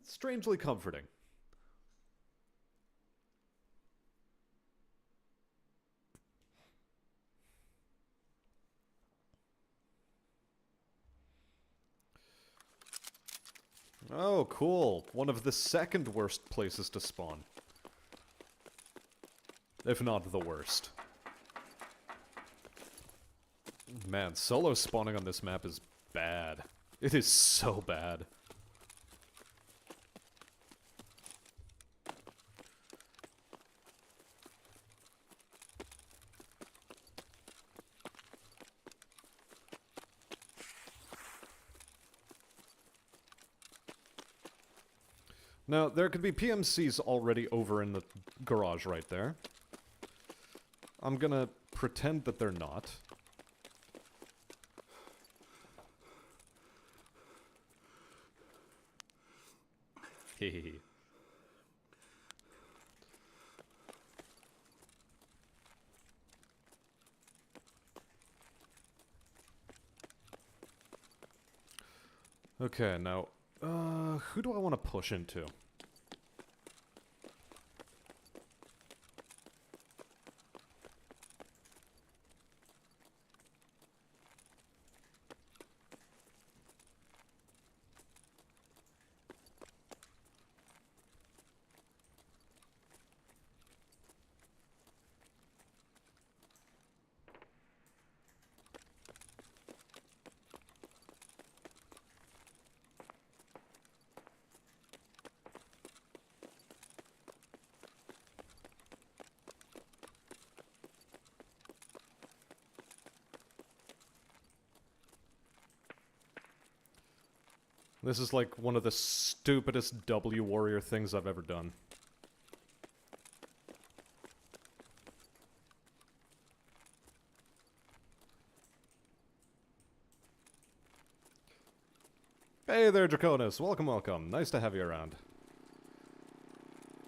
strangely comforting. Oh, cool. One of the second worst places to spawn. If not the worst. Man, solo spawning on this map is bad. It is so bad. Now, there could be PMCs already over in the garage right there. I'm gonna pretend that they're not. Hehehe. Okay, now, who do I want to push into? This is like one of the stupidest W Warrior things I've ever done. Hey there, Draconis. Welcome, welcome. Nice to have you around.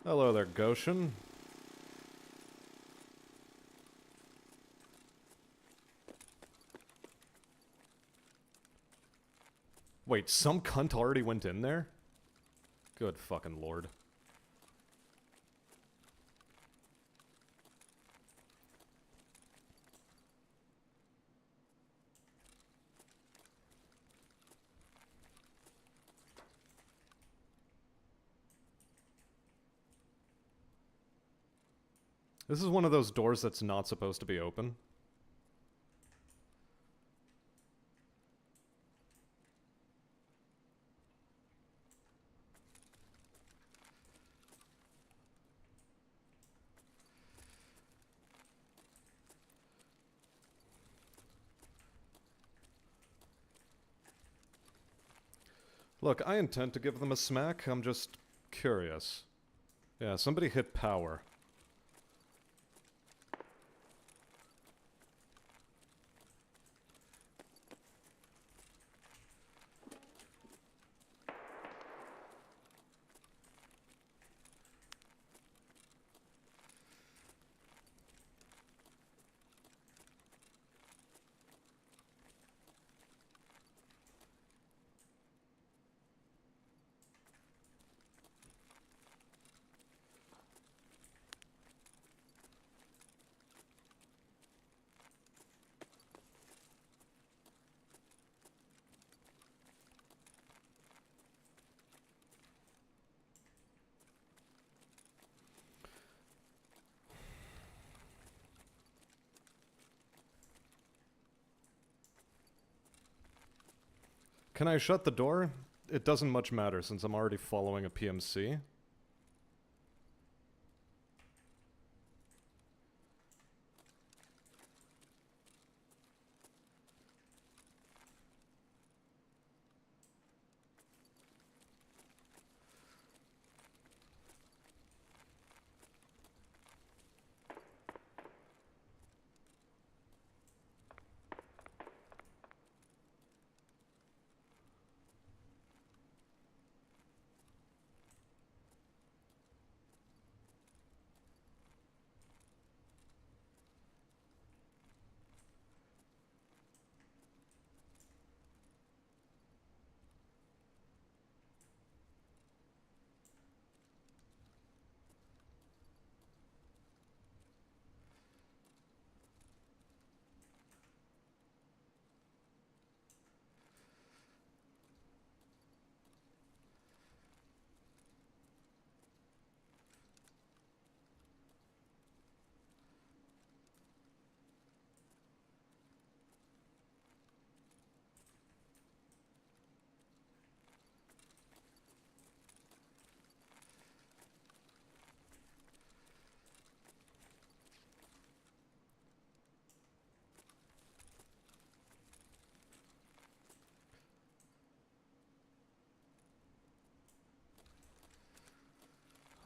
Hello there, Goshen. Wait, some cunt already went in there? Good fucking lord. This is one of those doors that's not supposed to be open. Look, I intend to give them a smack, I'm just curious. Yeah, somebody hit power. Can I shut the door? It doesn't much matter since I'm already following a PMC.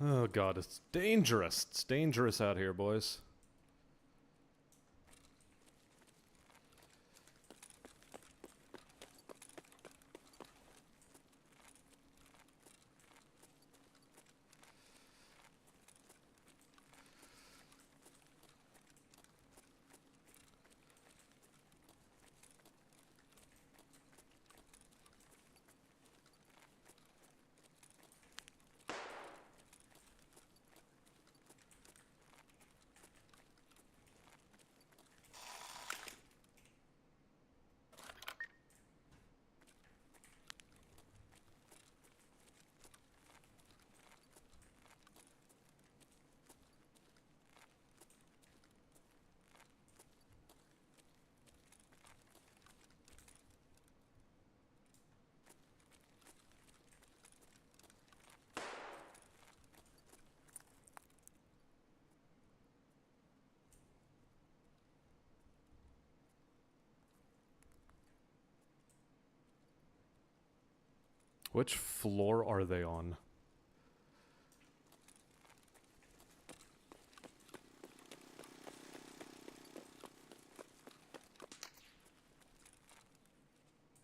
Oh god, it's dangerous. It's dangerous out here, boys. Which floor are they on?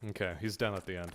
Okay, he's down at the end.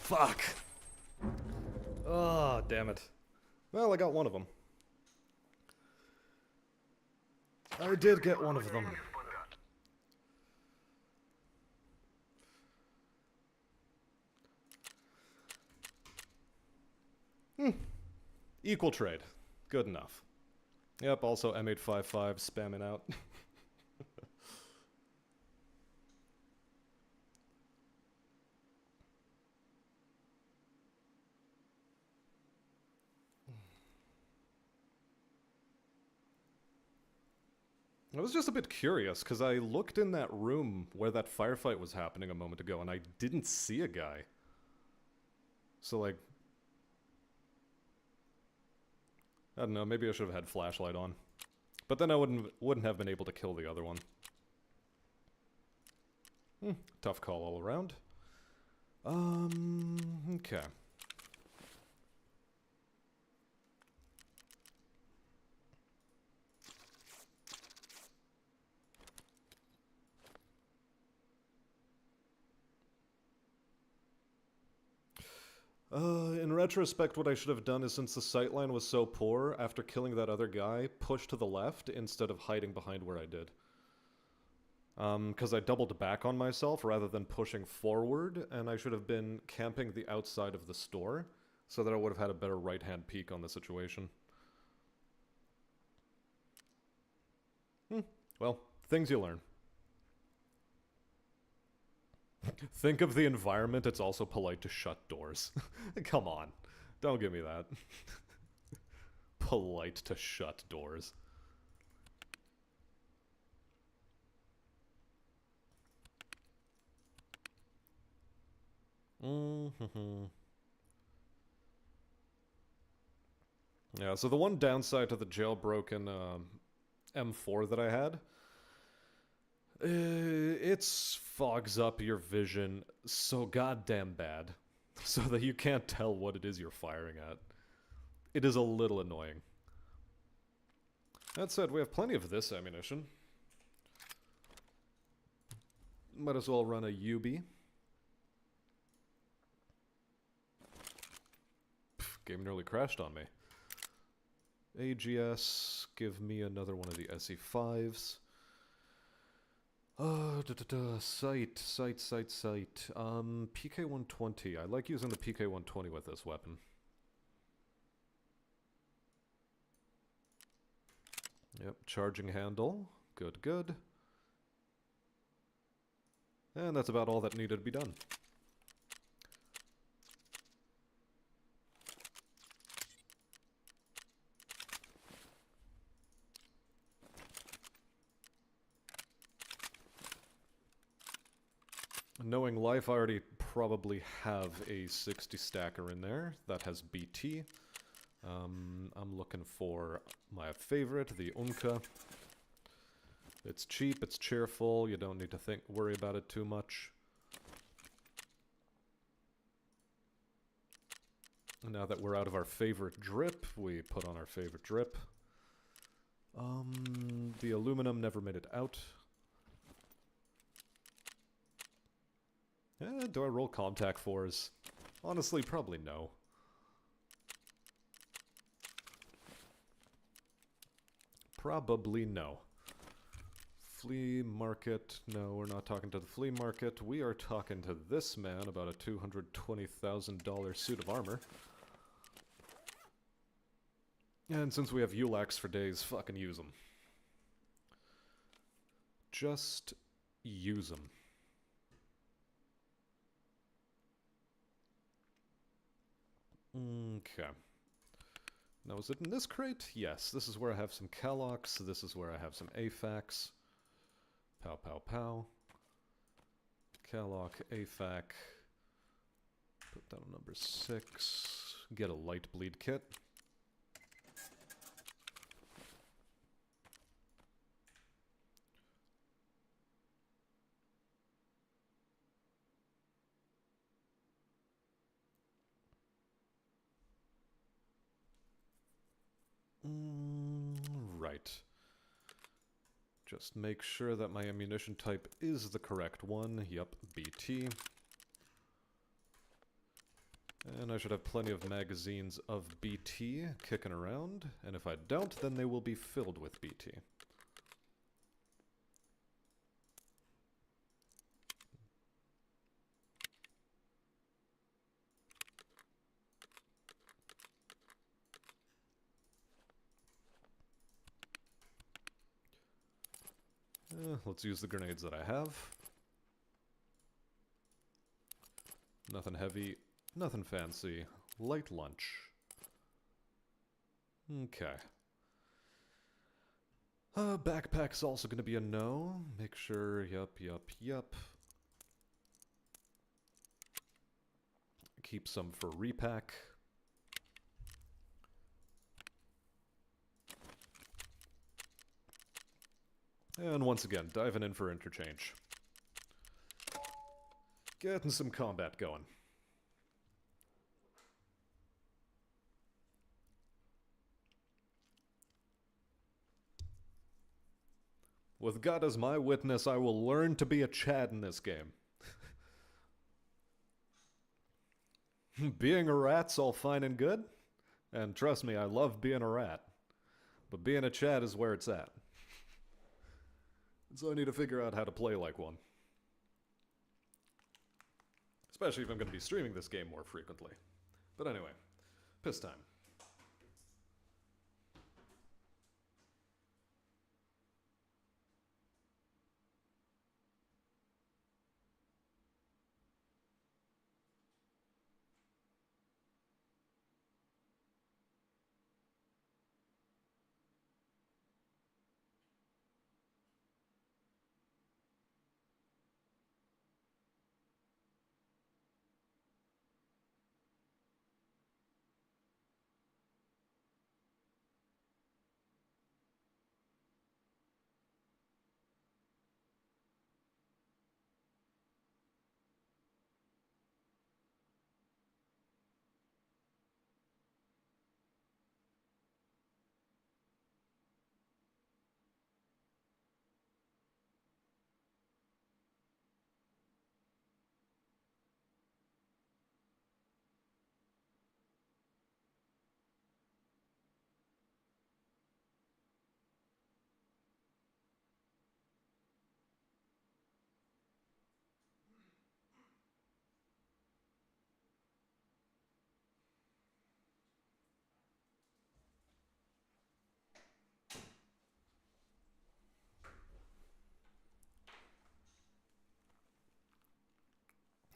Fuck. Oh, damn it. Well, I got one of them. I did get one of them. Equal trade. Good enough. Yep, also M855 spamming out. I was just a bit curious, because I looked in that room where that firefight was happening a moment ago, and I didn't see a guy. So, like... I don't know, maybe I should have had flashlight on. But then I wouldn't have been able to kill the other one. Tough call all around. Okay. In retrospect, what I should have done is, since the sightline was so poor, after killing that other guy, push to the left instead of hiding behind where I did. Because I doubled back on myself rather than pushing forward, and I should have been camping the outside of the store, so that I would have had a better right-hand peek on the situation. Well, things you learn. Think of the environment, it's also polite to shut doors. Come on. Don't give me that. Polite to shut doors. Yeah, so the one downside to the jailbroken M4 that I had, it fogs up your vision so goddamn bad, so that you can't tell what it is you're firing at. It is a little annoying. That said, we have plenty of this ammunition. Might as well run a UB. Game nearly crashed on me. AGS, give me another one of the SE5s. Sight. PK-120. I like using the PK-120 with this weapon. Yep, charging handle. Good. And that's about all that needed to be done. Knowing life, I already probably have a 60 stacker in there that has BT. I'm looking for my favorite, the Unka. It's cheap, it's cheerful, you don't need to worry about it too much. Now that we're out of our favorite drip, we put on our favorite drip. The aluminum never made it out. Do I roll contact 4s? Honestly, probably no. Probably no. Flea market. No, we're not talking to the flea market. We are talking to this man about a $220,000 suit of armor. And since we have ULACs for days, fucking use them. Just use them. Okay. Now, is it in this crate? Yes, this is where I have some Calox. This is where I have some AFACs. Pow. Caloc, AFAC. Put that on number 6. Get a light bleed kit. Right. Just make sure that my ammunition type is the correct one. Yup, BT. And I should have plenty of magazines of BT kicking around. And if I don't, then they will be filled with BT. Let's use the grenades that I have. Nothing heavy, nothing fancy. Light lunch. Okay. Backpack's also going to be a no. Make sure, yup. Keep some for repack. And once again, diving in for interchange. Getting some combat going. With God as my witness, I will learn to be a Chad in this game. Being a rat's all fine and good. And trust me, I love being a rat. But being a Chad is where it's at. So I need to figure out how to play like one. Especially if I'm going to be streaming this game more frequently. But anyway, piss time.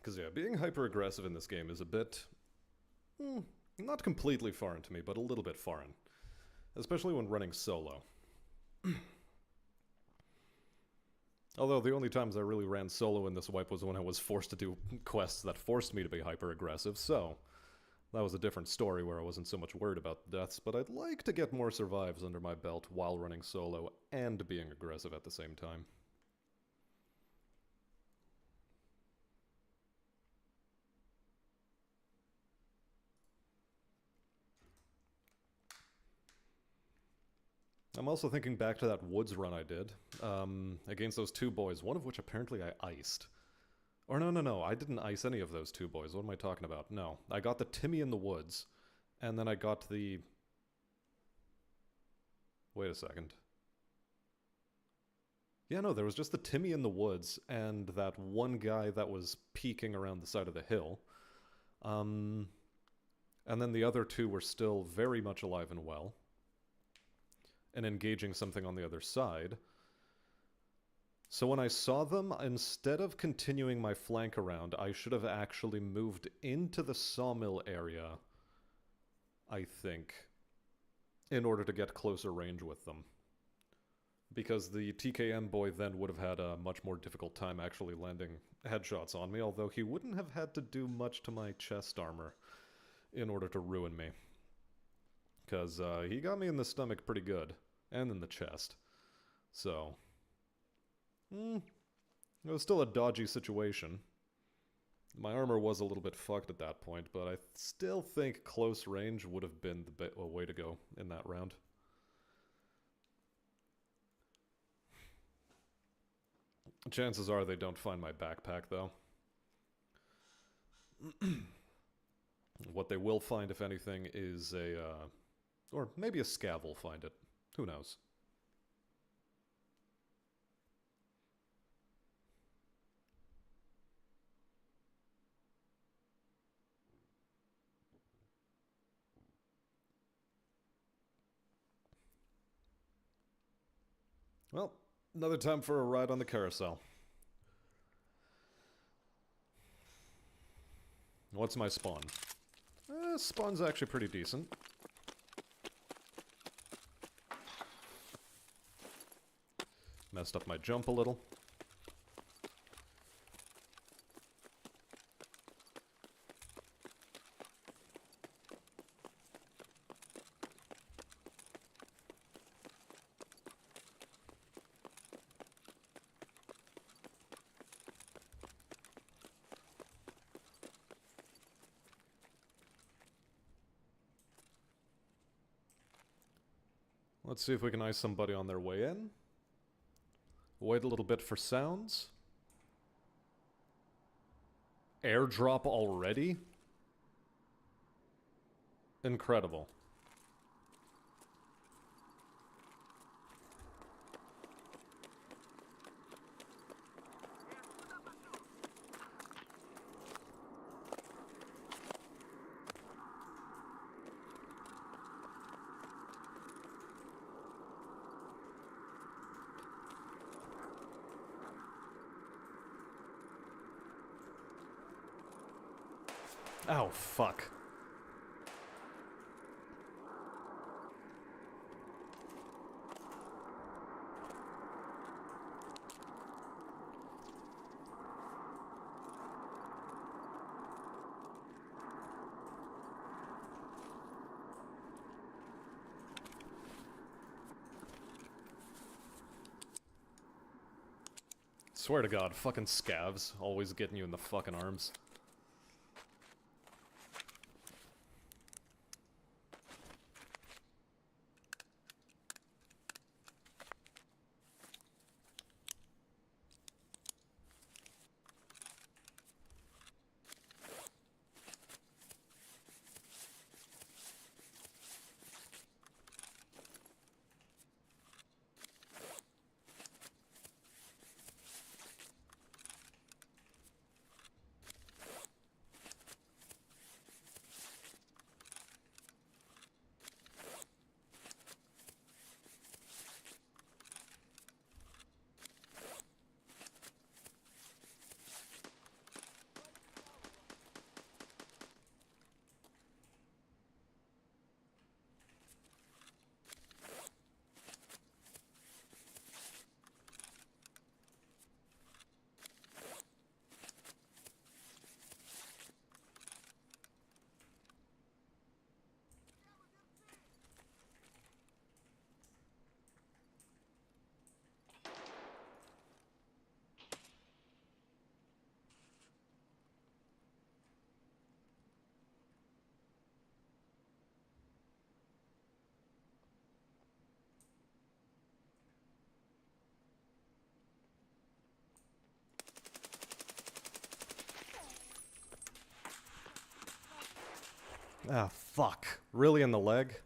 Because, yeah, being hyper-aggressive in this game is a bit... not completely foreign to me, but a little bit foreign. Especially when running solo. Although the only times I really ran solo in this wipe was when I was forced to do quests that forced me to be hyper-aggressive, so... that was a different story where I wasn't so much worried about deaths, but I'd like to get more survives under my belt while running solo and being aggressive at the same time. I'm also thinking back to that woods run I did, against those two boys, one of which apparently I iced. Or no, I didn't ice any of those two boys. What am I talking about? No, I got the Timmy in the woods, and then I got the... wait a second. Yeah, no, there was just the Timmy in the woods, and that one guy that was peeking around the side of the hill. And then the other two were still very much alive and well, and engaging something on the other side. So when I saw them, instead of continuing my flank around, I should have actually moved into the sawmill area, I think, in order to get closer range with them. Because the TKM boy then would have had a much more difficult time actually landing headshots on me, although he wouldn't have had to do much to my chest armor in order to ruin me. Because he got me in the stomach pretty good, and in the chest. So... it was still a dodgy situation. My armor was a little bit fucked at that point, but I still think close range would have been the way to go in that round. Chances are they don't find my backpack, though. What they will find, if anything, is a... or maybe a scav will find it. Who knows? Well, another time for a ride on the carousel. What's my spawn? Spawn's actually pretty decent. Messed up my jump a little. Let's see if we can ice somebody on their way in. Wait a little bit for sounds. Airdrop already? Incredible. Oh, fuck. Swear to God, fucking scavs always getting you in the fucking arms. Ah, fuck. Really in the leg?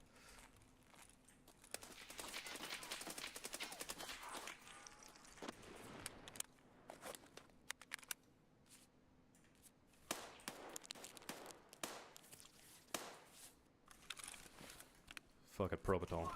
Fuck it, Probital.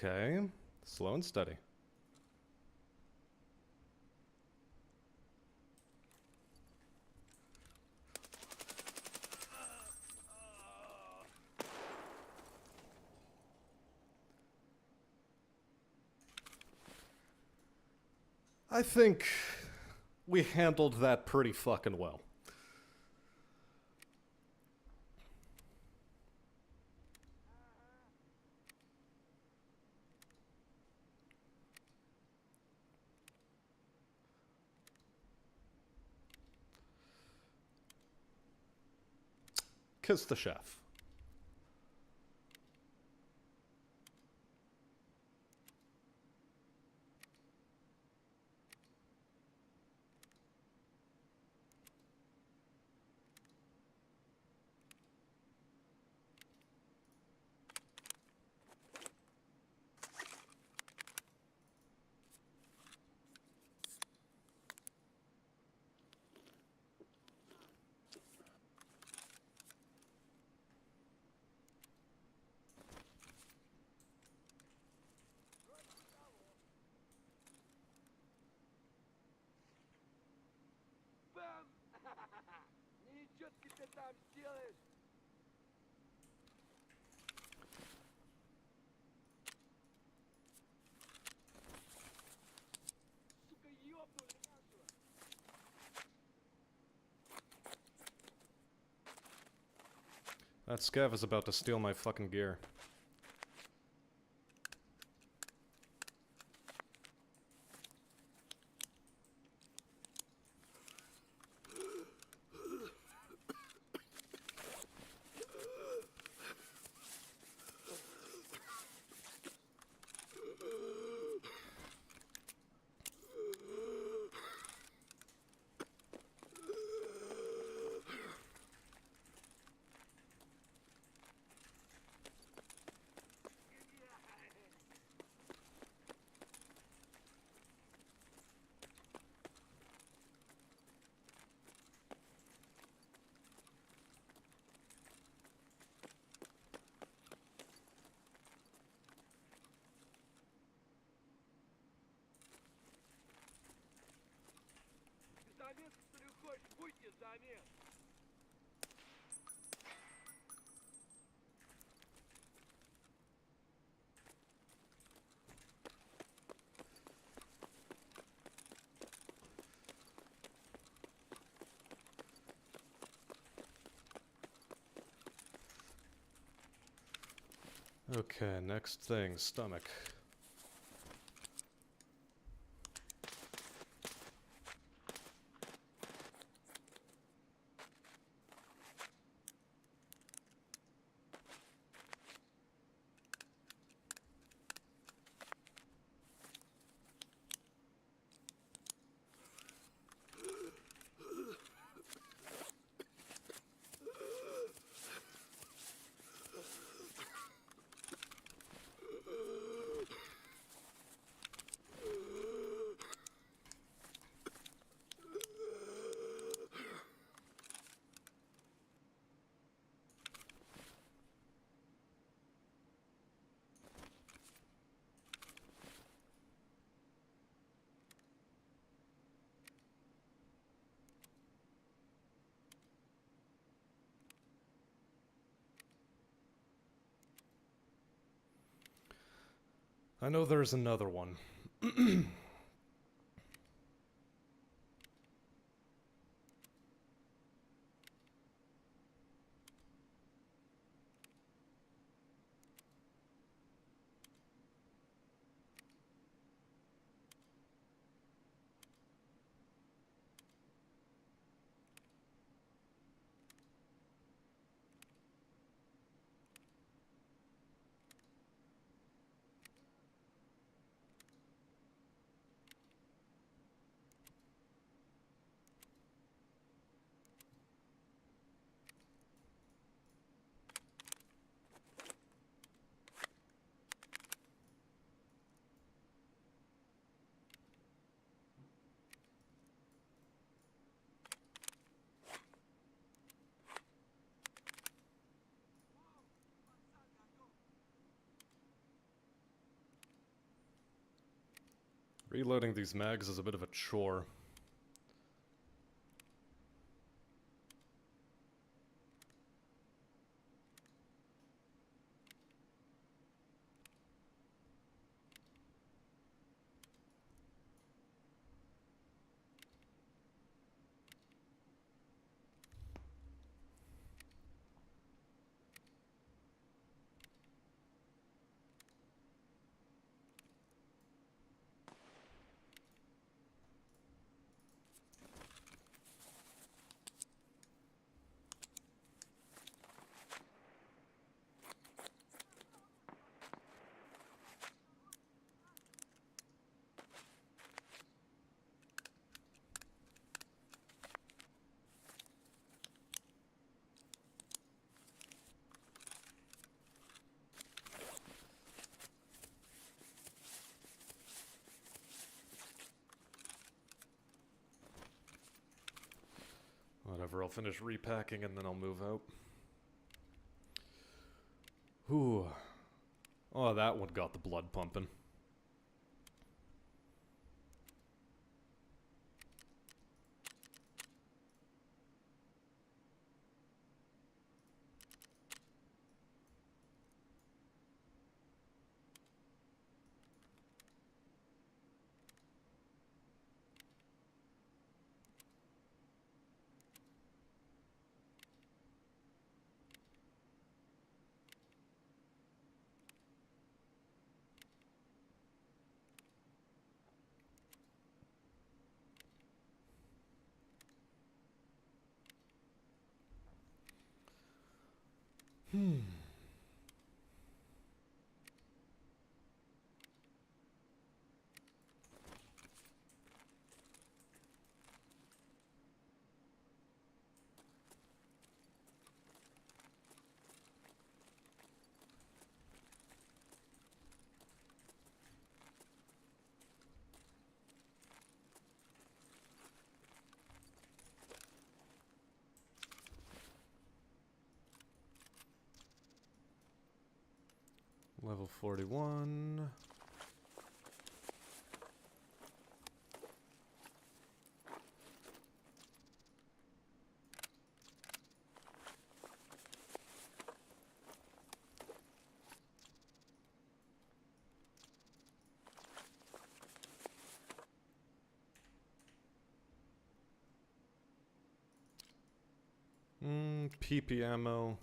Okay. Slow and steady. I think we handled that pretty fucking well. Kiss the chef. Ничего ты там сделаешь? That scav is about to steal my fucking gear. Okay, next thing, stomach. I know there's another one. Reloading these mags is a bit of a chore. Whatever, I'll finish repacking and then I'll move out. Whew. Oh, that one got the blood pumping. Hmm. Level 41. PP ammo.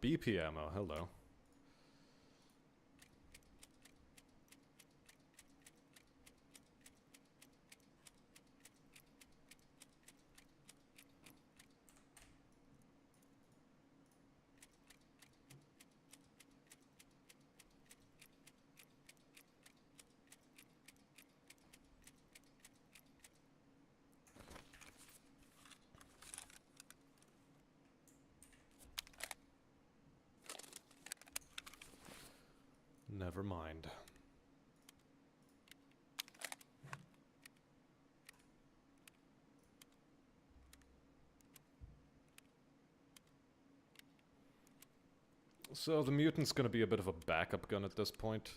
BP ammo, hello. Never mind. So the mutant's gonna be a bit of a backup gun at this point.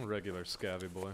Regular scavvy boy.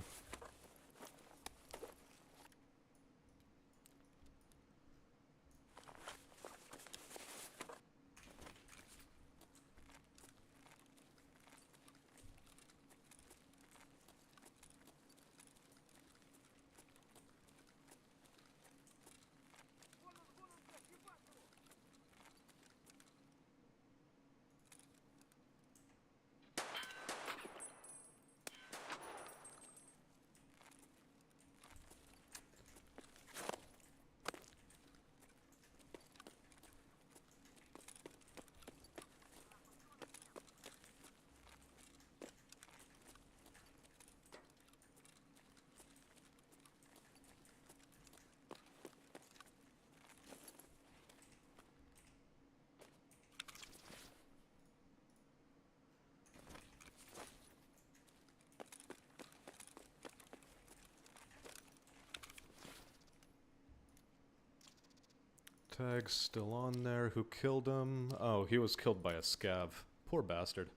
Tag's still on there. Who killed him? Oh, he was killed by a scav. Poor bastard.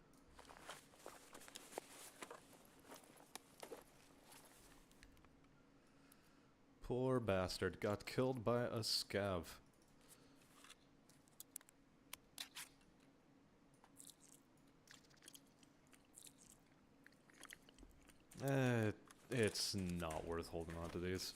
Poor bastard. Got killed by a scav. It's not worth holding on to these.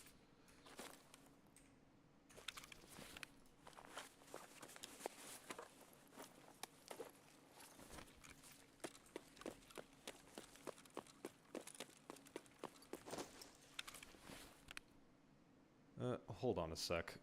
Hold on a sec.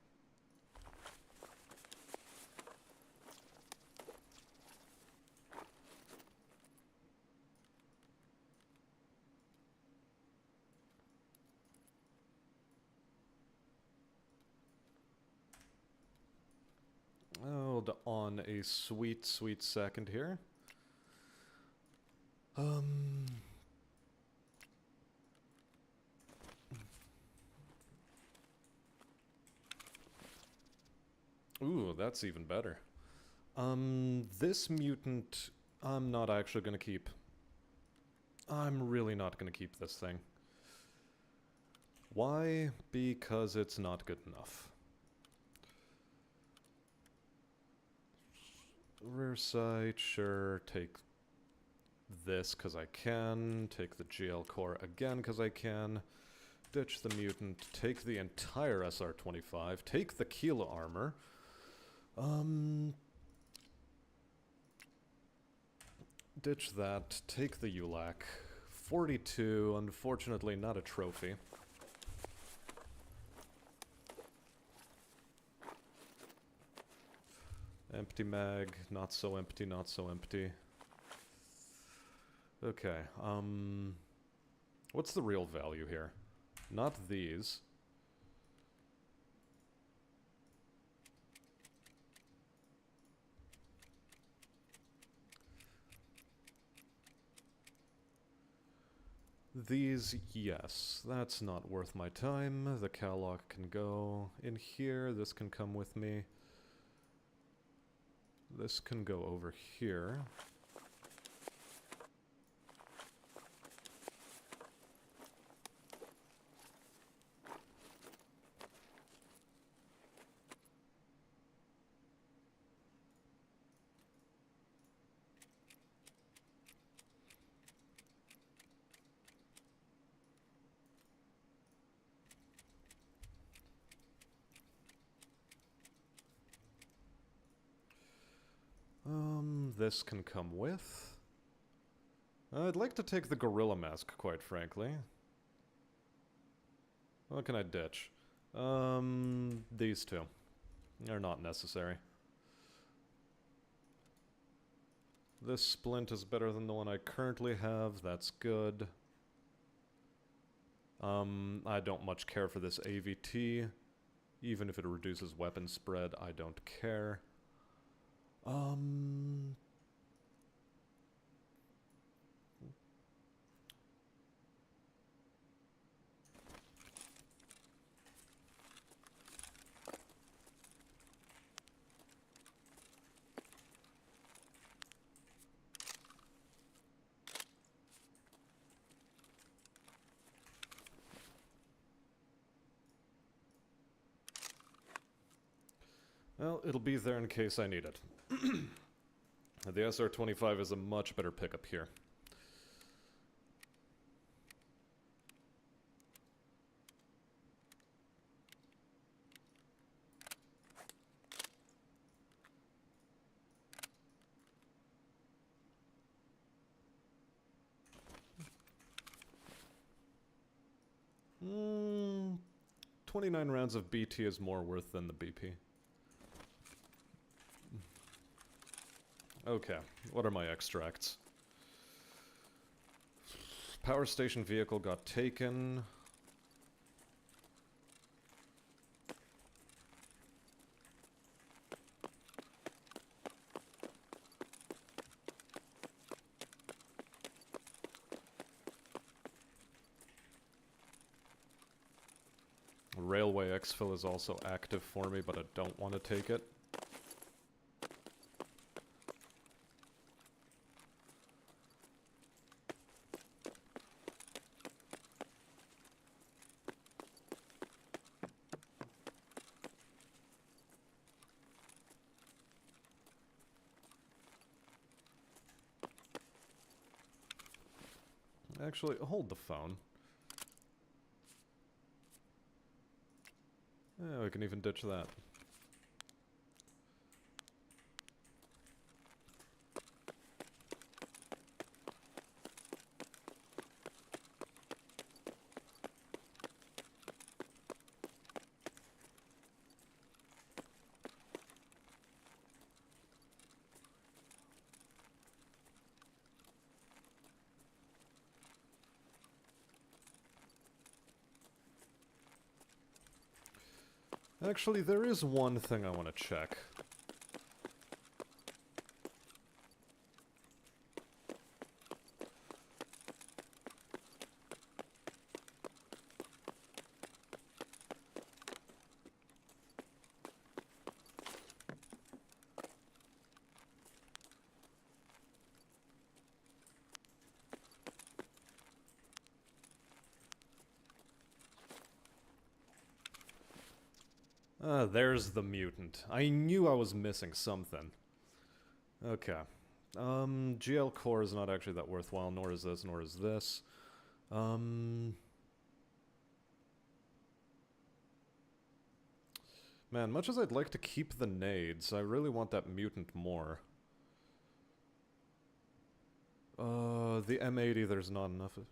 Hold on a sweet, sweet second here. Ooh, that's even better. This mutant I'm not actually gonna keep... I'm really not gonna keep this thing. Why? Because it's not good enough. Rear sight, sure, take this because I can, take the GL core again because I can, ditch the mutant, take the entire SR-25, take the Kilo armor, ditch that, take the ULAC, 42, unfortunately not a trophy. Empty mag, not so empty, not so empty. Okay, what's the real value here? Not these. These, yes, that's not worth my time. The Callock can go in here, this can come with me. This can go over here. This can come with. I'd like to take the gorilla mask, quite frankly. What can I ditch? These two. They're not necessary. This splint is better than the one I currently have, that's good. I don't much care for this AVT. Even if it reduces weapon spread, I don't care. Well, it'll be there in case I need it. The SR-25 is a much better pickup here. Hmm, 29 rounds of BT is more worth than the BP. Okay, what are my extracts? Power station vehicle got taken. Railway exfil is also active for me, but I don't want to take it. Actually, hold the phone. Yeah, we can even ditch that. Actually, there is one thing I want to check. There's the mutant. I knew I was missing something. Okay. GL core is not actually that worthwhile, nor is this, nor is this. Man, much as I'd like to keep the nades, I really want that mutant more. The M80, there's not enough of.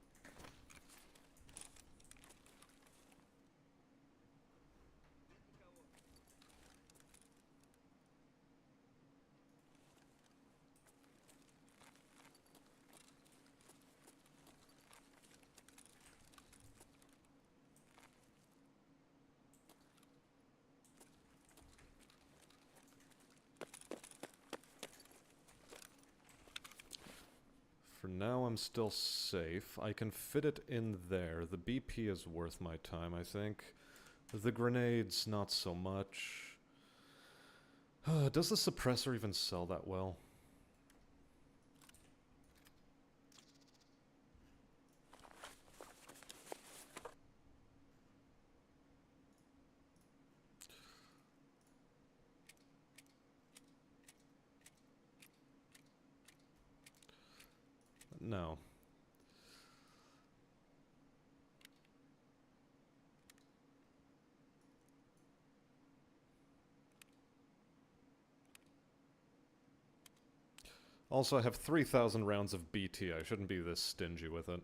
For now, I'm still safe. I can fit it in there. The BP is worth my time, I think. The grenades, not so much. Does the suppressor even sell that well? No. Also, I have 3,000 rounds of BT. I shouldn't be this stingy with it.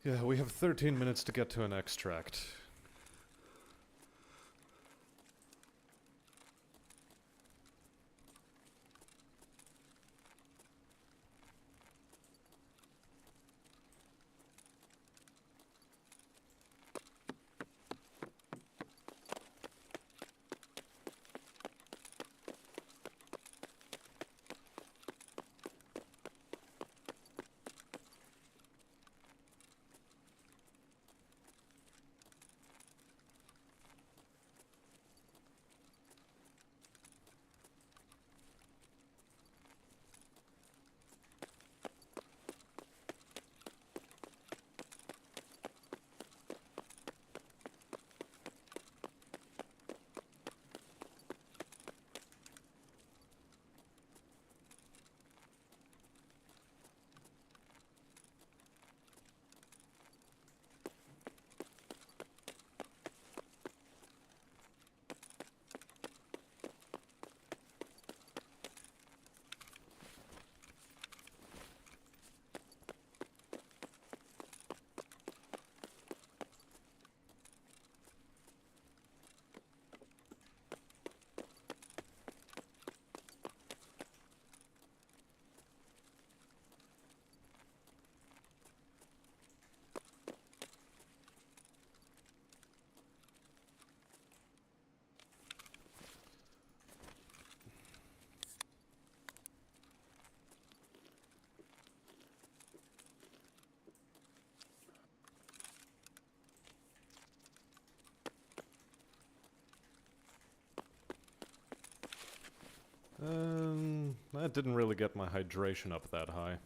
Yeah, we have 13 minutes to get to an extract. That didn't really get my hydration up that high.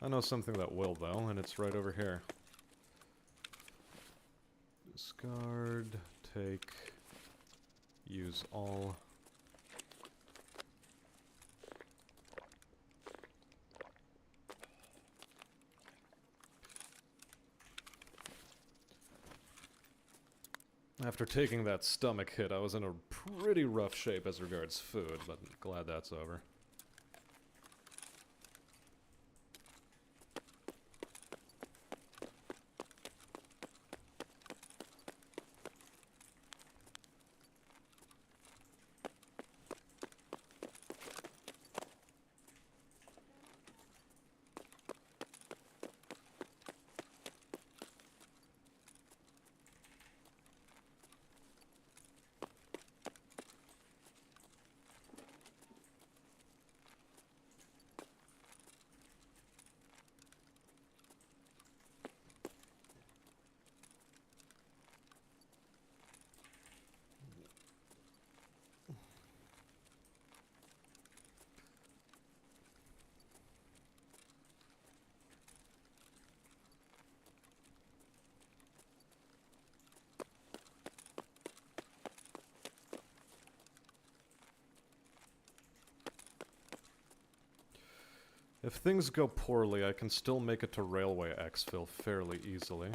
I know something that will, though, and it's right over here. Discard, take, use all. After taking that stomach hit, I was in a pretty rough shape as regards food, but glad that's over. If things go poorly, I can still make it to Railway Exfil fairly easily.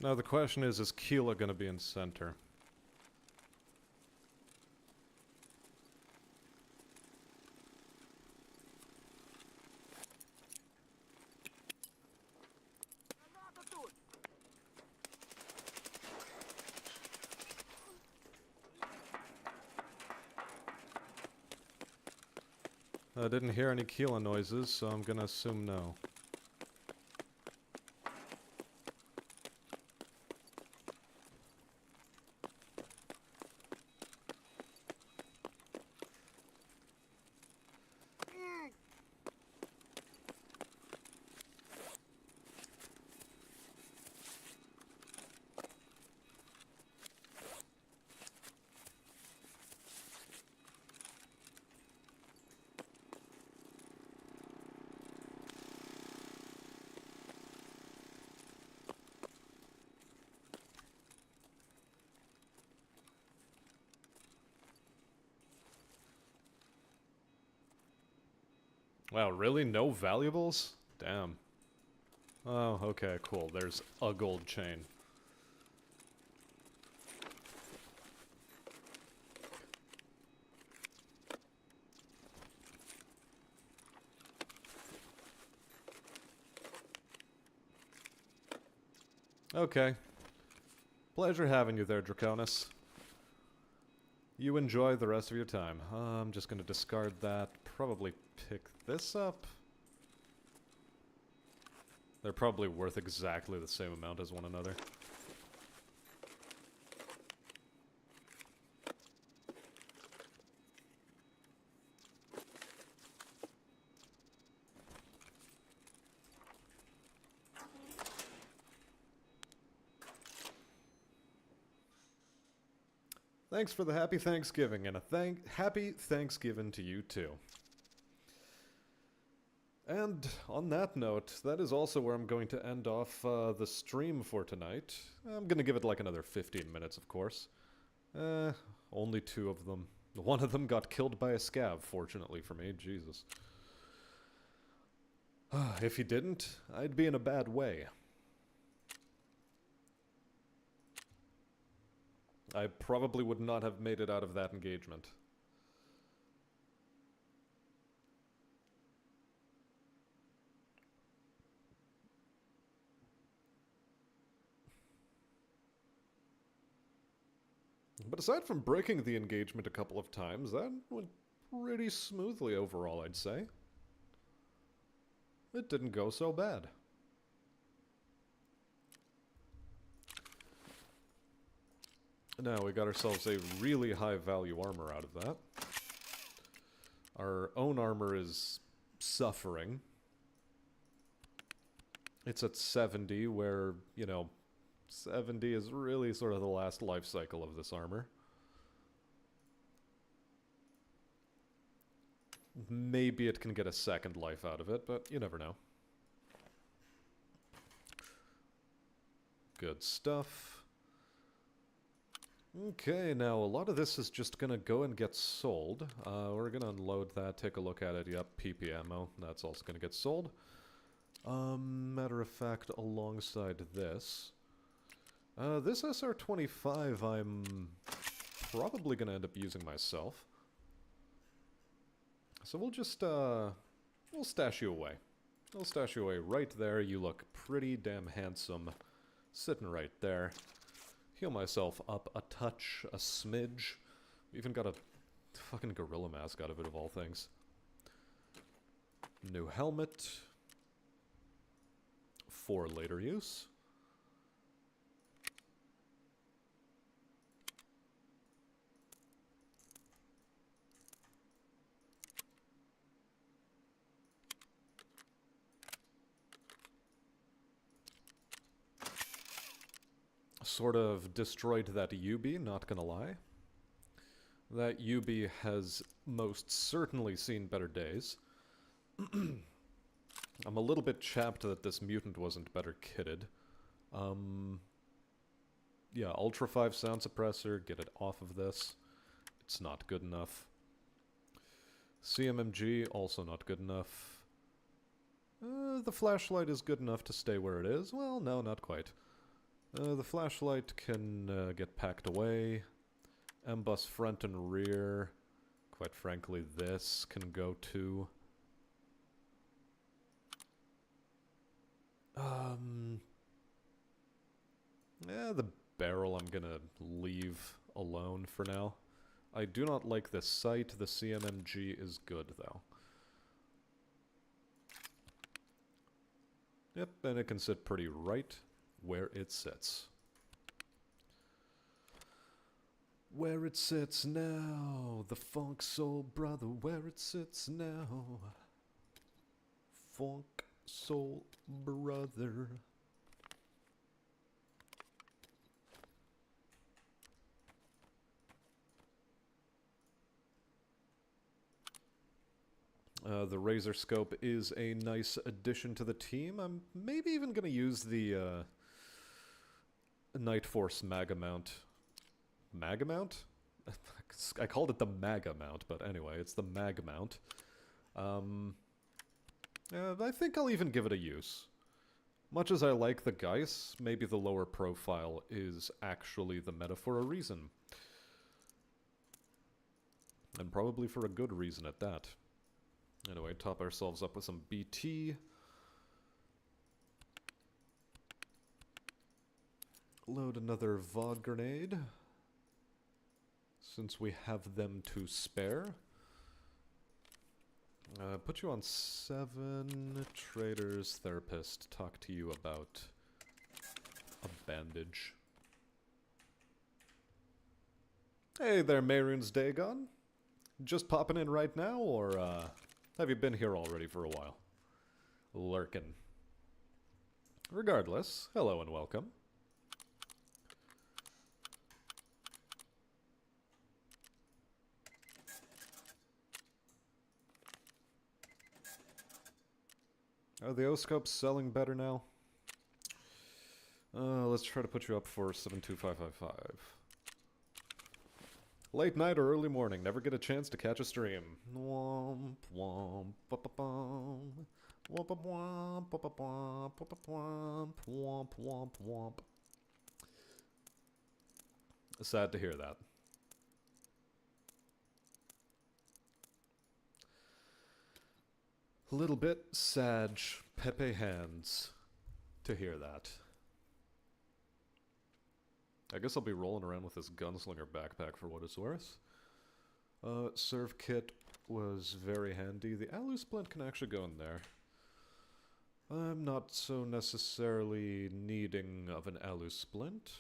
Now the question is Keela gonna be in center? I didn't hear any Keela noises, so I'm gonna assume no. Wow, really? No valuables? Damn. Oh, okay, cool. There's a gold chain. Okay. Pleasure having you there, Draconis. You enjoy the rest of your time. I'm just gonna discard that. Probably pick this up. They're probably worth exactly the same amount as one another. Thanks for the happy Thanksgiving, and a happy Thanksgiving to you too. And on that note, that is also where I'm going to end off the stream for tonight. I'm going to give it like another 15 minutes, of course. Only 2 of them. One of them got killed by a scav, fortunately for me. Jesus. If he didn't, I'd be in a bad way. I probably would not have made it out of that engagement. But aside from breaking the engagement a couple of times, that went pretty smoothly overall, I'd say. It didn't go so bad. Now we got ourselves a really high value armor out of that. Our own armor is suffering. It's at 70, where, you know, 70 is really sort of the last life cycle of this armor. Maybe it can get a second life out of it, but you never know. Good stuff. Okay, now a lot of this is just gonna go and get sold. We're gonna unload that, take a look at it. Yep, PP ammo. That's also gonna get sold. Matter of fact, alongside this... this SR-25 I'm probably gonna end up using myself. So we'll just, we'll stash you away. We'll stash you away right there. You look pretty damn handsome sitting right there. Heal myself up a touch, a smidge. We even got a fucking gorilla mask out of it, of all things. New helmet. For later use. Sort of destroyed that UB, not gonna lie. That UB has most certainly seen better days. I'm a little bit chapped that this mutant wasn't better kitted. Yeah, Ultra 5 sound suppressor, get it off of this. It's not good enough. CMMG, also not good enough. The flashlight is good enough to stay where it is. Well, no, not quite. The flashlight can get packed away. M-bus front and rear. Quite frankly, this can go too. Yeah, the barrel I'm gonna leave alone for now. I do not like the sight. The CMMG is good, though. Yep, and it can sit pretty right where it sits. Where it sits now, the funk soul brother, where it sits now. Funk soul brother. The Razor Scope is a nice addition to the team. I'm maybe even going to use the Night Force Maga Mount. Maga Mount? I called it the Maga Mount, but anyway, it's the Mag Mount. I think I'll even give it a use. Much as I like the Geis, maybe the lower profile is actually the meta for a reason. And probably for a good reason at that. Anyway, top ourselves up with some BT. Load another VOD grenade. Since we have them to spare. Put you on 7. Traders, therapist, talk to you about a bandage. Hey there, Mayroon's Dagon. Just popping in right now, or have you been here already for a while? Lurkin'. Regardless, hello and welcome. Are the O-scopes selling better now? Let's try to put you up for 72555. Late night or early morning, never get a chance to catch a stream. Womp womp womp womp womp womp womp womp womp womp. Sad to hear that. Little bit sad, Pepe hands to hear that. I guess I'll be rolling around with this gunslinger backpack for what it's worth. Serve kit was very handy. The alu splint can actually go in there. I'm not so necessarily needing of an alu splint.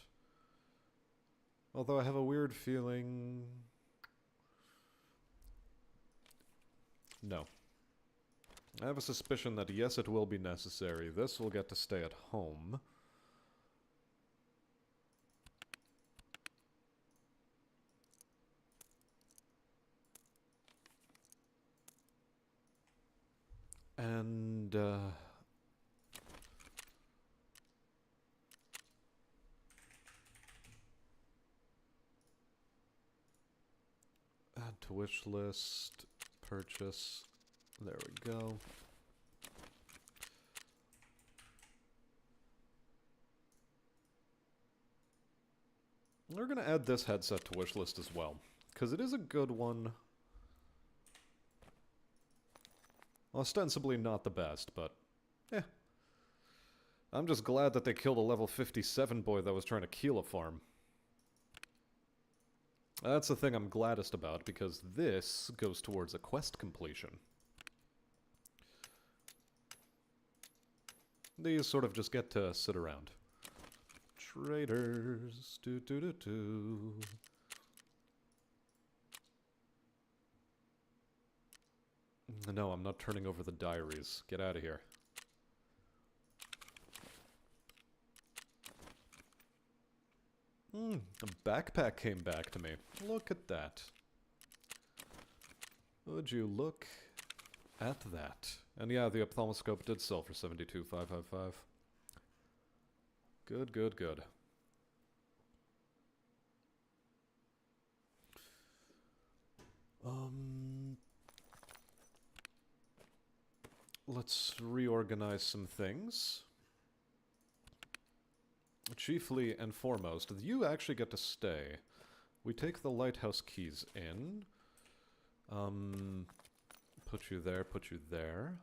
Although I have a weird feeling... No. I have a suspicion that yes, it will be necessary. This will get to stay at home. And, add to wish list, purchase, there we go. We're gonna add this headset to wish list as well, because it is a good one. Ostensibly not the best, but eh. I'm just glad that they killed a level 57 boy that was trying to keel a farm. That's the thing I'm gladdest about, because this goes towards a quest completion. These sort of just get to sit around. Traders, do. No, I'm not turning over the diaries. Get out of here. A backpack came back to me. Look at that. Would you look at that? And yeah, the ophthalmoscope did sell for 72,555. Good, good, good. Let's reorganize some things. Chiefly and foremost, you actually get to stay. We take the lighthouse keys in. Put you there, put you there.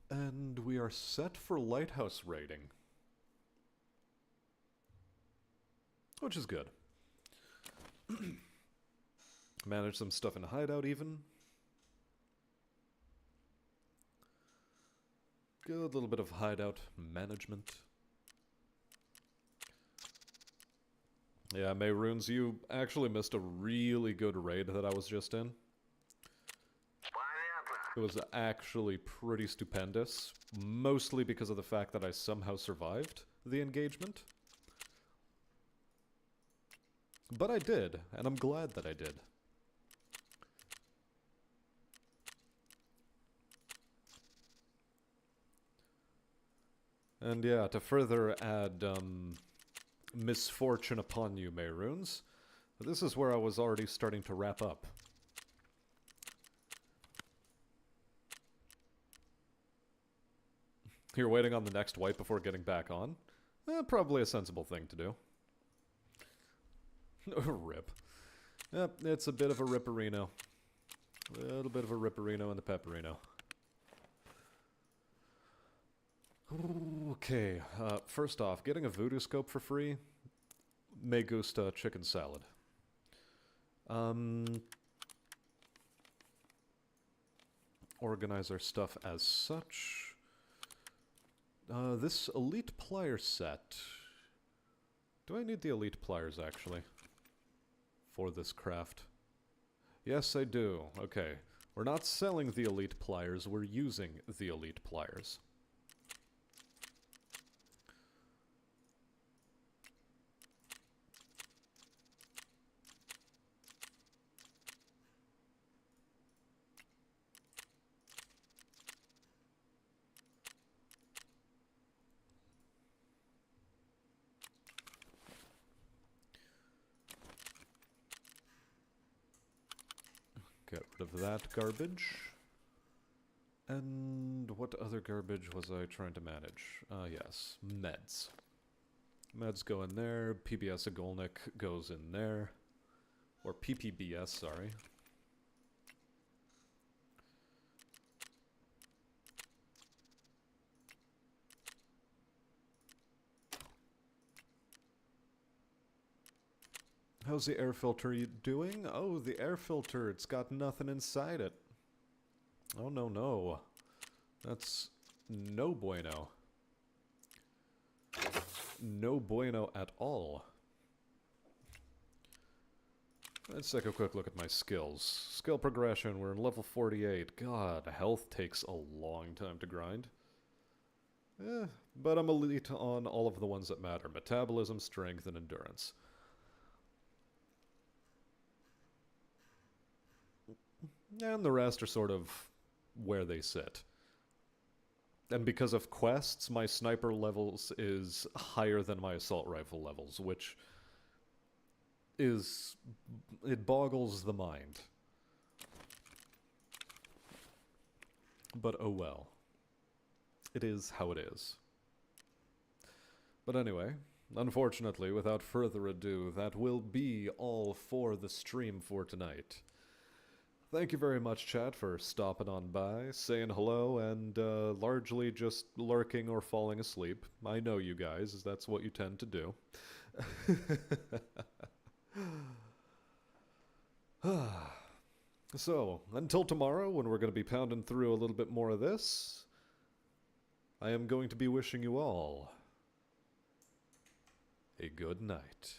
And we are set for lighthouse raiding. Which is good. Manage some stuff in hideout even. Good little bit of hideout management. Yeah, Mayrunes, you actually missed a really good raid that I was just in. It was actually pretty stupendous, mostly because of the fact that I somehow survived the engagement. But I did, and I'm glad that I did. And yeah, to further add misfortune upon you, Mayrunes, this is where I was already starting to wrap up. You're waiting on the next wipe before getting back on? Probably a sensible thing to do. Rip. Yep, it's a bit of a ripperino. A little bit of a ripperino and the pepperino. Okay, first off, getting a voodoo scope for free, me gusta chicken salad. Organize our stuff as such. This elite plier set. Do I need the elite pliers, actually, for this craft? Yes, I do. Okay. We're not selling the elite pliers, we're using the elite pliers. Get rid of that garbage. And what other garbage was I trying to manage? Yes, meds. Meds go in there, PBS Agolnik goes in there. Or PPBS, sorry. How's the air filter doing? Oh, the air filter, it's got nothing inside it. Oh, no, no. That's no bueno. No bueno at all. Let's take a quick look at my skills. Skill progression, we're in level 48. God, health takes a long time to grind. But I'm elite on all of the ones that matter. Metabolism, strength, and endurance. And the rest are sort of where they sit. And because of quests, my sniper levels is higher than my assault rifle levels, which is... it boggles the mind. But oh well. It is how it is. But anyway, unfortunately, without further ado, that will be all for the stream for tonight. Thank you very much, chat, for stopping on by, saying hello, and largely just lurking or falling asleep. I know you guys, that's what you tend to do. So, until tomorrow, when we're going to be pounding through a little bit more of this, I am going to be wishing you all a good night.